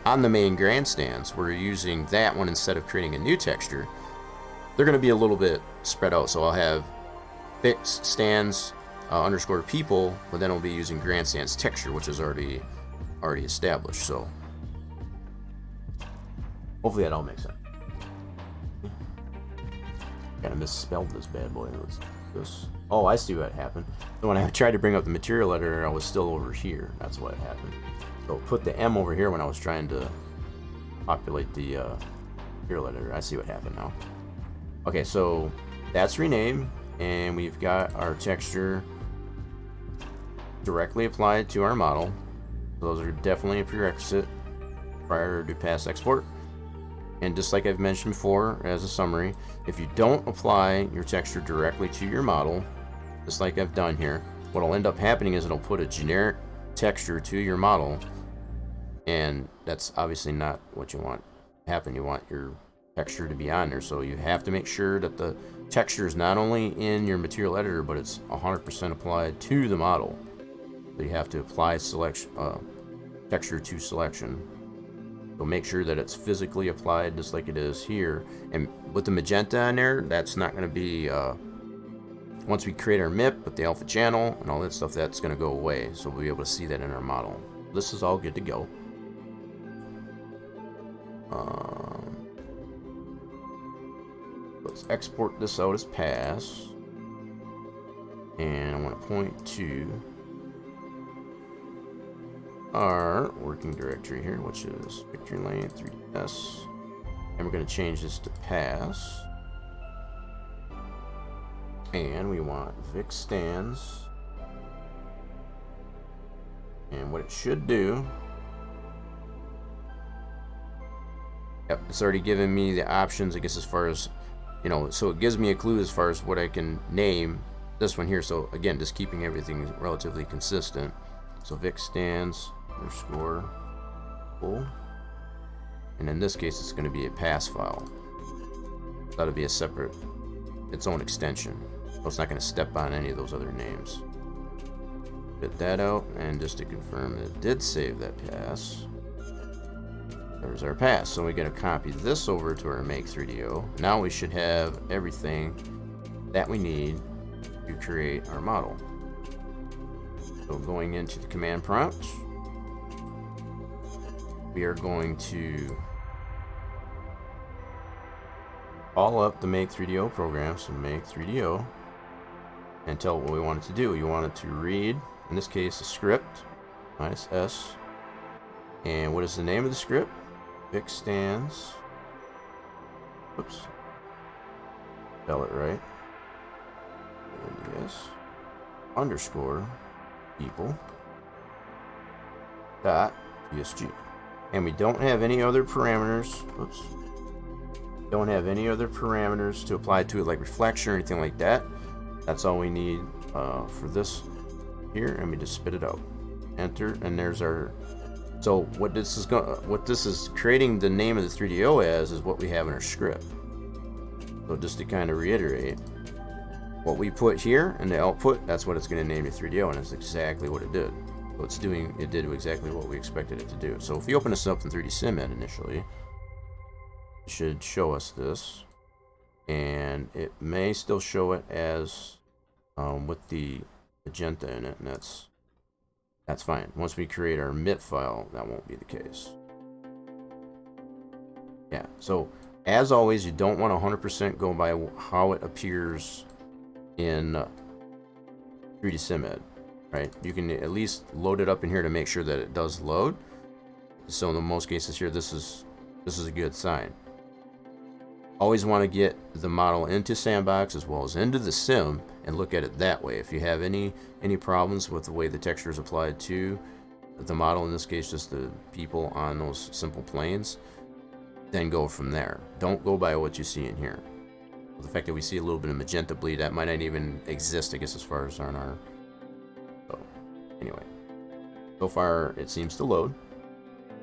Speaker 2: on the main grandstands, we're using that one instead of creating a new texture. They're going to be a little bit spread out. So I'll have fixed stands underscore people, but then I'll be using grandstands texture, which is already established. So hopefully that all makes sense. Kind of misspelled this bad boy. Oh, I see what happened. So when I tried to bring up the material editor, I was still over here. That's what happened. So put the M over here when I was trying to populate the material editor. I see what happened now. Okay, so that's renamed, and we've got our texture directly applied to our model. Those are definitely a prerequisite prior to pass export. And just like I've mentioned before, as a summary, if you don't apply your texture directly to your model, just like I've done here, what'll end up happening is it'll put a generic texture to your model, and that's obviously not what you want to happen. You want your texture to be on there, so you have to make sure that the texture is not only in your material editor, but it's 100% applied to the model. So you have to apply selection, texture to selection. So make sure that it's physically applied just like it is here. And with the magenta on there, that's not going to be, once we create our MIP with the alpha channel and all that stuff, that's going to go away. So we'll be able to see that in our model. This is all good to go. Let's export this out as pass. And I want to point to our working directory here, which is victory lane 3DS, and we're going to change this to pass, and we want Vic stands, and what it should do, yep, it's already given me the options, I guess, as far as, you know, so it gives me a clue as far as what I can name this one here. So again, just keeping everything relatively consistent. So Vic stands underscore full, and in this case it's going to be a pass file. That'll be a separate, its own extension, so it's not going to step on any of those other names. Get that out, and just to confirm that it did save that pass, there's our pass. So we're going to copy this over to our make 3DO. Now we should have everything that we need to create our model. So going into the command prompt, we are going to call up the make 3DO program. So make 3DO, and tell it what we want it to do. You want it to read, in this case, a script -s. And what is the name of the script? Vic stands. Oops. Spell it right. And yes. Underscore people dot psg. And we don't have any other parameters. Oops. Don't have any other parameters to apply to it, like reflection or anything like that. That's all we need for this here, and we just spit it out. Enter, and there's our. So what this is creating the name of the 3DO as is what we have in our script. So just to kind of reiterate, what we put here in the output, that's what it's going to name your 3DO, and it's exactly what it did. So it did exactly what we expected it to do. So if we open this up in 3D Sim Ed initially, it should show us this, and it may still show it as with the magenta in it, and that's fine. Once we create our MIT file, that won't be the case. Yeah, so as always, you don't want to 100% go by how it appears in 3D Sim Ed, right? You can at least load it up in here to make sure that it does load. So in most cases here, this is a good sign. Always want to get the model into Sandbox as well as into the sim and look at it that way. If you have any problems with the way the texture is applied to the model, in this case just the people on those simple planes, then go from there. Don't go by what you see in here. The fact that we see a little bit of magenta bleed, that might not even exist, I guess, as far as on our... So, anyway. So far, it seems to load.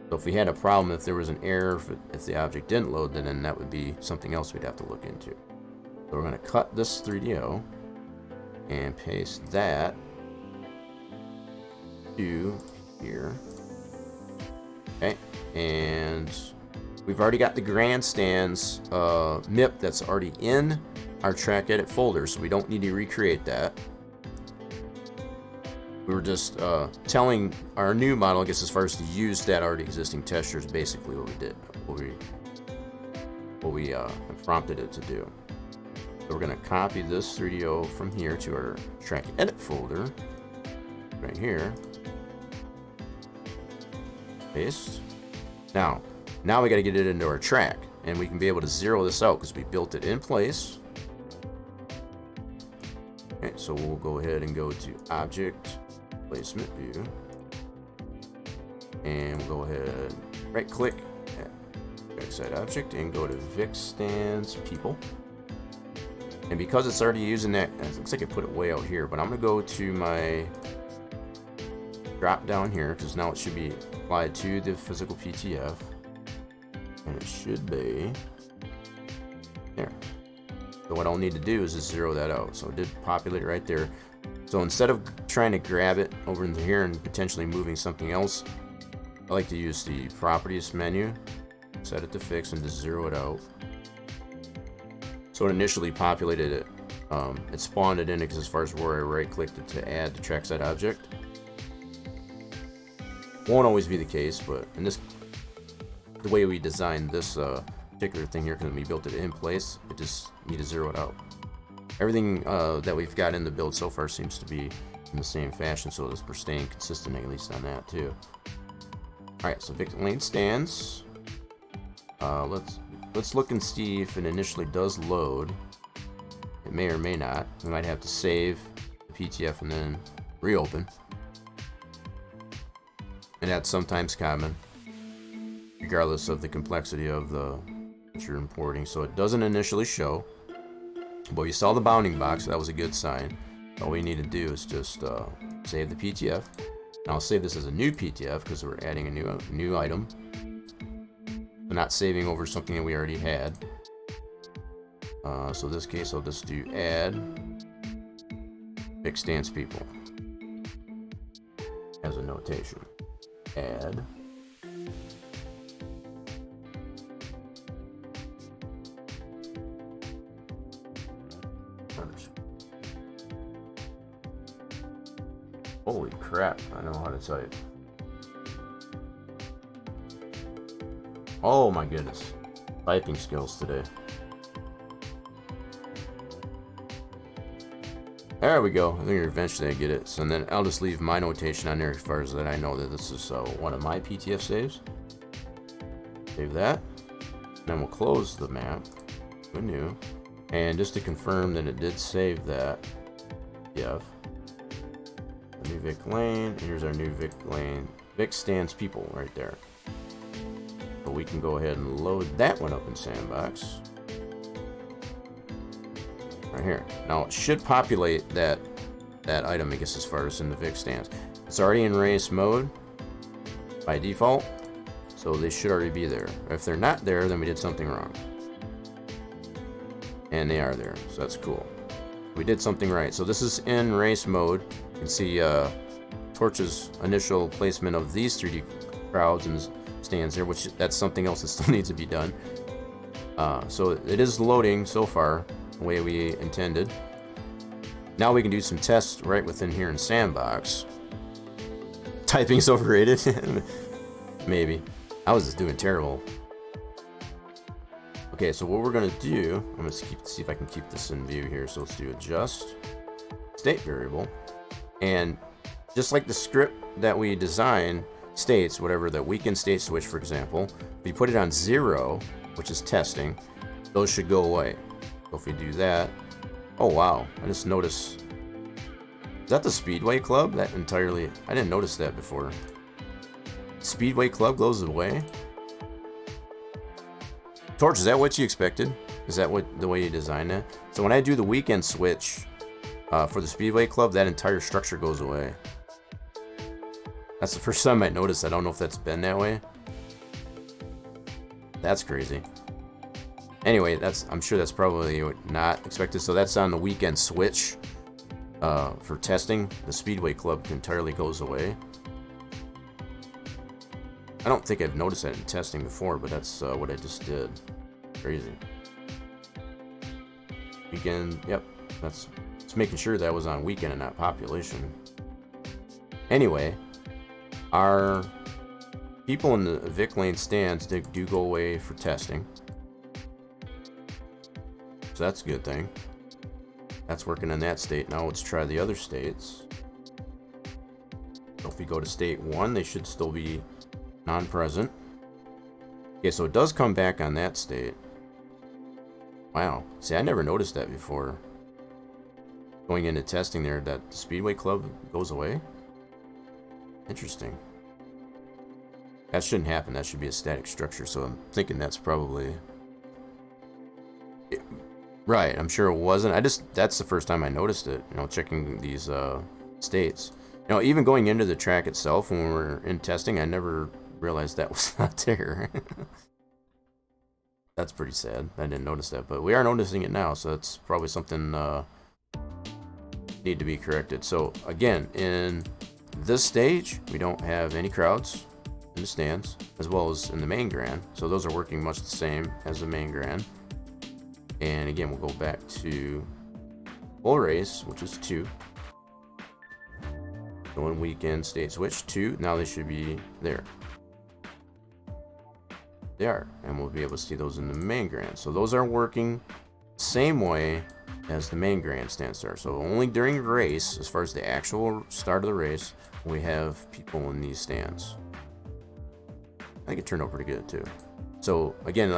Speaker 2: So if we had a problem, if there was an error, if the object didn't load, then that would be something else we'd have to look into. So we're going to cut this 3DO and paste that to here. Okay, and we've already got the grandstands MIP that's already in our track edit folder, so we don't need to recreate that. We were just telling our new model, I guess, as far as to use that already existing texture is basically what we did, what we prompted it to do. So we're going to copy this 3DO from here to our track edit folder, right here. Paste. Now we got to get it into our track, and we can be able to zero this out because we built it in place. Okay, so we'll go ahead and go to Object Placement View, and we'll go ahead right click at Backside Object and go to Vic Stands People. And because it's already using that, it looks like I put it way out here, but I'm gonna go to my drop down here because now it should be applied to the physical PTF. And it should be there. So what I'll need to do is just zero that out. So it did populate right there. So instead of trying to grab it over into here and potentially moving something else, I like to use the Properties menu, set it to fix, and just zero it out. So it initially populated it. It spawned it in as far as where I right-clicked it to add the trackside object. Won't always be the case, but in this, the way we designed this particular thing here, because we built it in place, it just need to zero it out. Everything that we've got in the build so far seems to be in the same fashion, so we're staying consistent at least on that too. Alright, so Vic Lane stands. Let's look and see if it initially does load. It may or may not. We might have to save the PTF and then reopen. And that's sometimes common, regardless of the complexity of the that you're importing. So it doesn't initially show. But you saw the bounding box, so that was a good sign. All we need to do is just save the PTF. And I'll save this as a new PTF because we're adding a new item. We're not saving over something that we already had. So in this case, I'll just do add Vic Stands People as a notation. Add holy crap, I know how to type. Oh my goodness. Typing skills today. There we go. I think eventually I get it. So then I'll just leave my notation on there as far as that I know that this is one of my PTF saves. Save that. Then we'll close the map. Go new. And just to confirm that it did save that PTF. New Vic Lane, and here's our new Vic Lane. Vic Stands People right there. So we can go ahead and load that one up in Sandbox. Right here. Now it should populate that item, I guess, as far as in the Vic Stands. It's already in race mode by default, so they should already be there. If they're not there, then we did something wrong. and they are there, so that's cool. We did something right. So this is in race mode. You can see Torch's initial placement of these 3D crowds and stands there, which that's something else that still needs to be done. So it is loading so far the way we intended. Now we can do some tests right within here in Sandbox. Typing's overrated. Maybe. I was just doing terrible. Okay, so what we're gonna do, I'm gonna see if I can keep this in view here. So let's do adjust state variable, and just like the script that we design states, whatever the weekend state switch, for example, if you put it on 0, which is testing, those should go away. So if we do that, oh wow, I just noticed. Is that the Speedway Club? That entirely, I didn't notice that before. Speedway Club goes away. Torch, is that what you expected? Is that the way you designed it? So when I do the weekend switch for the Speedway Club, that entire structure goes away. That's the first time I noticed. I don't know if that's been that way. That's crazy. Anyway, I'm sure that's probably not expected. So that's on the weekend switch for testing. The Speedway Club entirely goes away. I don't think I've noticed that in testing before, but that's what I just did. Crazy. Weekend, yep. That's making sure that was on weekend and not population. Anyway, our people in the Vic Lane stands do go away for testing. So that's a good thing. That's working in that state. Now let's try the other states. So if we go to state 1, they should still be non-present. Okay, so it does come back on that state. Wow. See, I never noticed that before. Going into testing there, that the Speedway Club goes away. Interesting. That shouldn't happen. That should be a static structure. So I'm thinking that's probably it. Right. I'm sure it wasn't. That's the first time I noticed it. You know, checking these states. You know, even going into the track itself when we were in testing, I never realized that was not there. That's pretty sad. I didn't notice that, but we are noticing it now, so that's probably something need to be corrected. So again, in this stage, we don't have any crowds in the stands, as well as in the main grand. So those are working much the same as the main grand. And again, we'll go back to full race, which is 2. So in weekend state switch 2, now they should be there. They are, and we'll be able to see those in the main grand. So those are working same way as the main grandstands are. So only during the race, as far as the actual start of the race, we have people in these stands. I think it turned out pretty good too. So again,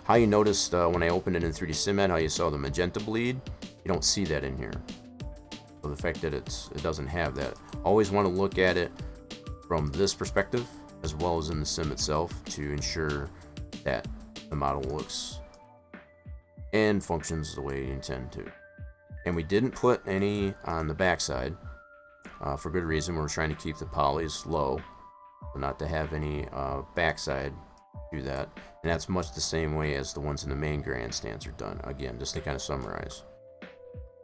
Speaker 2: how you noticed when I opened it in 3D Sim, how you saw the magenta bleed, you don't see that in here. So the fact that it doesn't have that. Always want to look at it from this perspective, as well as in the sim itself, to ensure that the model looks and functions the way you intend to. And we didn't put any on the backside for good reason. We're trying to keep the polys low, but not to have any backside do that. And that's much the same way as the ones in the main grandstands are done. Again, just to kind of summarize.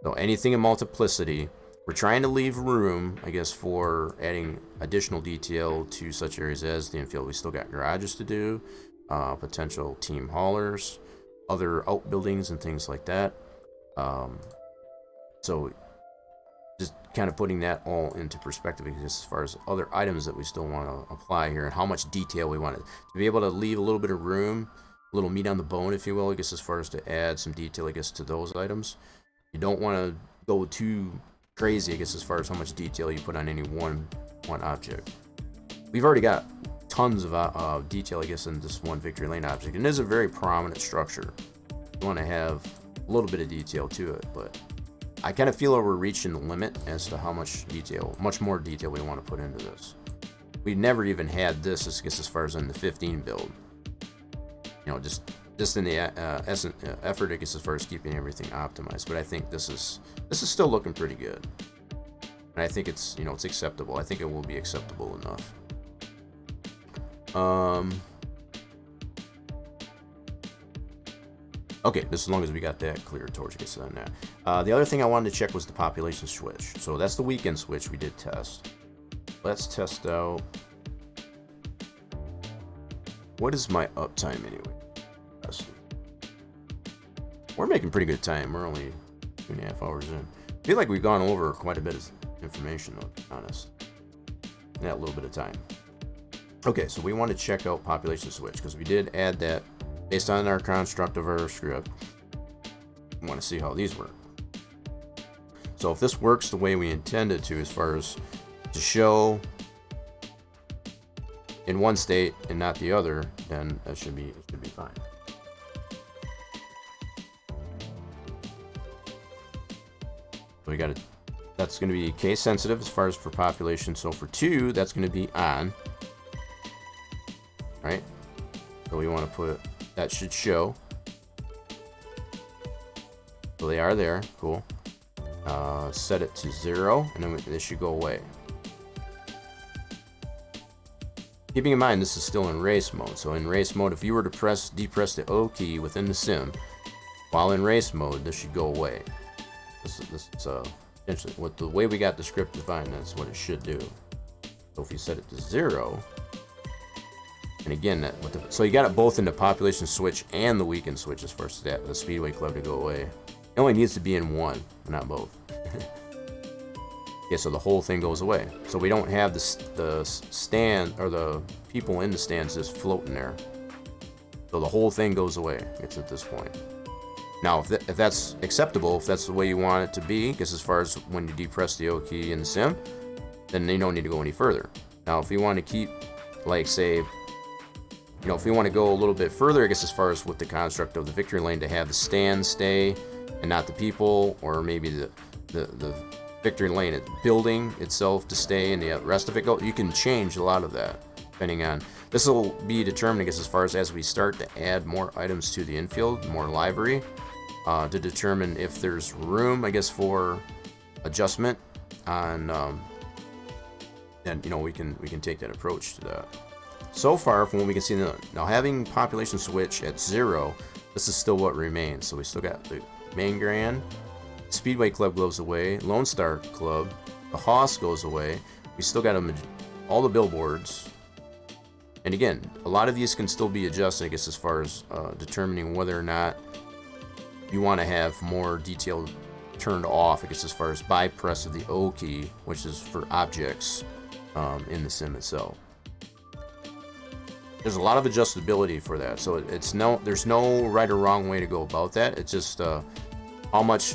Speaker 2: So anything in multiplicity, we're trying to leave room, I guess, for adding additional detail to such areas as the infield. We still got garages to do, potential team haulers, other outbuildings and things like that. So just kind of putting that all into perspective, because as far as other items that we still want to apply here and how much detail we want to be able to leave a little bit of room, a little meat on the bone, if you will, I guess, as far as to add some detail, I guess, to those items. You don't want to go too crazy, I guess, as far as how much detail you put on any one object. We've already got tons of detail, I guess, in this one Victory Lane object, and it is a very prominent structure. You want to have a little bit of detail to it, but I kind of feel like we're reaching the limit as to how much more detail we want to put into this. We never even had this, I guess, as far as in the 15 build. You know, just in the effort, I guess, as far as keeping everything optimized. But I think this is still looking pretty good, and I think it's, you know, it's acceptable. I think it will be acceptable enough. Okay, just as long as we got that clear towards gets on that. The other thing I wanted to check was the population switch. So that's the weekend switch we did test. Let's test out. What is my uptime anyway? We're making pretty good time. We're only 2.5 hours in. I feel like we've gone over quite a bit of information, though, to be honest. In that little bit of time. Okay, so we want to check out population switch because we did add that based on our construct of our script. We want to see how these work. So if this works the way we intended to, as far as to show in one state and not the other, then it should be fine. So we got it. That's going to be case sensitive as far as for population. So for 2, that's going to be on. Right? So we want to put, that should show. So they are there. Cool. Set it to 0, and then they should go away. Keeping in mind, this is still in race mode. So in race mode, if you were to depress the O key within the sim, while in race mode, this should go away. This is essentially what the way we got the script defined. That's what it should do. So if you set it to 0, and again, so you got it both in the population switch and the weekend switch as far as that the Speedway Club to go away. It only needs to be in one, not both. Yeah, so the whole thing goes away. So we don't have the stand or the people in the stands just floating there. So the whole thing goes away. It's at this point. Now, if that's acceptable, if that's the way you want it to be, because as far as when you depress the O key in the sim, then you don't need to go any further. Now, if you want to keep, like, say, you know, if you want to go a little bit further, I guess as far as with the construct of the victory lane to have the stand stay and not the people, or maybe the victory lane building itself to stay and the rest of it go, you can change a lot of that depending on. This will be determined, I guess, as far as we start to add more items to the infield, more livery, to determine if there's room, I guess, for adjustment on, and you know, we can take that approach to that. So far, from what we can see now, having population switch at 0, this is still what remains. So we still got the main grand, Speedway Club goes away, Lone Star Club, the Hoss goes away. We still got all the billboards. And again, a lot of these can still be adjusted, I guess, as far as determining whether or not you want to have more detail turned off, I guess, as far as bypress of the O key, which is for objects in the sim itself. There's a lot of adjustability for that, so there's no right or wrong way to go about that. It's just how much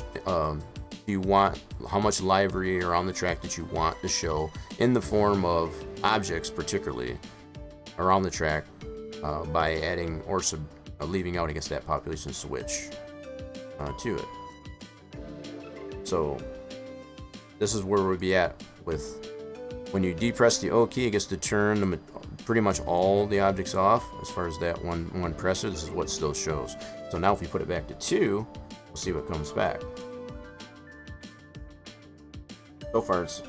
Speaker 2: you want, how much livery around the track that you want to show in the form of objects, particularly around the track, by adding or leaving out, I guess, that population switch to it. So this is where we'll be at with when you depress the O key, I guess, to turn pretty much all the objects off. As far as that one presser, this is what still shows. So now if we put it back to 2, we'll see what comes back. So far, it's,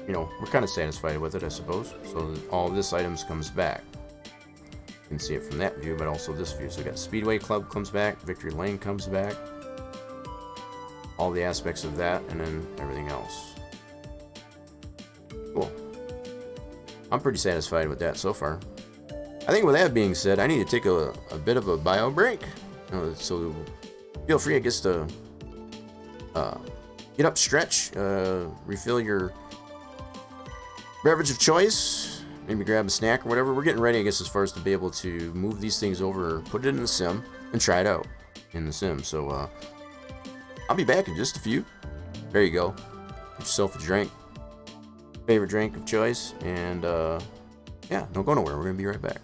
Speaker 2: you know, we're kind of satisfied with it, I suppose. So all this items comes back. You can see it from that view, but also this view. So we got Speedway Club comes back, Victory Lane comes back, all the aspects of that, and then everything else. Cool. I'm pretty satisfied with that so far. I think with that being said, I need to take a bit of a bio break. So feel free, I guess, to get up, stretch, refill your beverage of choice, maybe grab a snack or whatever. We're getting ready, I guess, as far as to be able to move these things over, put it in the sim, and try it out in the sim. So I'll be back in just a few. There you go. Get yourself a drink, favorite drink of choice, and yeah, don't go nowhere. We're gonna be right back.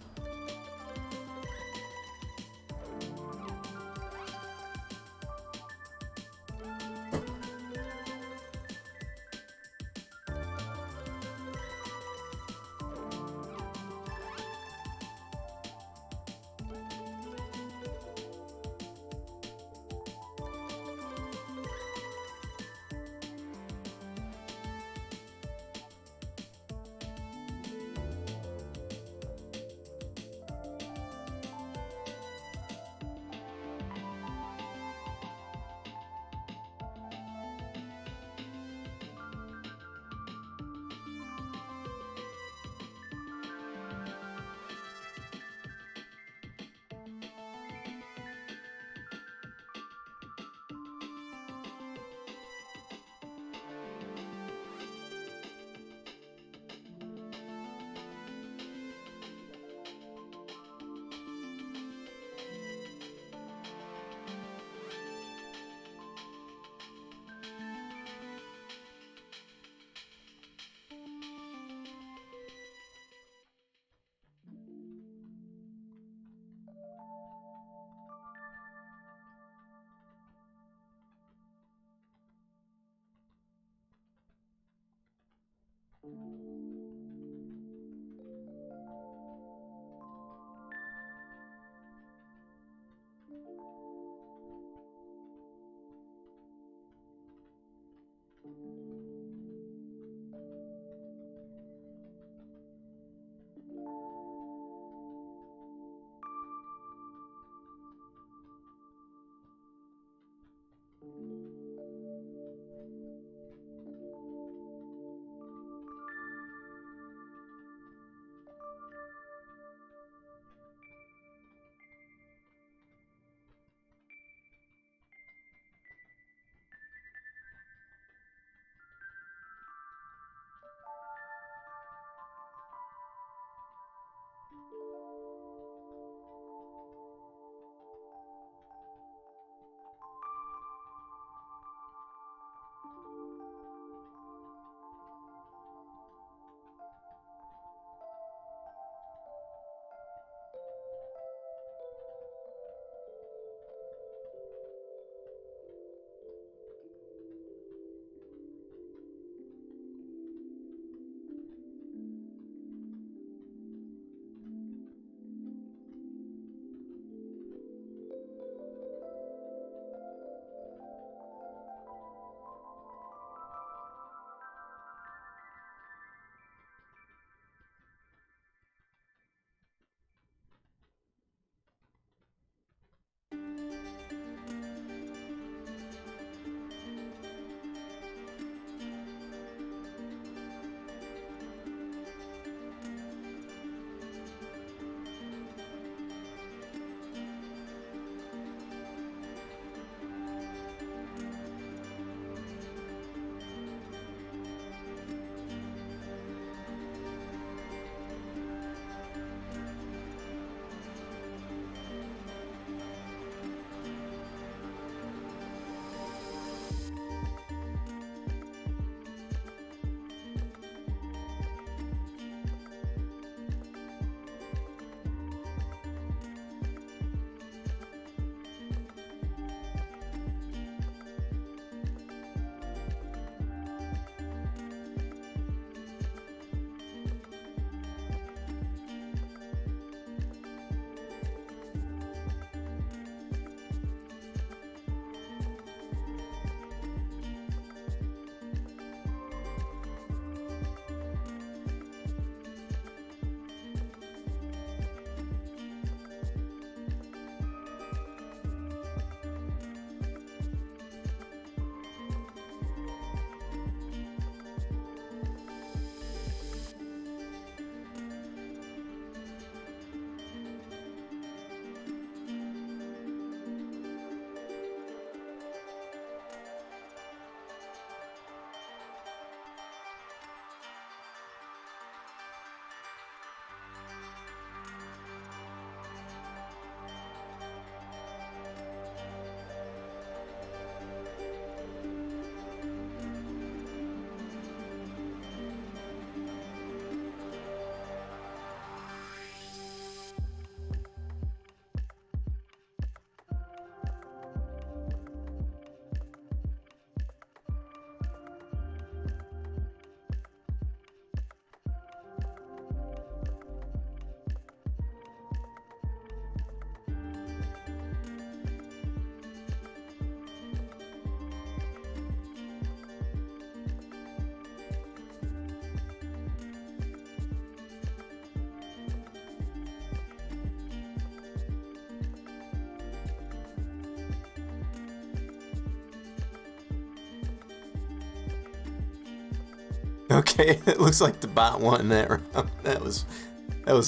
Speaker 2: Okay, it looks like the bot won that round. That was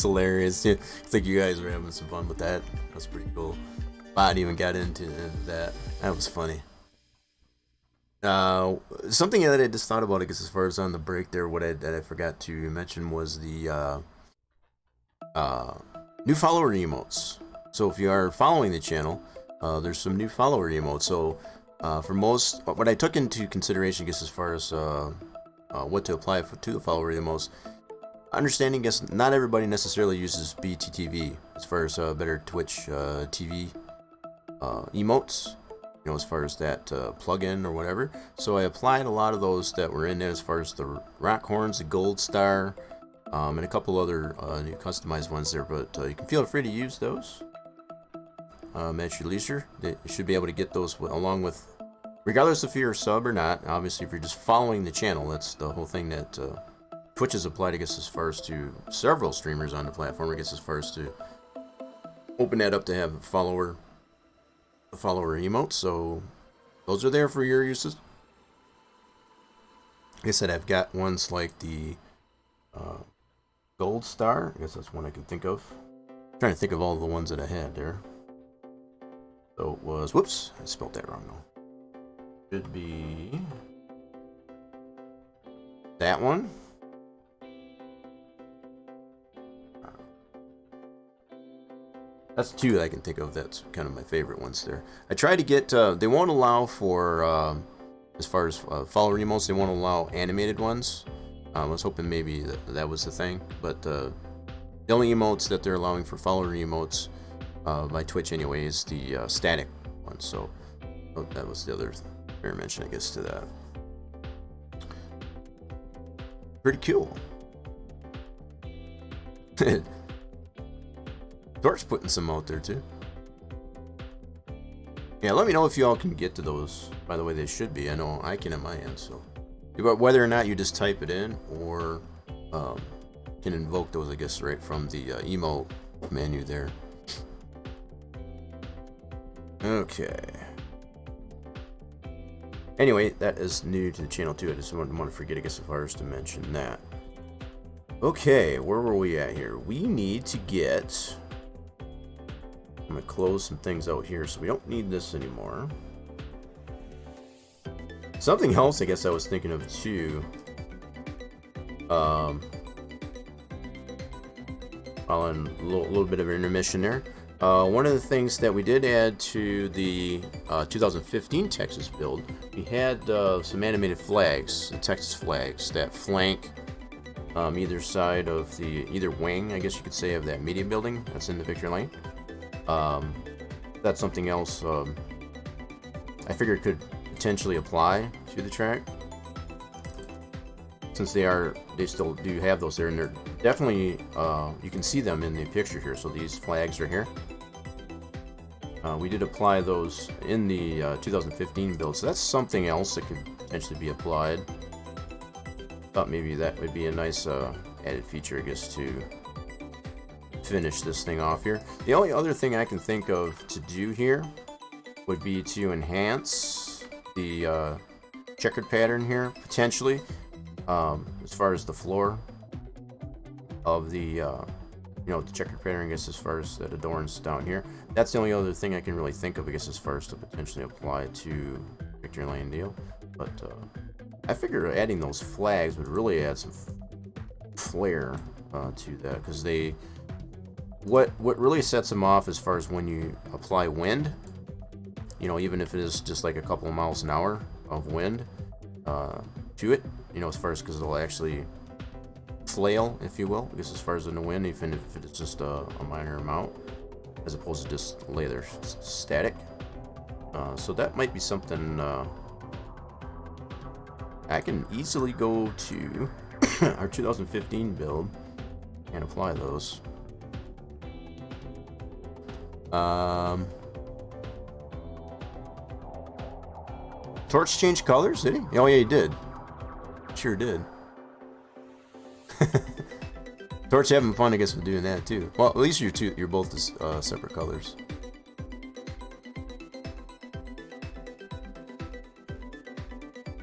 Speaker 2: hilarious. Yeah, I think you guys were having some fun with that. That's pretty cool. Bot even got into that. That was funny. Something that I just thought about, I guess, as far as on the break there, that I forgot to mention was the new follower emotes. So if you are following the channel, there's some new follower emotes. So for most, what I took into consideration, I guess, as far as what to apply to the follower emotes, understanding, I guess, not everybody necessarily uses BTTV as far as better Twitch TV emotes. you know, as far as that plug-in or whatever. So I applied a lot of those that were in there, as far as the rock horns, the gold star, and a couple other new customized ones there. But you can feel free to use those at your leisure. You should be able to get those along with, regardless if you're a sub or not. Obviously, if you're just following the channel, that's the whole thing that Twitch has applied, I guess, as far as to several streamers on the platform. I guess as far as to open that up to have a follower emote. So those are there for your uses. Like I said, I've got ones like the gold star. I guess that's one I can think of. I'm trying to think of all the ones that I had there. So it was, whoops, I spelled that wrong though. Should be that one. That's two that I can think of. That's kind of my favorite ones there. I try to get, they won't allow for, as far as follower emotes, they won't allow animated ones. I was hoping maybe that was the thing. But the only emotes that they're allowing for follower emotes by Twitch anyway is the static one. So that was the other fair mention, I guess, to that. Pretty cool. Torch putting some out there too. Yeah, let me know if you all can get to those. By the way, they should be. I know I can at my end. So, but whether or not you just type it in or can invoke those, I guess, right from the emote menu there. Okay. Anyway, that is new to the channel too. I just want to forget, I guess, as far as to mention that. Okay, where were we at here? We need to get. I'm gonna close some things out here, so we don't need this anymore. Something else, I guess, I was thinking of too. On a little bit of an intermission there. One of the things that we did add to the 2015 Texas build, we had some animated flags, the Texas flags that flank either side of either wing, I guess you could say, of that media building that's in the victory lane. That's something else I figured could potentially apply to the track, since they still do have those there, and they're definitely you can see them in the picture here. So these flags are here. We did apply those in the 2015 build, so that's something else that could potentially be applied. Thought maybe that would be a nice added feature, I guess, to finish this thing off here. The only other thing I can think of to do here would be to enhance the checkered pattern here, potentially, as far as the floor of the the checkered pattern, I guess, as far as that adorns down here. That's the only other thing I can really think of, I guess, as far as to potentially apply to victory lane deal. But I figure adding those flags would really add some flair to that, because what really sets them off as far as when you apply wind, even if it is just like a couple of miles an hour of wind to it, as far as, because they'll actually flail, if you will, I guess, as far as in the wind, even if it's just a minor amount, as opposed to just lay there static. So that might be something I can easily go to our 2015 build and apply those. Torch changed colors, did he? Oh yeah, he did. Sure did. Torch having fun, I guess, with doing that too. Well, at least you're both separate colors.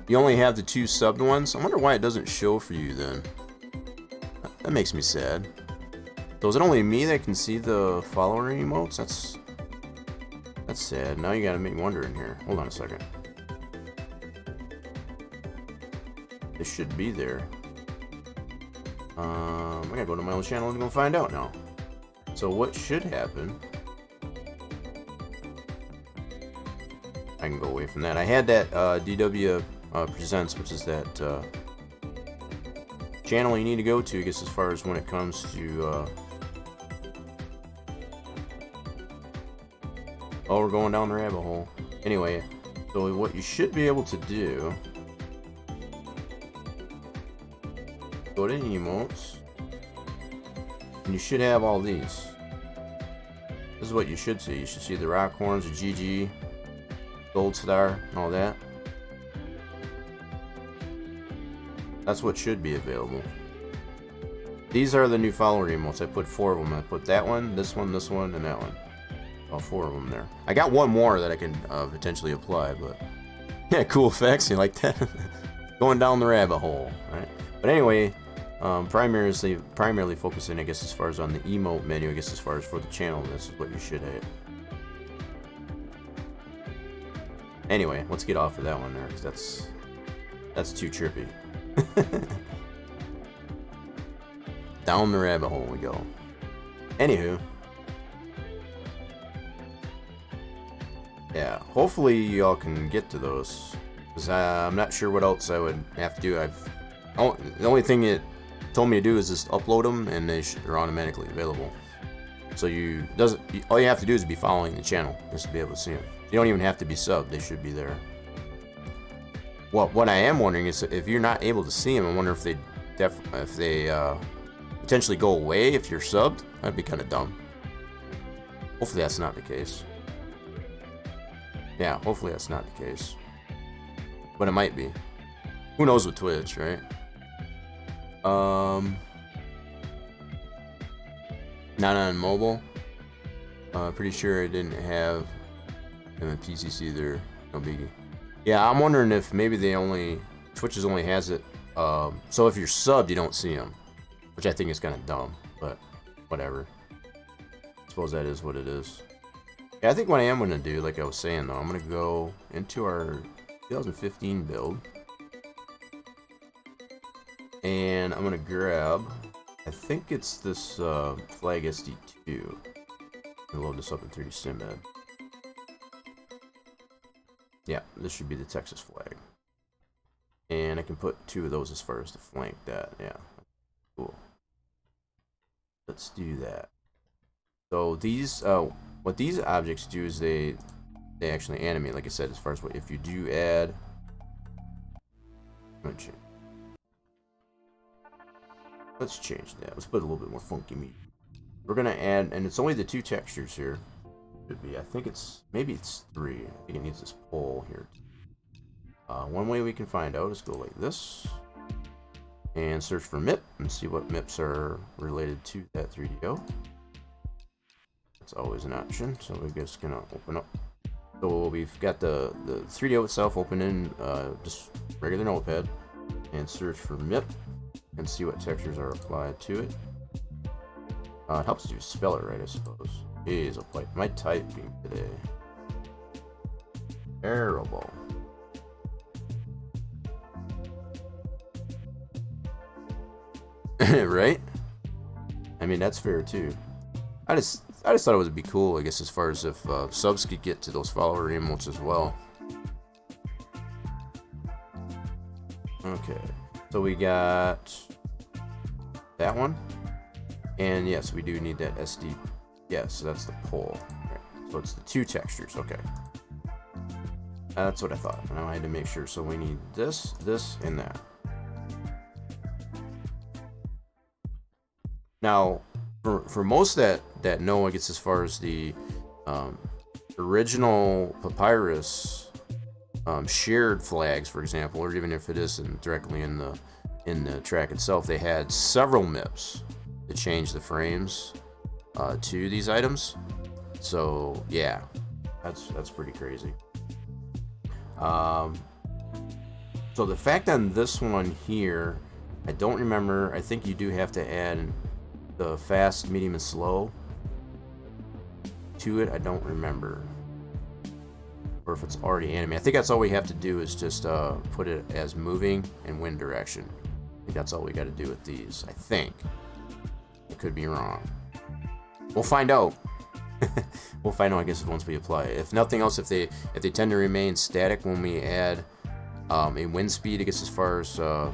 Speaker 2: You only have the two subbed ones. I wonder why it doesn't show for you then. That makes me sad. So is it only me that can see the follower emotes? That's sad. Now you gotta make me wonder in here. Hold on a second. This should be there. I gotta go to my own channel and go find out now. So what should happen? I can go away from that. I had that DW Presents, which is that channel you need to go to, I guess, as far as when it comes to oh, we're going down the rabbit hole. Anyway, so what you should be able to do, go to emotes, and you should have all these. This is what you should see. You should see the rock horns, the GG, gold star, and all that. That's what should be available. These are the new follower emotes. I put 4 of them. I put that one, this one, and that one. All 4 of them there. I got one more that I can potentially apply, but yeah, cool effects. You like that? Going down the rabbit hole, right? But anyway, primarily focusing, I guess, as far as on the emote menu. I guess as far as for the channel, this is what you should have. Anyway, let's get off of that one there, because that's too trippy. Down the rabbit hole we go. Anywho, yeah, hopefully y'all can get to those, because I'm not sure what else I would have to do. The only thing it told me to do is just upload them, and they're automatically available. So all you have to do is be following the channel just to be able to see them. You don't even have to be subbed; they should be there. What I am wondering is, if you're not able to see them, I wonder if they potentially go away if you're subbed. That'd be kind of dumb. Hopefully that's not the case. Yeah, hopefully that's not the case. But it might be. Who knows with Twitch, right? Not on mobile. Pretty sure I didn't have them in PCC there. No biggie. Yeah, I'm wondering if maybe Twitch only has it. So if you're subbed, you don't see them, which I think is kind of dumb, but whatever. I suppose that is what it is. Yeah, I think what I am going to do, like I was saying though, I'm going to go into our 2015 build, and I'm going to grab, I think it's this flag SD2. I'm load this up in 3D Sim Ed. Yeah, this should be the Texas flag. And I can put 2 of those as far as to flank that. Yeah, cool. Let's do that. So these, what these objects do is they actually animate, like I said, as far as what if you do add. Let's change that. Let's put a little bit more funky meat. We're gonna add, and it's only the 2 textures here. Should be. I think maybe it's 3. I think it needs this pole here. One way we can find out is go like this and search for MIP and see what MIPs are related to that 3DO. That's always an option. So we're just gonna open up. So we've got the 3DO itself open in just regular notepad, and search for MIP and see what textures are applied to it. It helps you spell it right, I suppose. Jeez, my typing today. Terrible. Right? I mean, that's fair too. I just thought it would be cool, I guess, as far as if subs could get to those follower emotes as well. Okay, so we got that one, and yes, we do need that SD. Yes, so that's the pole. Right. So it's the 2 textures. Okay, that's what I thought. Now I had to make sure. So we need this, and that. Now, for most that know, I guess, as far as the original Papyrus shared flags, for example, or even if it isn't directly in the track itself, they had several MIPs to change the frames to these items. So yeah, that's pretty crazy. So the fact on this one here, I don't remember. I think you do have to add the fast, medium, and slow to it. I don't remember, or if it's already animated. I think that's all we have to do is just put it as moving and wind direction. I think that's all we got to do with these. I think. I could be wrong. We'll find out. We'll find out, I guess, once we apply it. If nothing else, if they tend to remain static when we add a wind speed, I guess, as far as while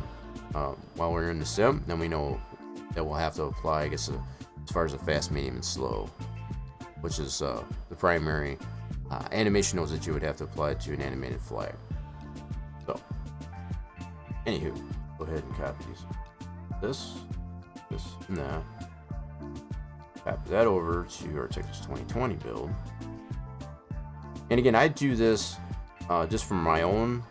Speaker 2: we're in the sim, then we know that we'll have to apply, I guess, as far as the fast, medium, and slow, which is the primary animation nodes that you would have to apply to an animated flag. So, anywho, go ahead and copy this, and that. Copy that over to our Texas 2020 build. And again, I do this just from my own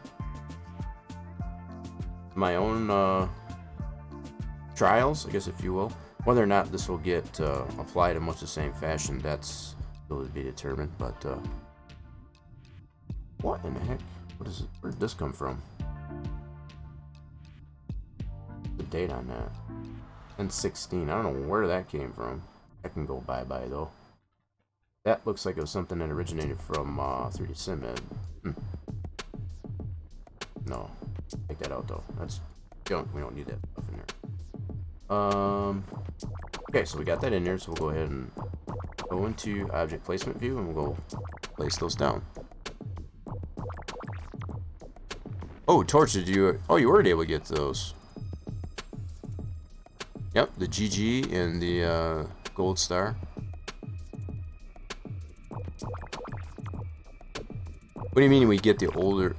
Speaker 2: trials, I guess, if you will. Whether or not this will get applied in much the same fashion, that's still to be determined. But what in the heck? What is it? Where did this come from? The date on that. 10/16. I don't know where that came from. I can go bye-bye though. That looks like it was something that originated from 3D SimEd. No, take that out though. That's junk. We don't need that stuff in there. Okay, so we got that in there. So we'll go ahead and go into Object Placement View, and we'll go place those down. Oh, Torch, did you? Oh, you were able to get those. Yep, the GG and the Gold Star. What do you mean we get the older...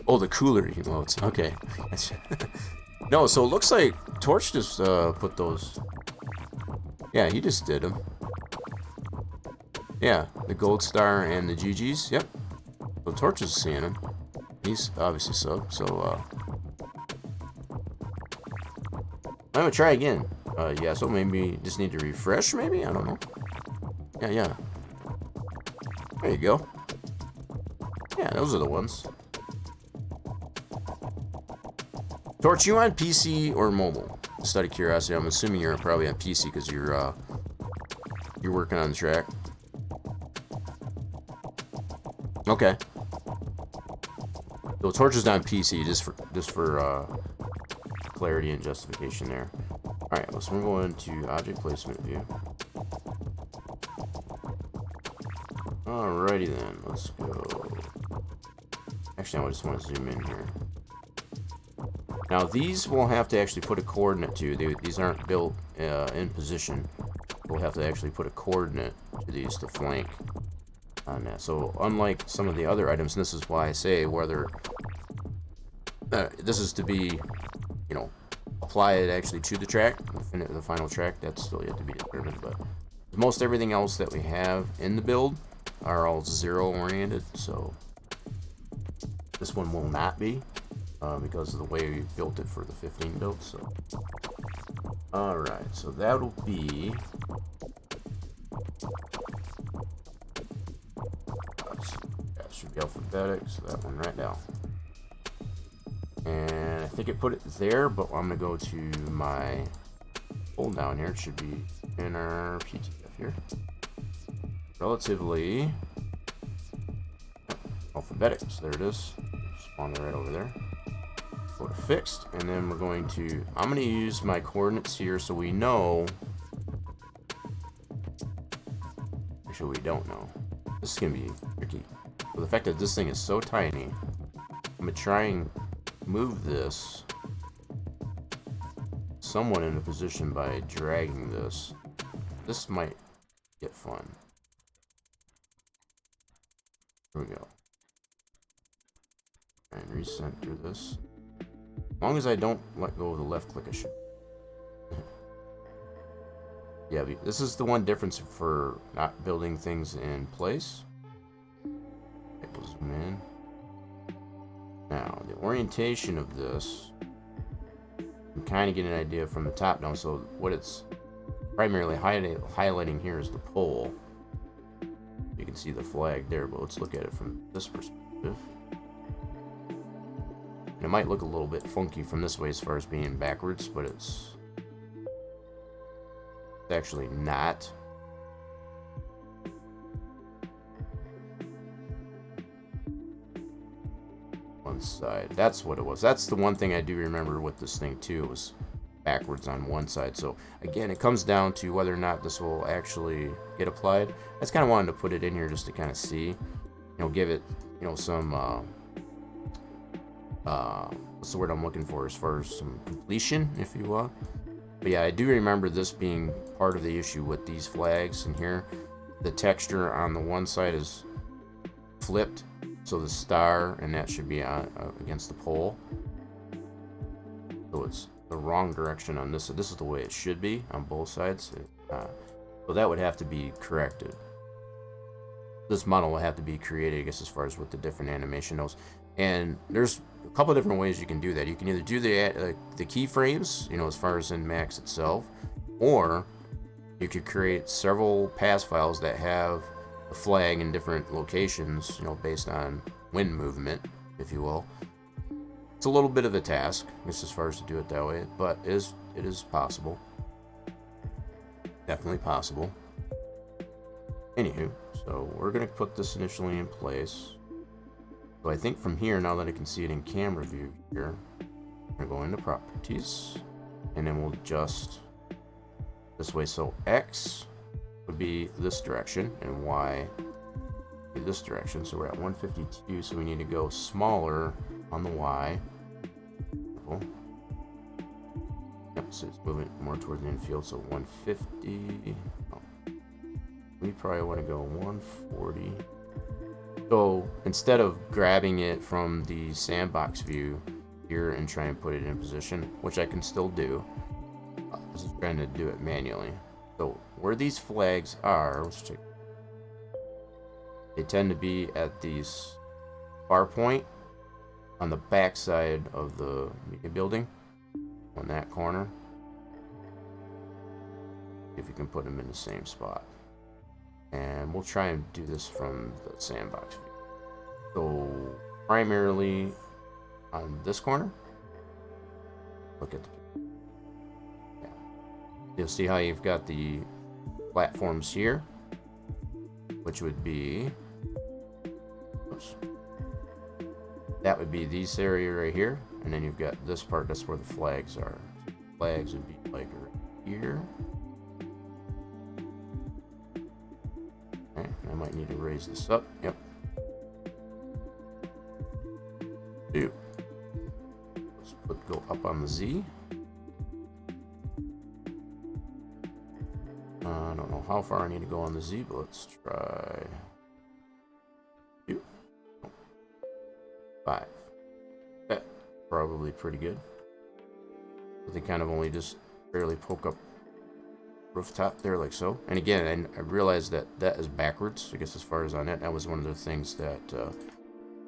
Speaker 2: Oh, the cooler emotes. Okay. No, so it looks like Torch just put those... Yeah, he just did them. Yeah, the Gold Star and the GGs. Yep. So Torch is seeing them. He's obviously sub, so... I'm gonna try again. Yeah, so maybe just need to refresh, maybe? I don't know. Yeah. There you go. Yeah, those are the ones. Torch, you on PC or mobile? Just out of curiosity, I'm assuming you're probably on PC because you're working on the track. Okay. So Torch is on PC just for clarity and justification there. All right, let's move on to Object Placement View. Alrighty then, let's go. Actually, I just want to zoom in here. Now these will have to actually put a coordinate to. These aren't built in position. We'll have to actually put a coordinate to these to flank on that. So unlike some of the other items, and this is why I say whether this is to be, you know, applied actually to the track, the final track, that's still yet to be determined. But most everything else that we have in the build are all 0 oriented, so this one will not be because of the way we built it for the 15 build. So alright, so that'll be that should be alphabetic, so that one right now. And I think it put it there, but I'm gonna go to my fold down here. It should be in our PTF here. Relatively alphabetic, so there it is. Spawn right over there. Go to fixed, and then we're going to, I'm gonna use my coordinates here so we know. Actually, we don't know. This is gonna be tricky. So the fact that this thing is so tiny, I'm gonna try and move this somewhat into position by dragging this. This might get fun. Here we go. And recenter this. As long as I don't let go of the left click, I should. Yeah, this is the one difference for not building things in place. It will zoom in. Now, the orientation of this, you kind of get an idea from the top down. So what it's primarily highlighting here is the pole. You can see the flag there, but let's look at it from this perspective. And it might look a little bit funky from this way as far as being backwards, but it's actually not. One side. That's what it was. That's the one thing I do remember with this thing too. It was backwards on one side. So again, it comes down to whether or not this will actually get applied. I just kind of wanted to put it in here just to kind of see, you know, give it, you know, some what's the word I'm looking for, as far as some completion, if you will. But yeah, I do remember this being part of the issue with these flags in here. The texture on the one side is flipped, so the star and that should be on, against the pole. So it's the wrong direction on this. So this is the way it should be on both sides. So that would have to be corrected. This model will have to be created, I guess, as far as with the different animation nodes. And there's a couple different ways you can do that. You can either do the keyframes, as far as in Max itself, or you could create several pass files that have the flag in different locations, based on wind movement, if you will. It's a little bit of a task, just as far as to do it that way, but it is possible. Definitely possible. Anywho, so we're going to put this initially in place. So I think from here, now that I can see it in camera view here, I'm going to go into properties, and then we'll adjust this way. So X would be this direction, and Y would be this direction. So we're at 152, so we need to go smaller on the Y. Cool. Yep, so it's moving more toward the infield, so 150. Oh. We probably want to go 140. So instead of grabbing it from the sandbox view here and try and put it in position, which I can still do, I'm just trying to do it manually. So where these flags are, let's check. They tend to be at these bar point on the back side of the media building, on that corner. If you can put them in the same spot. And we'll try and do this from the sandbox view. So primarily on this corner, look at the, yeah. You'll see how you've got the platforms here, which would be, oops, that would be this area right here, and then you've got this part, that's where the flags are. Flags would be like right here. I might need to raise this up. Yep. Two. Let's go up on the Z. I don't know how far I need to go on the Z, but let's try 2, 5. That's probably pretty good. But they kind of only just barely poke up rooftop there, like so. And again, I realized that is backwards, I guess, as far as on it. That was one of the things that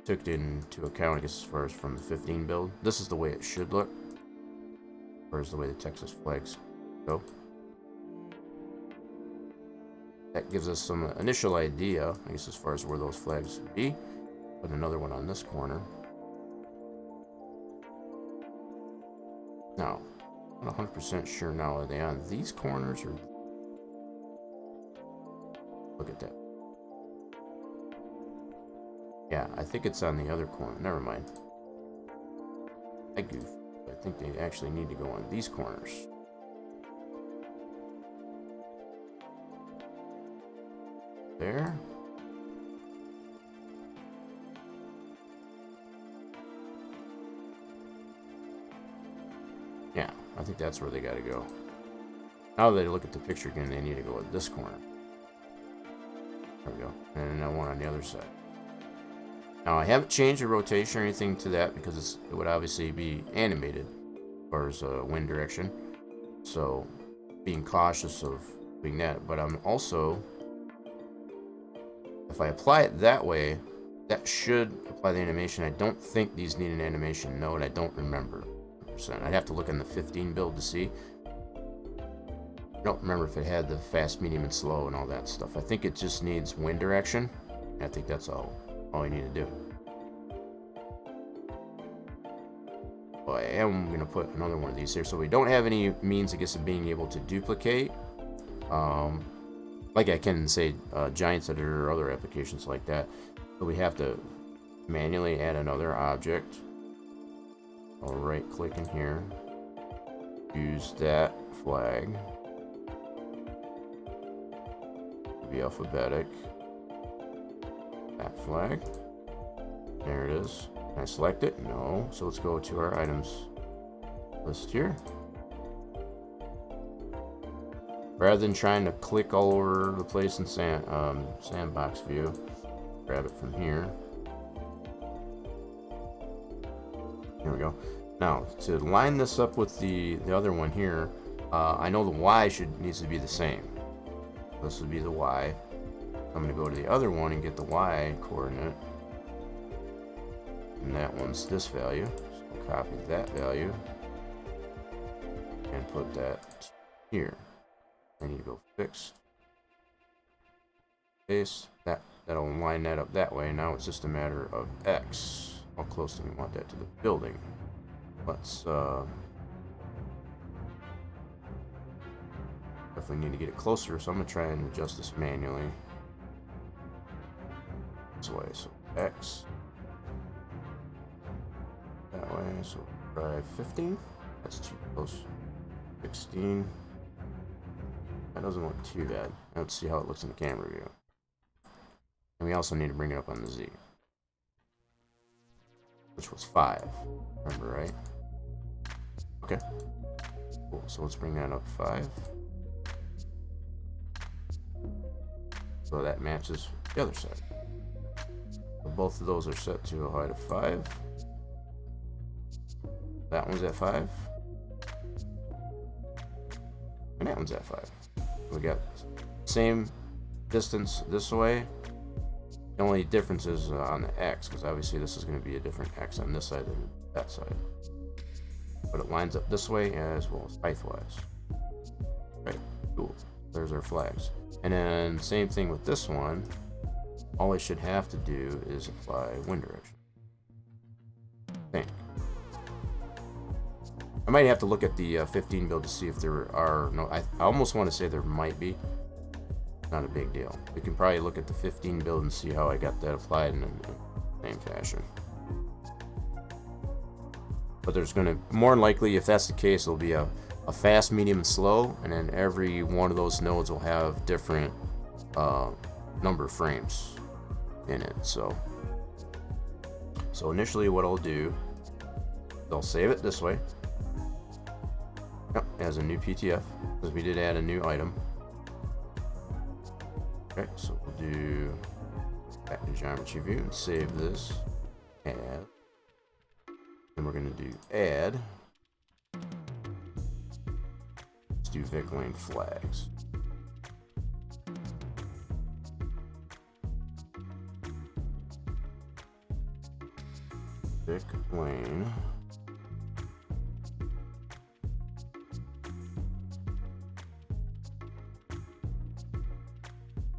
Speaker 2: took into account, I guess, as far as from the 15 build. This is the way it should look, as far as the way the Texas flags go. That gives us some initial idea, I guess, as far as where those flags would be. Put another one on this corner. Now, I'm not 100% sure now, are they on these corners or... Look at that. Yeah, I think it's on the other corner. Never mind. I goof. I think they actually need to go on these corners. There. Yeah, I think that's where they gotta go. Now that I look at the picture again, they need to go at this corner. There we go. And then one on the other side. Now, I haven't changed the rotation or anything to that because it would obviously be animated as far as wind direction. So, being cautious of doing that. But I'm also, if I apply it that way, that should apply the animation. I don't think these need an animation node. I don't remember 100%. I'd have to look in the 15 build to see. I don't remember if it had the fast, medium, and slow and all that stuff. I think it just needs wind direction. I think that's all you need to do. Well, I am going to put another one of these here. So we don't have any means, I guess, of being able to duplicate. Like I can say Giants Editor or other applications like that. So we have to manually add another object. I'll right click in here. Use that flag. Be alphabetic. That flag. There it is. Can I select it? No. So let's go to our items list here. Rather than trying to click all over the place in sandbox view, grab it from here. There we go. Now, to line this up with the other one here, I know the Y needs to be the same. This would be the Y. I'm going to go to the other one and get the Y coordinate. And that one's this value. So we'll copy that value. And put that here. I need to go fix. Paste. That'll line that up that way. Now it's just a matter of X. How close do we want that to the building? Let's definitely need to get it closer, so I'm gonna try and adjust this manually. This way, so X. That way, so try 15. That's too close. 16. That doesn't look too bad. Let's see how it looks in the camera view. And we also need to bring it up on the Z, which was 5. Remember, right? Okay. Cool. So let's bring that up 5. So that matches the other side. So both of those are set to a height of 5. That one's at 5. And that one's at 5. We got same distance this way. The only difference is on the X, because obviously this is going to be a different X on this side than that side. But it lines up this way as well as height-wise. Right, cool. There's our flags. And then same thing with this one. All I should have to do is apply wind direction. I think. I might have to look at the 15 build to see if there are no. I almost want to say there might be. Not a big deal. We can probably look at the 15 build and see how I got that applied in the same fashion. But there's going to, more than likely, if that's the case, it'll be a fast, medium, and slow, and then every one of those nodes will have different number of frames in it. So initially what I'll do is I'll save it this way. Yep, as a new PTF, because we did add a new item. Okay, so we'll do back to geometry view and save this. Add. Then we're going to do add. Let's do Vic Lane flags. Vic Lane.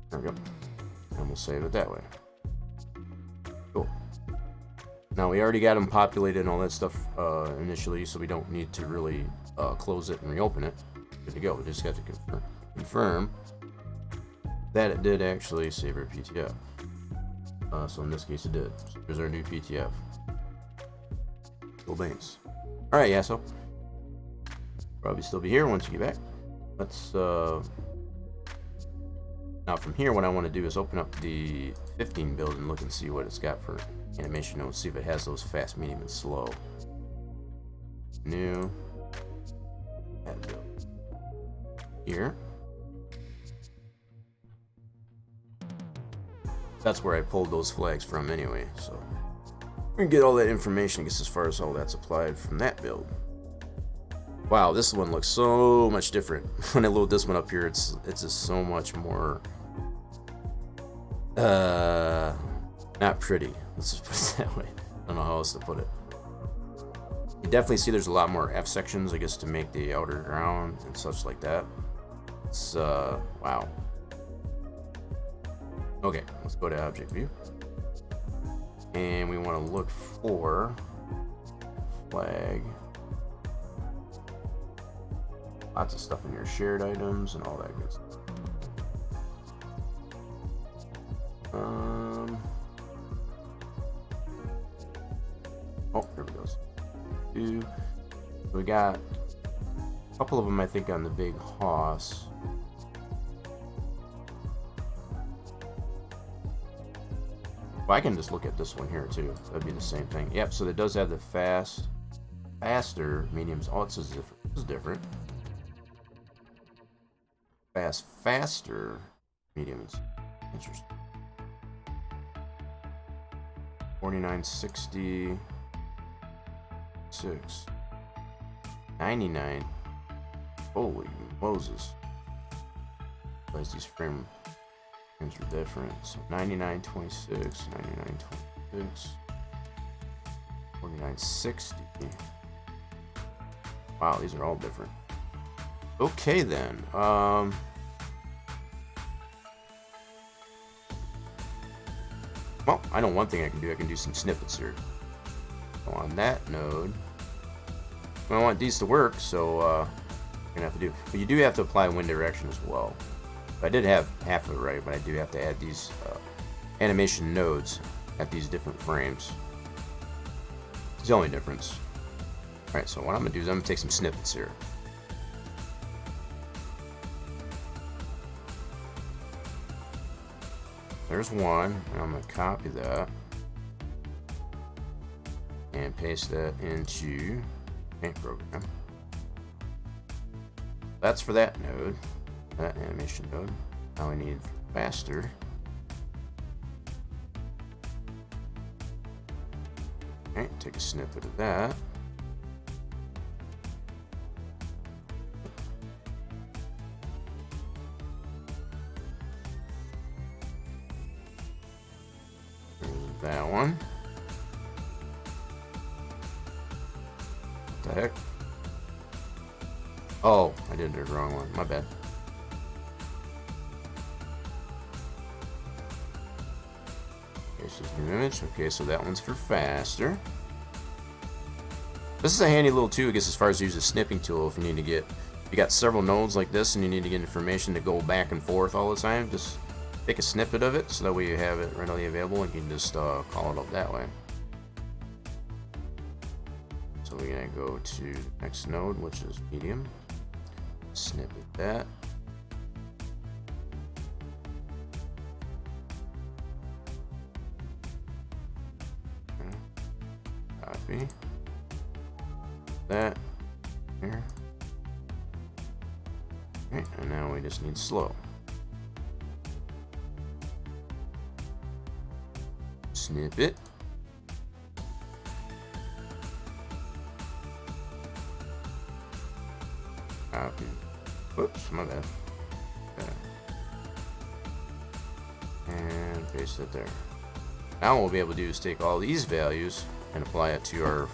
Speaker 2: There we go. And we'll save it that way. Cool. Now we already got them populated and all that stuff initially, so we don't need to really close it and reopen it. Good to go. We just have to confirm that it did actually save our PTF. So in this case it did. So here's our new PTF. Cool beans. Alright, yeah, so probably still be here once you get back. Let's now from here, what I want to do is open up the 15 build and look and see what it's got for animation nodes, see if it has those fast, medium, and slow. New. Add build. Here. That's where I pulled those flags from anyway, so we can get all that information, I guess, as far as all that's applied from that build. Wow, this one looks so much different. When I load this one up here, it's just so much more not pretty. Let's just put it that way. I don't know how else to put it. You definitely see there's a lot more F sections, I guess, to make the outer ground and such like that. It's wow. Okay, let's go to object view. And we want to look for flag. Lots of stuff in your shared items and all that good stuff. Oh, here we go. So we got a couple of them, I think, on the big hoss. Well, I can just look at this one here too. That'd be the same thing. Yep. So it does have the faster, mediums. Oh, it says different. This is different. Faster, mediums. Interesting. 49.66. 99. Holy Moses. Realize these frames are different. So 99.26, 99.26, 49.60. Wow, these are all different. Okay then. Well, I know one thing I can do. I can do some snippets here. So on that node, I want these to work, so I'm gonna have to do. But you do have to apply wind direction as well. I did have half of it right, but I do have to add these animation nodes at these different frames. It's the only difference. All right, so what I'm gonna do is I'm gonna take some snippets here. There's one, and I'm gonna copy that and paste that into Paint Program. That's for that node, that animation node. Now we need faster. Okay, take a snippet of that. That one. What the heck? Oh, I did the wrong one. My bad. Okay, so new image. Okay, so that one's for faster. This is a handy little tool, I guess, as far as use a snipping tool. If you need to get, you got several nodes like this, and you need to get information to go back and forth all the time. Just take a snippet of it, so that way you have it readily available, and you can just call it up that way. So we're gonna go to the next node, which is medium. Snippet that. Okay. Copy that here. Okay, and now we just need slow. Snippet. Copy. Whoops, my bad. Okay. And paste it there. Now what we'll be able to do is take all these values and apply it to our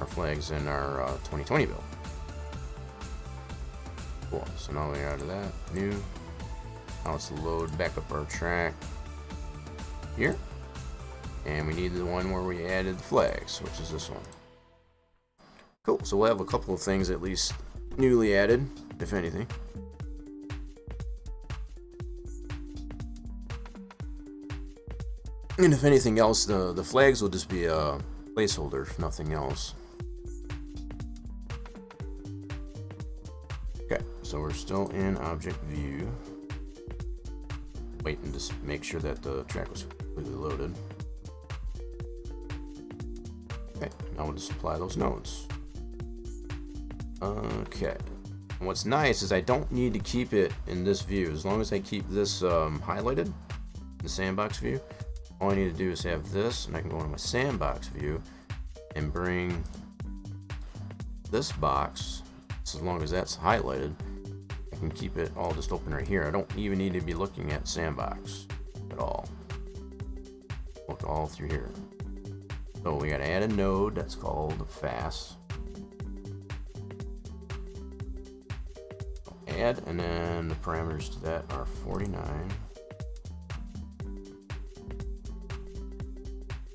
Speaker 2: flags in our 2020 build. Cool. So now we're out of that. New. Now let's load back up our track here. And we need the one where we added the flags, which is this one. Cool, so we'll have a couple of things at least newly added, if anything. And if anything else, the flags will just be a placeholder, if nothing else. Okay, so we're still in object view. Wait and just make sure that the track was completely loaded. Okay, now we'll just apply those nodes. Okay, and what's nice is I don't need to keep it in this view. As long as I keep this highlighted, the sandbox view, all I need to do is have this, and I can go into my sandbox view and bring this box, so as long as that's highlighted, I can keep it all just open right here. I don't even need to be looking at sandbox at all. Look all through here. So we gotta add a node that's called fast. Add, and then the parameters to that are 49,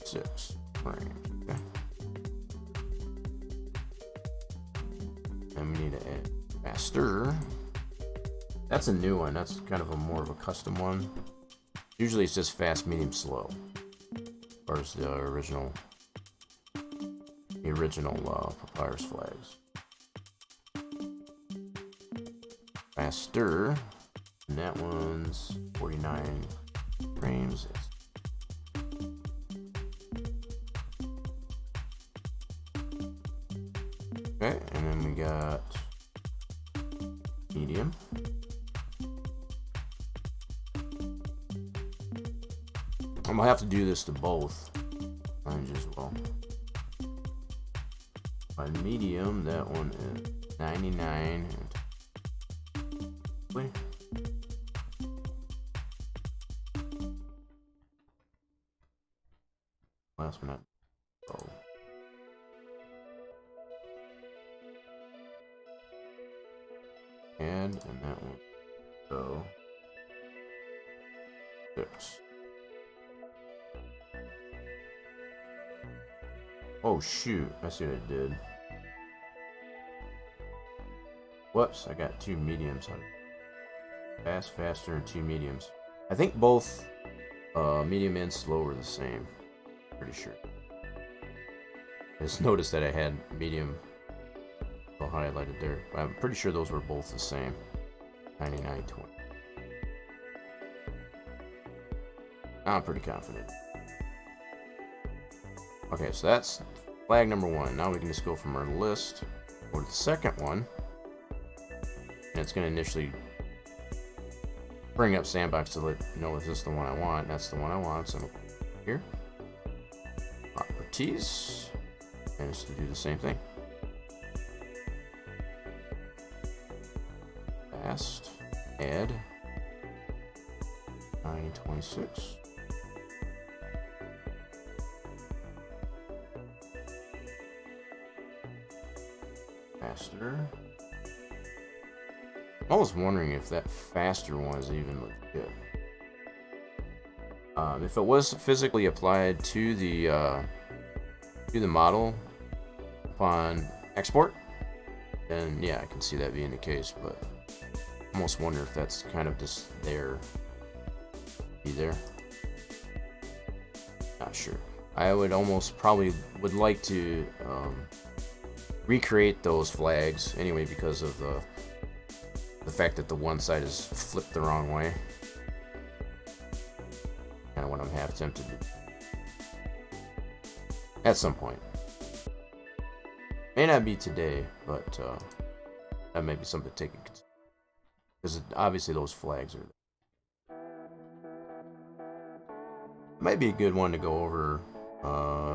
Speaker 2: 6 frames. Okay. And we need to add faster. That's a new one. That's kind of a more of a custom one. Usually it's just fast, medium, slow. As far as the original Papyrus flags. Faster, and that one's 49 frames. Okay, and then we got medium. I'm gonna have to do this to both. Orange as well. By medium, that one is 99. And last one, oh. And that one, so 6. Oh shoot, I see what I did. Whoops, I got 2 mediums on it. Fast, faster, and 2 mediums. I think both medium and slow are the same. Pretty sure. I just noticed that I had medium highlighted there. I'm pretty sure those were both the same. 99.20. I'm pretty confident. Okay, so that's flag number 1. Now we can just go from our list, go to the second one, and it's going to initially bring up sandbox to let you know if this is the one I want. That's the one I want. So here, properties, and it's to do the same thing. Fast, add 926. Faster. I was wondering if that faster one is even legit. If it was physically applied to the model upon export, then yeah, I can see that being the case. But I almost wonder if that's kind of just there, be there. Not sure. I would almost probably would like to recreate those flags anyway because of the fact that the one side is flipped the wrong way. Kind of what I'm half tempted to do. At some point. May not be today, but that may be something to take into consideration. Because obviously those flags are there. Might be a good one to go over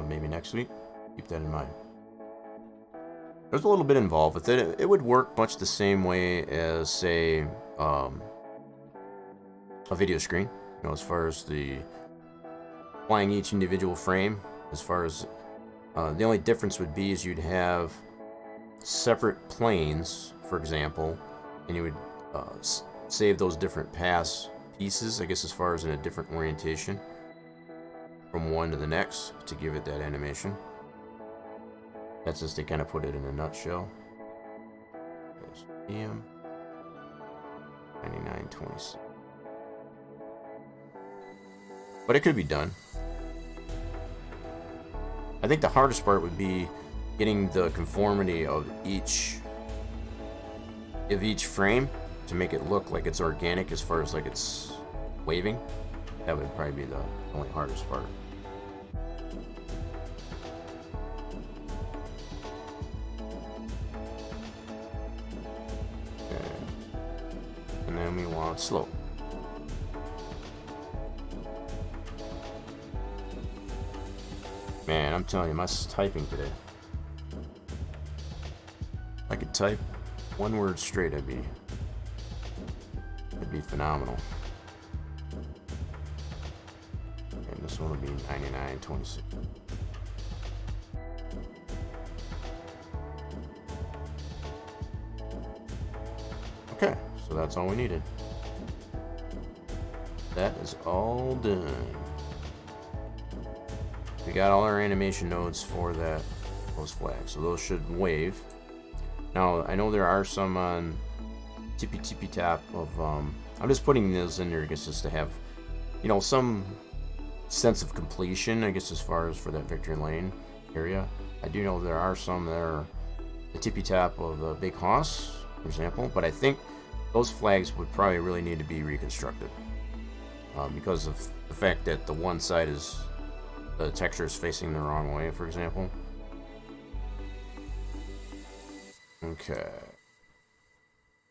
Speaker 2: maybe next week. Keep that in mind. There's a little bit involved with it. It would work much the same way as, say, a video screen. You know, as far as the applying each individual frame. As far as the only difference would be is you'd have separate planes, for example, and you would save those different pass pieces, I guess, as far as in a different orientation from one to the next to give it that animation. That's just to kind of put it in a nutshell. PM 99.26. But it could be done. I think the hardest part would be getting the conformity of each frame to make it look like it's organic as far as like it's waving. That would probably be the only hardest part. And then we want slow. Man, I'm telling you, my typing today. If I could type one word straight, it'd be phenomenal. And this one would be 99.26. Okay, so that's all we needed. That is all done. We got all our animation nodes for those flags, so those should wave. Now I know there are some on tippy tap of I'm just putting those in there, I guess, just to have, you know, some sense of completion, I guess, as far as for that victory lane area. I do know there are some that are the tippy tap of the big hoss, for example, but I think those flags would probably really need to be reconstructed because of the fact that the one side is the texture is facing the wrong way, for example. Okay.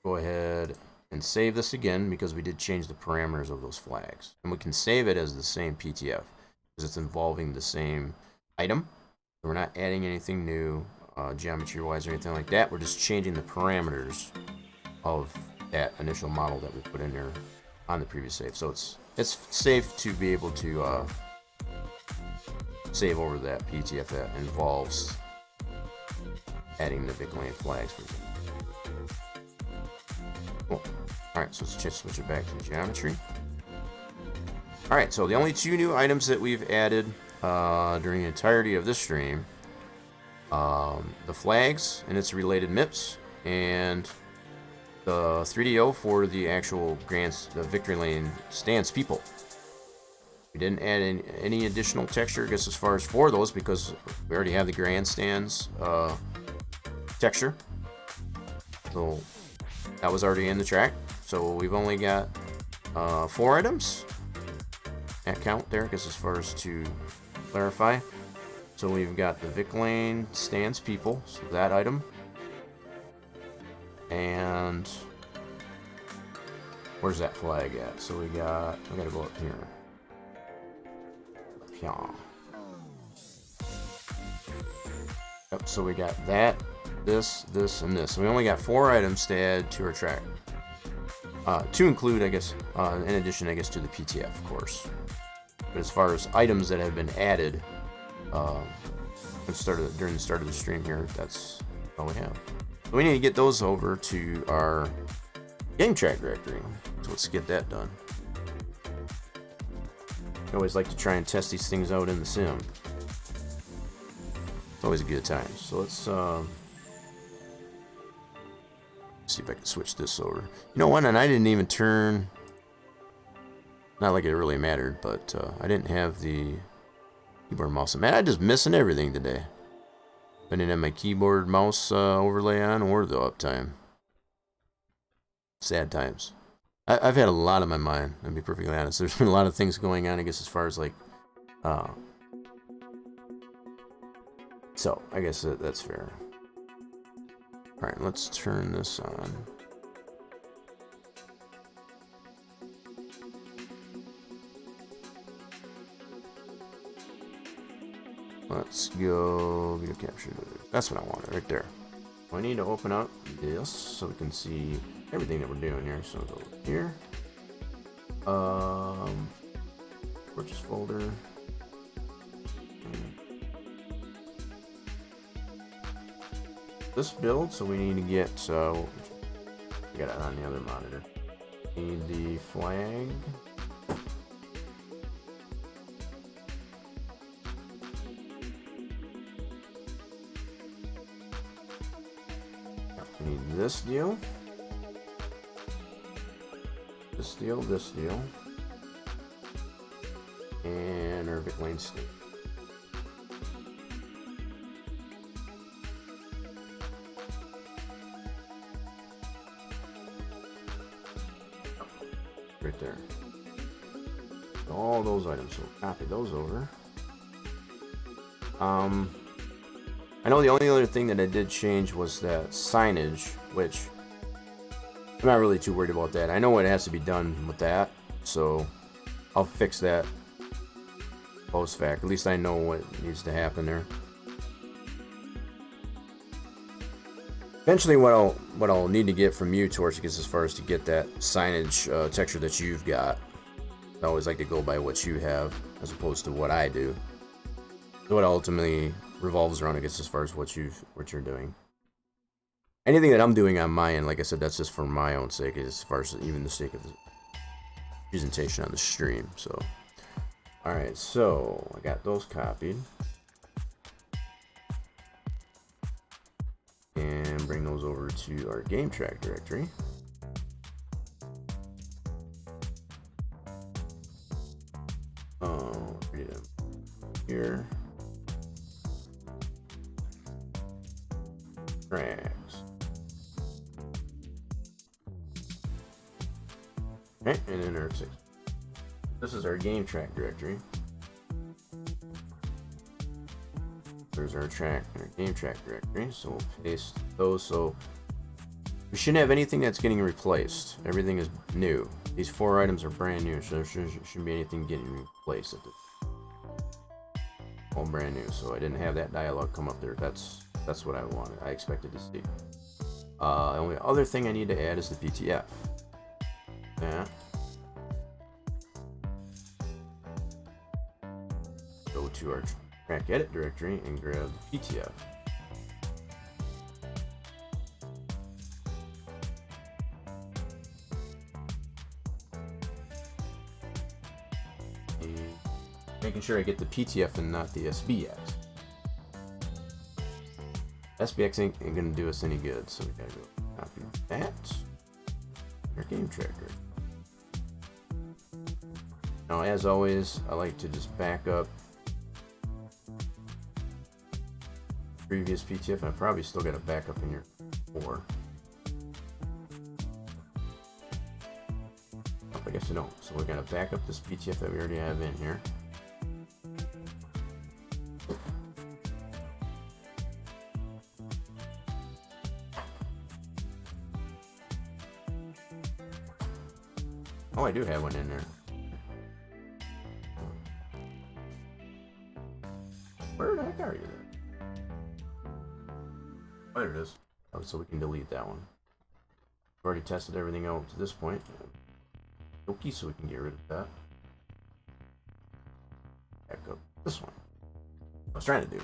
Speaker 2: Go ahead and save this again because we did change the parameters of those flags. And we can save it as the same PTF because it's involving the same item. We're not adding anything new, geometry-wise or anything like that. We're just changing the parameters of that initial model that we put in there on the previous save. So it's safe to be able to save over that PTF that involves adding the Vic Lane flags. For cool. Alright, so let's just switch it back to geometry. Alright, so the only two new items that we've added during the entirety of this stream, the flags and its related MIPS, and the 3DO for the actual the Victory Lane stands people. We didn't add any additional texture, I guess, as far as for those, because we already have the grandstands texture. So that was already in the track. So we've only got 4 items at count there, I guess, as far as to clarify. So we've got the Vic Lane stands people, so that item. And where's that flag at? So we gotta go up here. Yep, so we got that, this, and this. So we only got 4 items to add to our track. To include, I guess, in addition, I guess, to the PTF, of course. But as far as items that have been added during the start of the stream here, that's all we have. So we need to get those over to our game track directory. So let's get that done. I always like to try and test these things out in the sim. It's always a good time. So let's see if I can switch this over. You know what? And I didn't even turn. Not like it really mattered, but I didn't have the keyboard and mouse. Man, I'm just missing everything today. I didn't have my keyboard mouse overlay on or the uptime. Sad times. I've had a lot on my mind, I'll be perfectly honest. There's been a lot of things going on, I guess, as far as like so I guess that's fair. Alright, let's turn this on. Let's go video capture. That's what I wanted right there. I need to open up this so we can see everything that we're doing here. So go here. Purchase folder. This build, so we need to get we got it on the other monitor. Need the flag. We need this deal. This deal. And our Vic Lane stick. Right there. All those items, so copy those over. I know the only other thing that I did change was that signage, which I'm not really too worried about that. I know what has to be done with that, so I'll fix that post fact. At least I know what needs to happen there. Eventually, what I'll need to get from you, Torch, as far as to get that signage texture that you've got. I always like to go by what you have as opposed to what I do. So it ultimately revolves around, I guess, as far as what you're doing. Anything that I'm doing on my end, like I said, that's just for my own sake, as far as even the sake of the presentation on the stream. So, all right, so I got those copied. And bring those over to our game track directory. Read them here. Tracks. Okay, and then our 6. This is our game track directory. There's our track and our game track directory. So we'll paste those. So we shouldn't have anything that's getting replaced. Everything is new. These 4 items are brand new, so there shouldn't be anything getting replaced at this. all brand new. So I didn't have that dialogue come up there. That's what I wanted. I expected to see. The only other thing I need to add is the PTF. That. Go to our track edit directory and grab the PTF. Making sure I get the PTF and not the SBX. SBX ain't gonna do us any good, so we gotta go copy that. Our game tracker. Now, as always, I like to just back up previous PTF. I probably still got a backup in here before. I guess you don't. So we're gonna back up this PTF that we already have in here. Oh, I do have one in there. Where the heck are you then? Oh, there it is. Oh, so we can delete that one. We've already tested everything out to this point. Okay, so we can get rid of that. Back up this one. I was trying to do.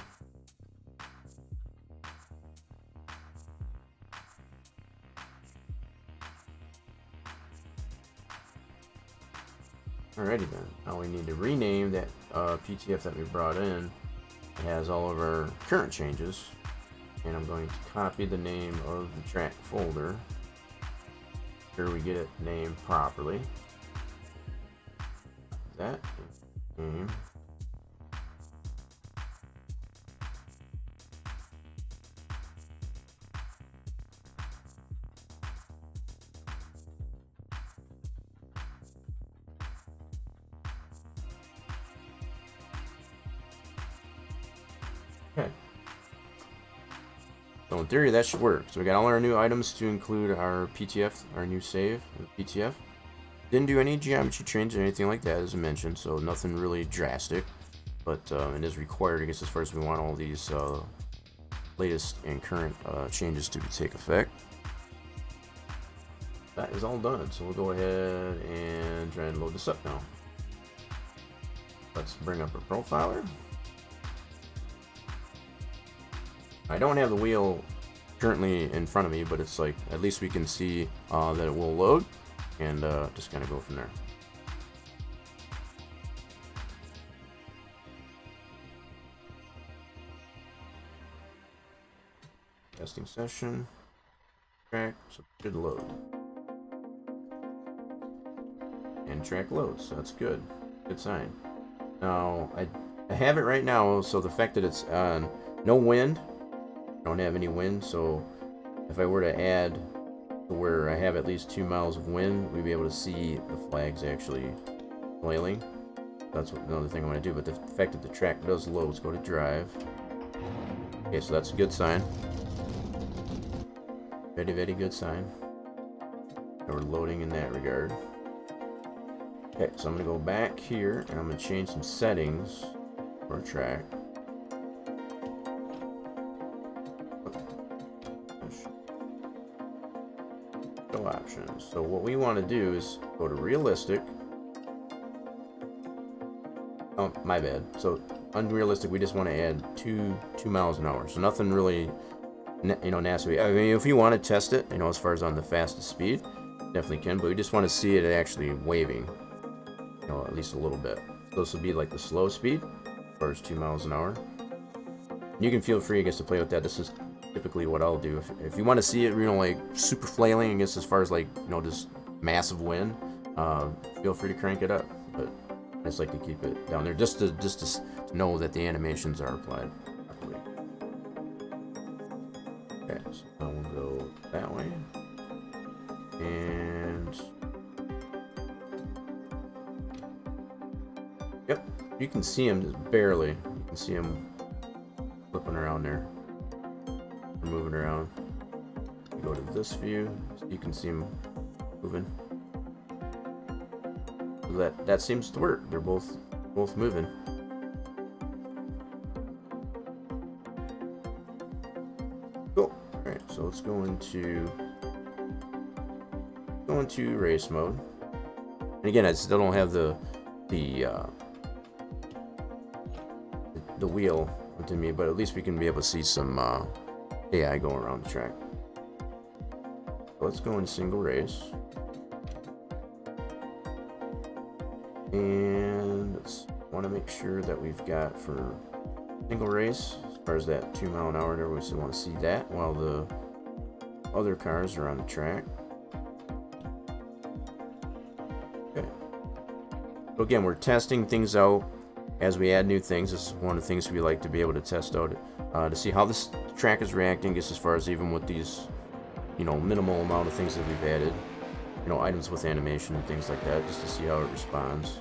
Speaker 2: Alrighty then. Now we need to rename that PTF that we brought in. It has all of our current changes. And I'm going to copy the name of the track folder. Sure we get it named properly. That name. Okay. So in theory that should work. So we got all our new items to include our PTF, our new save, the PTF. Didn't do any geometry change or anything like that, as I mentioned, so nothing really drastic. But it is required, I guess, as far as we want all these latest and current changes to take effect. That is all done, so we'll go ahead and try and load this up now. Let's bring up our profiler. I don't have the wheel currently in front of me, but it's like, at least we can see that it will load. And just kind of go from there. Testing session. Track, so it should load. And track loads, so that's good. Good sign. Now, I have it right now, so the fact that it's on no wind, I don't have any wind, so if I were to add where I have at least 2 miles of wind, we'd be able to see the flags actually flailing. That's another thing I want to do, but the fact that the track does load, let's go to drive. Okay, so that's a good sign. Very, very good sign. And we're loading in that regard. Okay, so I'm going to go back here, and I'm going to change some settings for our track. Options. So what we want to do is go to realistic. Oh, my bad. So unrealistic, we just want to add 2 miles an hour. So nothing really, nasty. I mean, if you want to test it, as far as on the fastest speed, definitely can. But we just want to see it actually waving, at least a little bit. So this will be like the slow speed, as far as 2 miles an hour. You can feel free, I guess, to play with that. This is typically what I'll do. If you want to see it, like super flailing, I guess, as far as like, just massive wind, feel free to crank it up. But I just like to keep it down there just to know that the animations are applied properly. Okay, so now we'll go that way. And yep, you can see him just barely. You can see him flipping around there. Moving around. You go to this view, so you can see them moving. So that seems to work. They're both moving. Cool. Alright, so let's go into race mode. And again, I still don't have the wheel onto me, but at least we can be able to see some AI going around the track. So let's go in single race. And let's want to make sure that we've got for single race, as far as that 2 mile an hour there, we still want to see that while the other cars are on the track. Okay. So again, we're testing things out as we add new things. This is one of the things we like to be able to test out to see how this track is reacting, just as far as even with these, you know, minimal amount of things that we've added. You know, items with animation and things like that, just to see how it responds.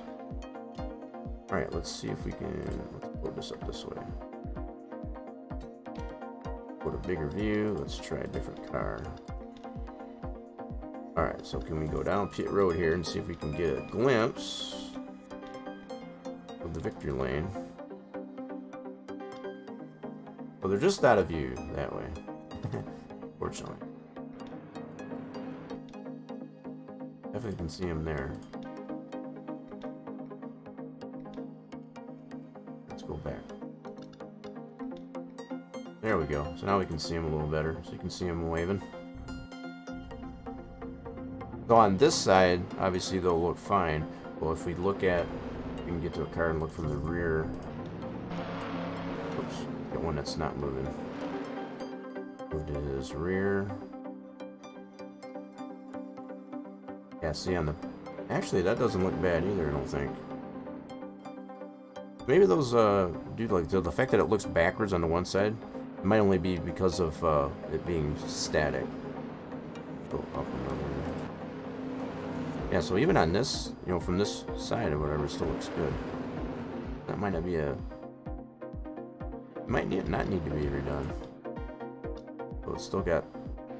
Speaker 2: Alright, let's see if we can, let's load this up this way. Go to bigger view, let's try a different car. Alright, so can we go down pit road here and see if we can get a glimpse of the victory lane. Well, they're just out of view that way, fortunately. Definitely can see him there. Let's go back. There we go. So now we can see him a little better. So you can see him waving. So on this side, obviously they'll look fine. Well, if we look at, we can get to a car and look from the rear. Oops, get one that's not moving. Move to his rear. Yeah, see on the... Actually, that doesn't look bad either, I don't think. Maybe those, dude, like, the fact that it looks backwards on the one side, it might only be because of, it being static. Go up another. Yeah, so even on this, you know, from this side or whatever, it still looks good. That might not be a... It might not need to be redone. But it's still got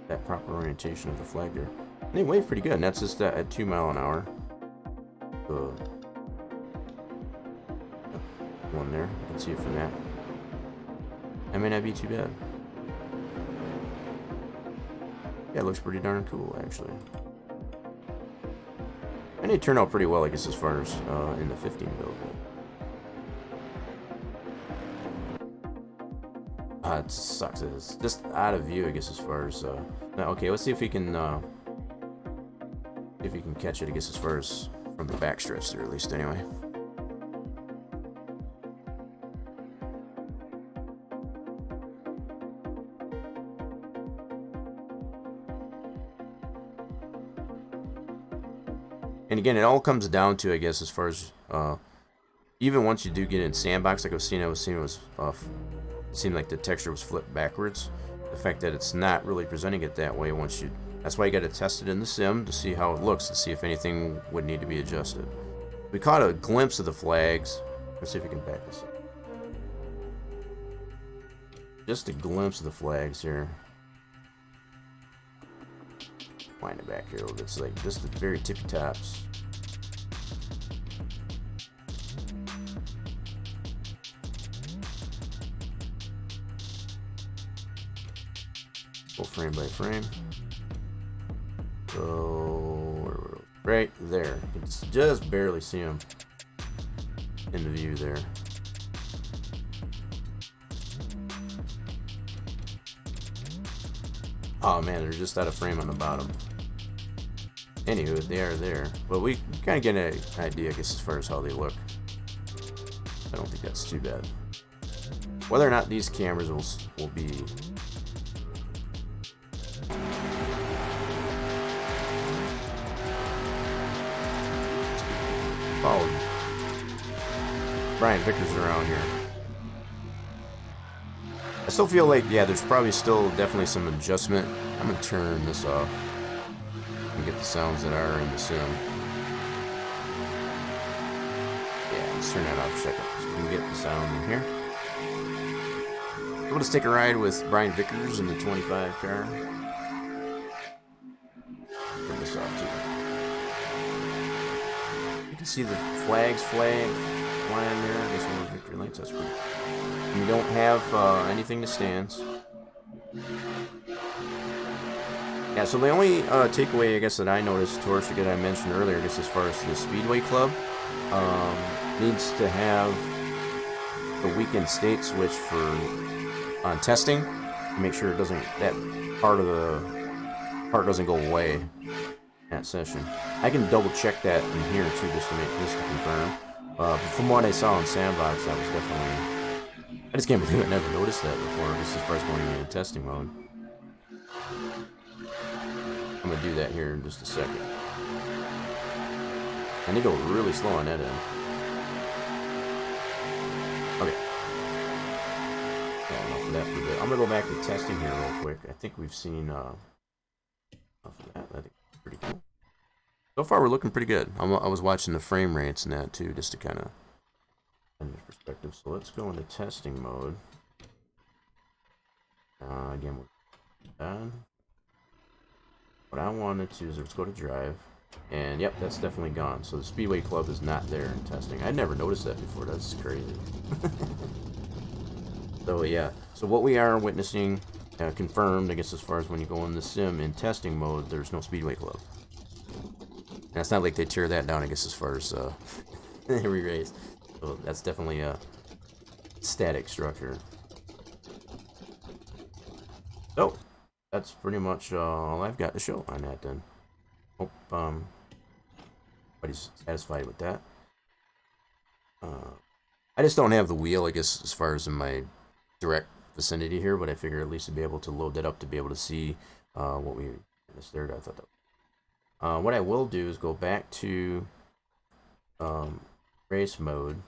Speaker 2: that proper orientation of the flag there. They wave pretty good, and that's just at 2 mile an hour. One there, you can see it from that. That may not be too bad. Yeah, it looks pretty darn cool, actually. And it turned out pretty well, I guess, as far as in the 15 build. It sucks. It's just out of view, I guess, as far as... Now, okay, let's see if we can... if you can catch it, I guess, as far as from the backstretch there, at least, anyway. And again, it all comes down to, I guess, as far as even once you do get in sandbox, like I was seeing it was seemed like the texture was flipped backwards. The fact that it's not really presenting it that way once you... That's why you got to test it in the sim to see how it looks, to see if anything would need to be adjusted. We caught a glimpse of the flags. Let's see if we can back this up. Just a glimpse of the flags here. Wind it back here a little bit. It's like just the very tippy tops. Go frame by frame. So right there, you can just barely see them in the view there. Oh man, they're just out of frame on the bottom. Anywho, they are there, but we kind of get an idea, I guess, as far as how they look. I don't think that's too bad. Whether or not these cameras will be followed. Brian Vickers around here. I still feel like, yeah, there's probably still definitely some adjustment. I'm gonna turn this off and get the sounds that are in the sim. Yeah, let's turn that off for a second so we can get the sound in here. I'm gonna take a ride with Brian Vickers in the 25 car. Turn this off too. You can see the flag flying there. I guess one of the victory lights. That's pretty. And we don't have anything to stands. Yeah, so the only takeaway, I guess, that I noticed, Torch, that I mentioned earlier, I guess, as far as the Speedway Club, needs to have the weekend state switch for on testing to make sure it doesn't, that part of the part doesn't go away in that session. I can double check that in here too, just to confirm. But from what I saw on Sandbox, that was definitely. I just can't believe I never noticed that before, just as far as going into testing mode. I'm gonna do that here in just a second. And they go really slow on that end. Okay. Yeah, enough of that for good. I'm gonna go back to testing here real quick. I think we've seen enough of that. I think it's pretty cool. So far, we're looking pretty good. I was watching the frame rates and that too, just to kind of perspective. So let's go into testing mode. Again, we're done. What I wanted to is let's go to drive, and yep, that's definitely gone. So the Speedway Club is not there in testing. I never noticed that before. That's crazy. So yeah, so what we are witnessing, confirmed, I guess, as far as when you go in the sim in testing mode, there's no Speedway Club. And it's not like they tear that down, I guess, as far as every race. So that's definitely a static structure. So that's pretty much all I've got to show on that then. Hope everybody's satisfied with that. I just don't have the wheel, I guess, as far as in my direct vicinity here, but I figure at least to be able to load that up to be able to see what we just there. I thought that. What I will do is go back to race mode.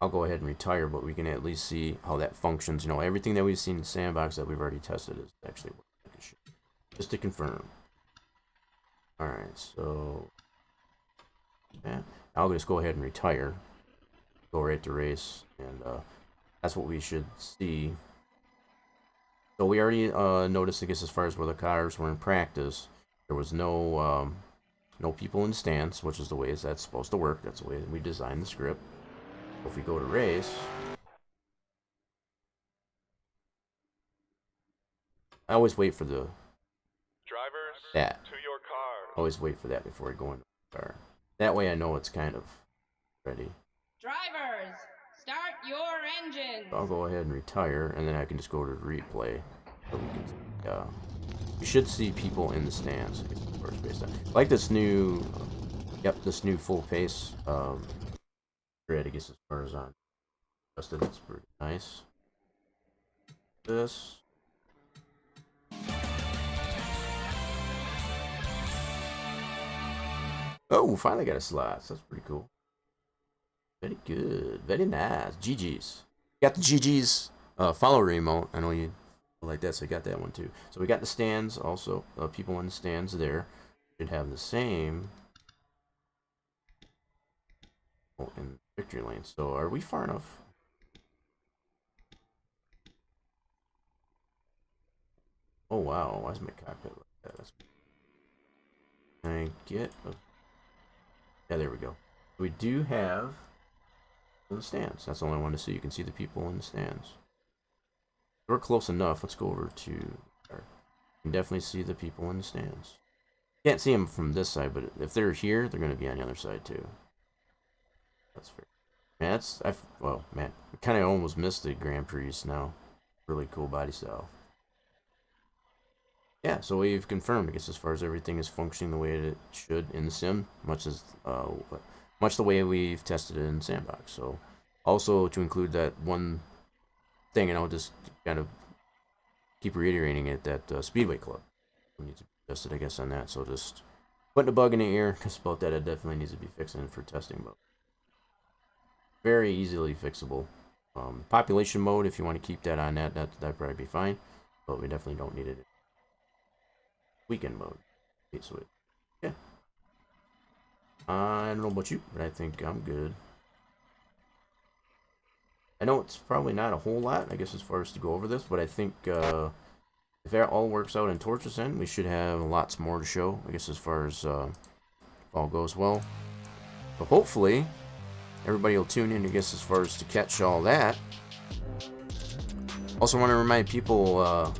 Speaker 2: I'll go ahead and retire, but we can at least see how that functions. You know, everything that we've seen in Sandbox that we've already tested is actually working. Just to confirm. Alright, so yeah, I'll just go ahead and retire. Go right to race, and that's what we should see. So we already noticed, I guess, as far as where the cars were in practice, there was no people in the stands, which is the way that's supposed to work. That's the way we designed the script. If we go to race, I always wait for the
Speaker 3: Drivers,
Speaker 2: that.
Speaker 3: to your car.
Speaker 2: Always wait for that before I go into the car. That way I know it's kind of ready.
Speaker 4: Drivers, start your engines.
Speaker 2: So I'll go ahead and retire, and then I can just go to replay. So we can, you should see people in the stands. I like this new, this new full pace grid, I guess, as far as on adjusted. It's pretty nice. This. Oh, finally got a slot. So that's pretty cool. Very good. Very nice. GG's. Got the GG's follow remote. I know you like that, so I got that one too. So we got the stands also. People in the stands there should have the same. Oh, in victory lane. So are we far enough? Oh wow, why is my cockpit like that? That's... Can I get a... Yeah, there we go. We do have in the stands. That's all I want to see. You can see the people in the stands. We're close enough. Let's go over to... You can definitely see the people in the stands. Can't see them from this side, but if they're here, they're going to be on the other side too. That's fair. Man, that's... well, man, we kind of almost missed the Grand Prix now. Really cool body style. Yeah, so we've confirmed, I guess, as far as everything is functioning the way it should in the sim, much the way we've tested it in Sandbox. So, also to include that one thing, and I'll just kind of keep reiterating it, that Speedway Club needs to be tested, I guess, on that. So just putting a bug in the ear, because about that, it definitely needs to be fixing for testing mode. Very easily fixable. Population mode, if you want to keep that on that'd probably be fine, but we definitely don't need it. Weekend mode. Okay, so yeah. I don't know about you, but I think I'm good. I know it's probably not a whole lot, I guess, as far as to go over this, but I think if that all works out in Torch's end, we should have lots more to show, I guess, as far as if all goes well. But hopefully, everybody will tune in, I guess, as far as to catch all that. Also want to remind people,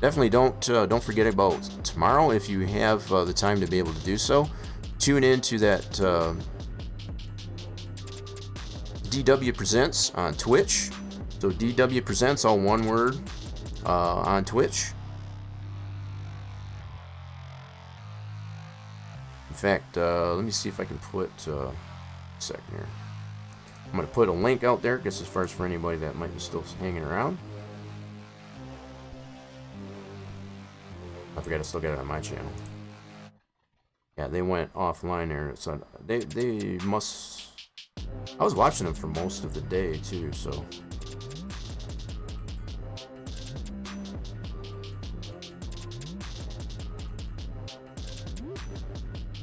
Speaker 2: definitely don't forget about tomorrow if you have the time to be able to do so. Tune in to that DW Presents on Twitch. So DW Presents, all one word, on Twitch. In fact, let me see if I can put a second here. I'm going to put a link out there, just as far as for anybody that might be still hanging around. I forgot I still got it on my channel. Yeah, they went offline there. So they must... I was watching them for most of the day, too, so...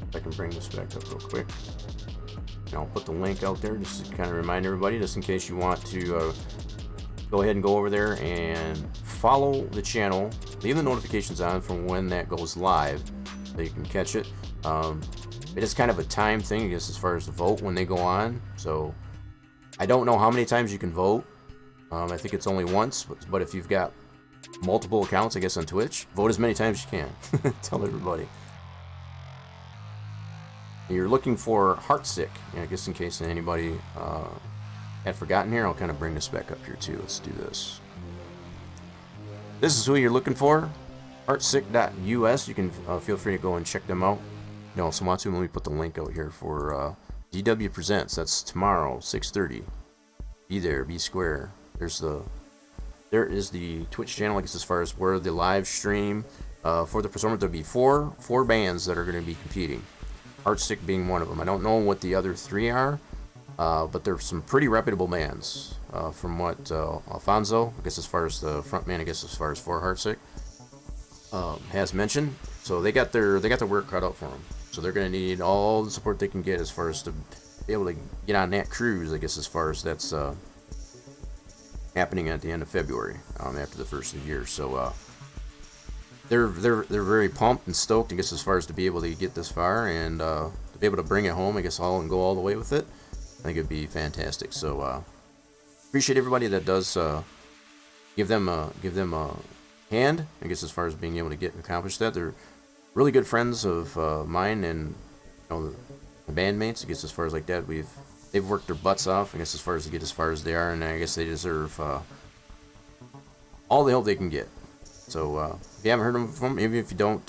Speaker 2: If I can bring this back up real quick. And I'll put the link out there just to kind of remind everybody, just in case you want to go ahead and go over there and follow the channel. Leave the notifications on from when that goes live so you can catch it. It is kind of a time thing, I guess, as far as the vote when they go on. So I don't know how many times you can vote. I think it's only once, but if you've got multiple accounts, I guess, on Twitch, vote as many times as you can. Tell everybody. You're looking for Heartsick. I guess in case anybody had forgotten here, I'll kind of bring this back up here too. Let's do this. This is who you're looking for. Heartsick.us. You can feel free to go and check them out. You also want to, let me put the link out here for DW Presents. That's tomorrow, 6:30. Be there, be square. There is the Twitch channel, I guess, as far as where the live stream for the performance. There'll be four bands that are going to be competing. Heartsick being one of them. I don't know what the other three are, but there's some pretty reputable bands. From what Alfonso, I guess as far as the front man, I guess as far as for Heartsick, has mentioned. So they got their work cut out for them. So they're going to need all the support they can get as far as to be able to get on that cruise, I guess, as far as that's happening at the end of February, after the first of the year. So they're very pumped and stoked, I guess, as far as to be able to get this far and to be able to bring it home, I guess, and go all the way with it. I think it'd be fantastic. So appreciate everybody that does give them a hand, I guess, as far as being able to accomplish that. They're really good friends of mine, and the bandmates, I guess, as far as like that. They've worked their butts off, I guess, as far as to get as far as they are, and I guess they deserve all the help they can get. So if you haven't heard of them, even if you don't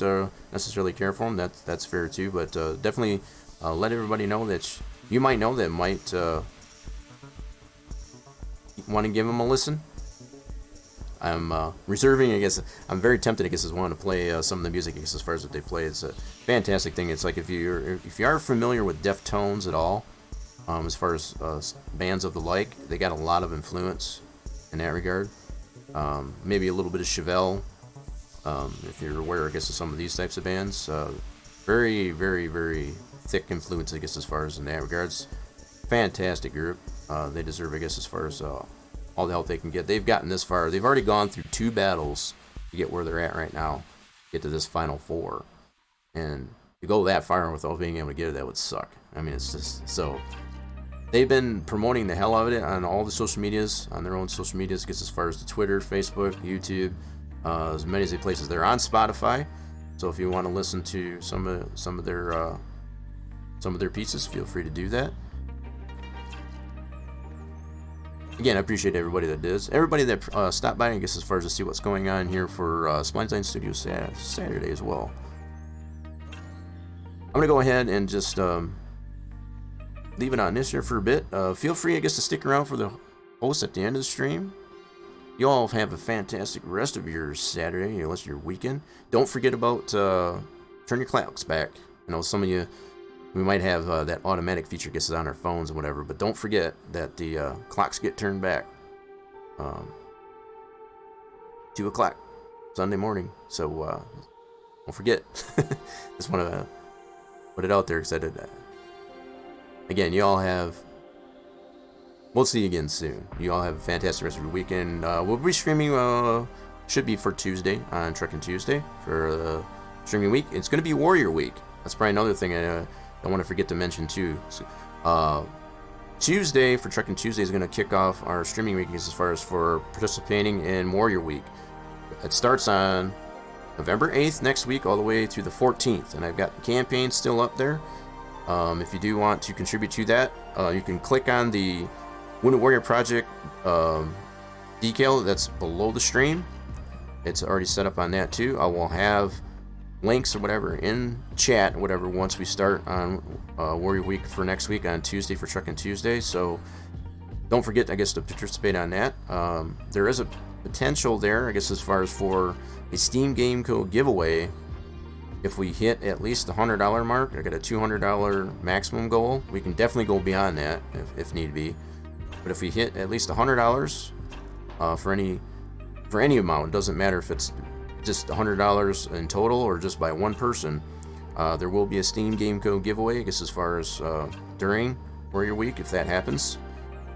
Speaker 2: necessarily care for them, that's fair too. But definitely let everybody know that you might know that might want to give them a listen. I'm reserving, I guess. I'm very tempted, I guess, as wanting to play some of the music, I guess, as far as what they play. It's a fantastic thing. It's like if you are familiar with Deftones at all, as far as bands of the like, they got a lot of influence in that regard. Maybe a little bit of Chevelle, if you're aware, I guess, of some of these types of bands. Very, very, very thick influence, I guess, as far as in that regards. Fantastic group. They deserve, I guess, as far as all the help they can get. They've gotten this far. They've already gone through 2 battles to get where they're at right now, get to this final 4. And to go that far without being able to get it, that would suck. I mean, it's just so... They've been promoting the hell out of it on all the social medias, on their own social medias, I guess, as far as the Twitter, Facebook, YouTube, as many as the places. They're on Spotify, so if you want to listen to some of their pieces, feel free to do that. Again, I appreciate everybody that does. Everybody that stopped by, I guess, as far as to see what's going on here for Spline Design Studios Saturday as well. I'm going to go ahead and just leave it on this here for a bit. Feel free, I guess, to stick around for the host at the end of the stream. You all have a fantastic rest of your Saturday, unless your weekend. Don't forget about turn your clocks back. I know some of you, we might have that automatic feature, I guess, on our phones and whatever, but don't forget that the clocks get turned back 2 o'clock Sunday morning. So don't forget. Just want to put it out there because I did that. Again, you all have... We'll see you again soon. You all have a fantastic rest of your weekend. We'll be streaming, should be for Tuesday, on Truckin' Tuesday, for streaming week. It's going to be Warrior Week. That's probably another thing I don't want to forget to mention, too. So, Tuesday, for Truckin' Tuesday, is going to kick off our streaming week as far as for participating in Warrior Week. it starts on November 8th next week all the way to the 14th, and I've got the campaign still up there. If you do want to contribute to that, you can click on the Wounded Warrior Project decal that's below the stream. It's already set up on that too. I will have links or whatever in chat, whatever, once we start on Warrior Week for next week on Tuesday for Trucking Tuesday. So don't forget, I guess, to participate on that. There is a potential there, I guess, as far as for a Steam Game Code giveaway. If we hit at least the $100 mark, I got a $200 maximum goal. We can definitely go beyond that if need be. But if we hit at least $100 for any amount, it doesn't matter if it's just $100 in total or just by one person, there will be a Steam Game Code giveaway, I guess, as far as during Warrior Week, if that happens.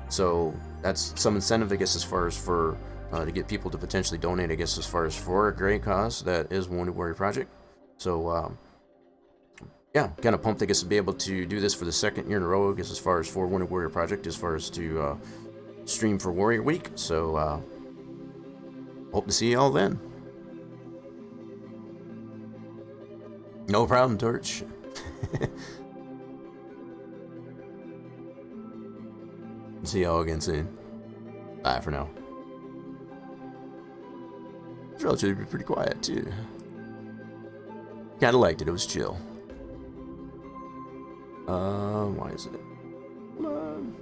Speaker 2: So that's some incentive, I guess, as far as for to get people to potentially donate, I guess, as far as for a great cause that is Wounded Warrior Project. So yeah, kind of pumped, I guess, to be able to do this for the second year in a row, I guess, as far as for Wounded Warrior Project, as far as to stream for Warrior Week. So hope to see y'all then. No problem, Torch. See y'all again soon. Bye for now. It's relatively pretty quiet too. Kinda liked it, it was chill. Why is it? Come on.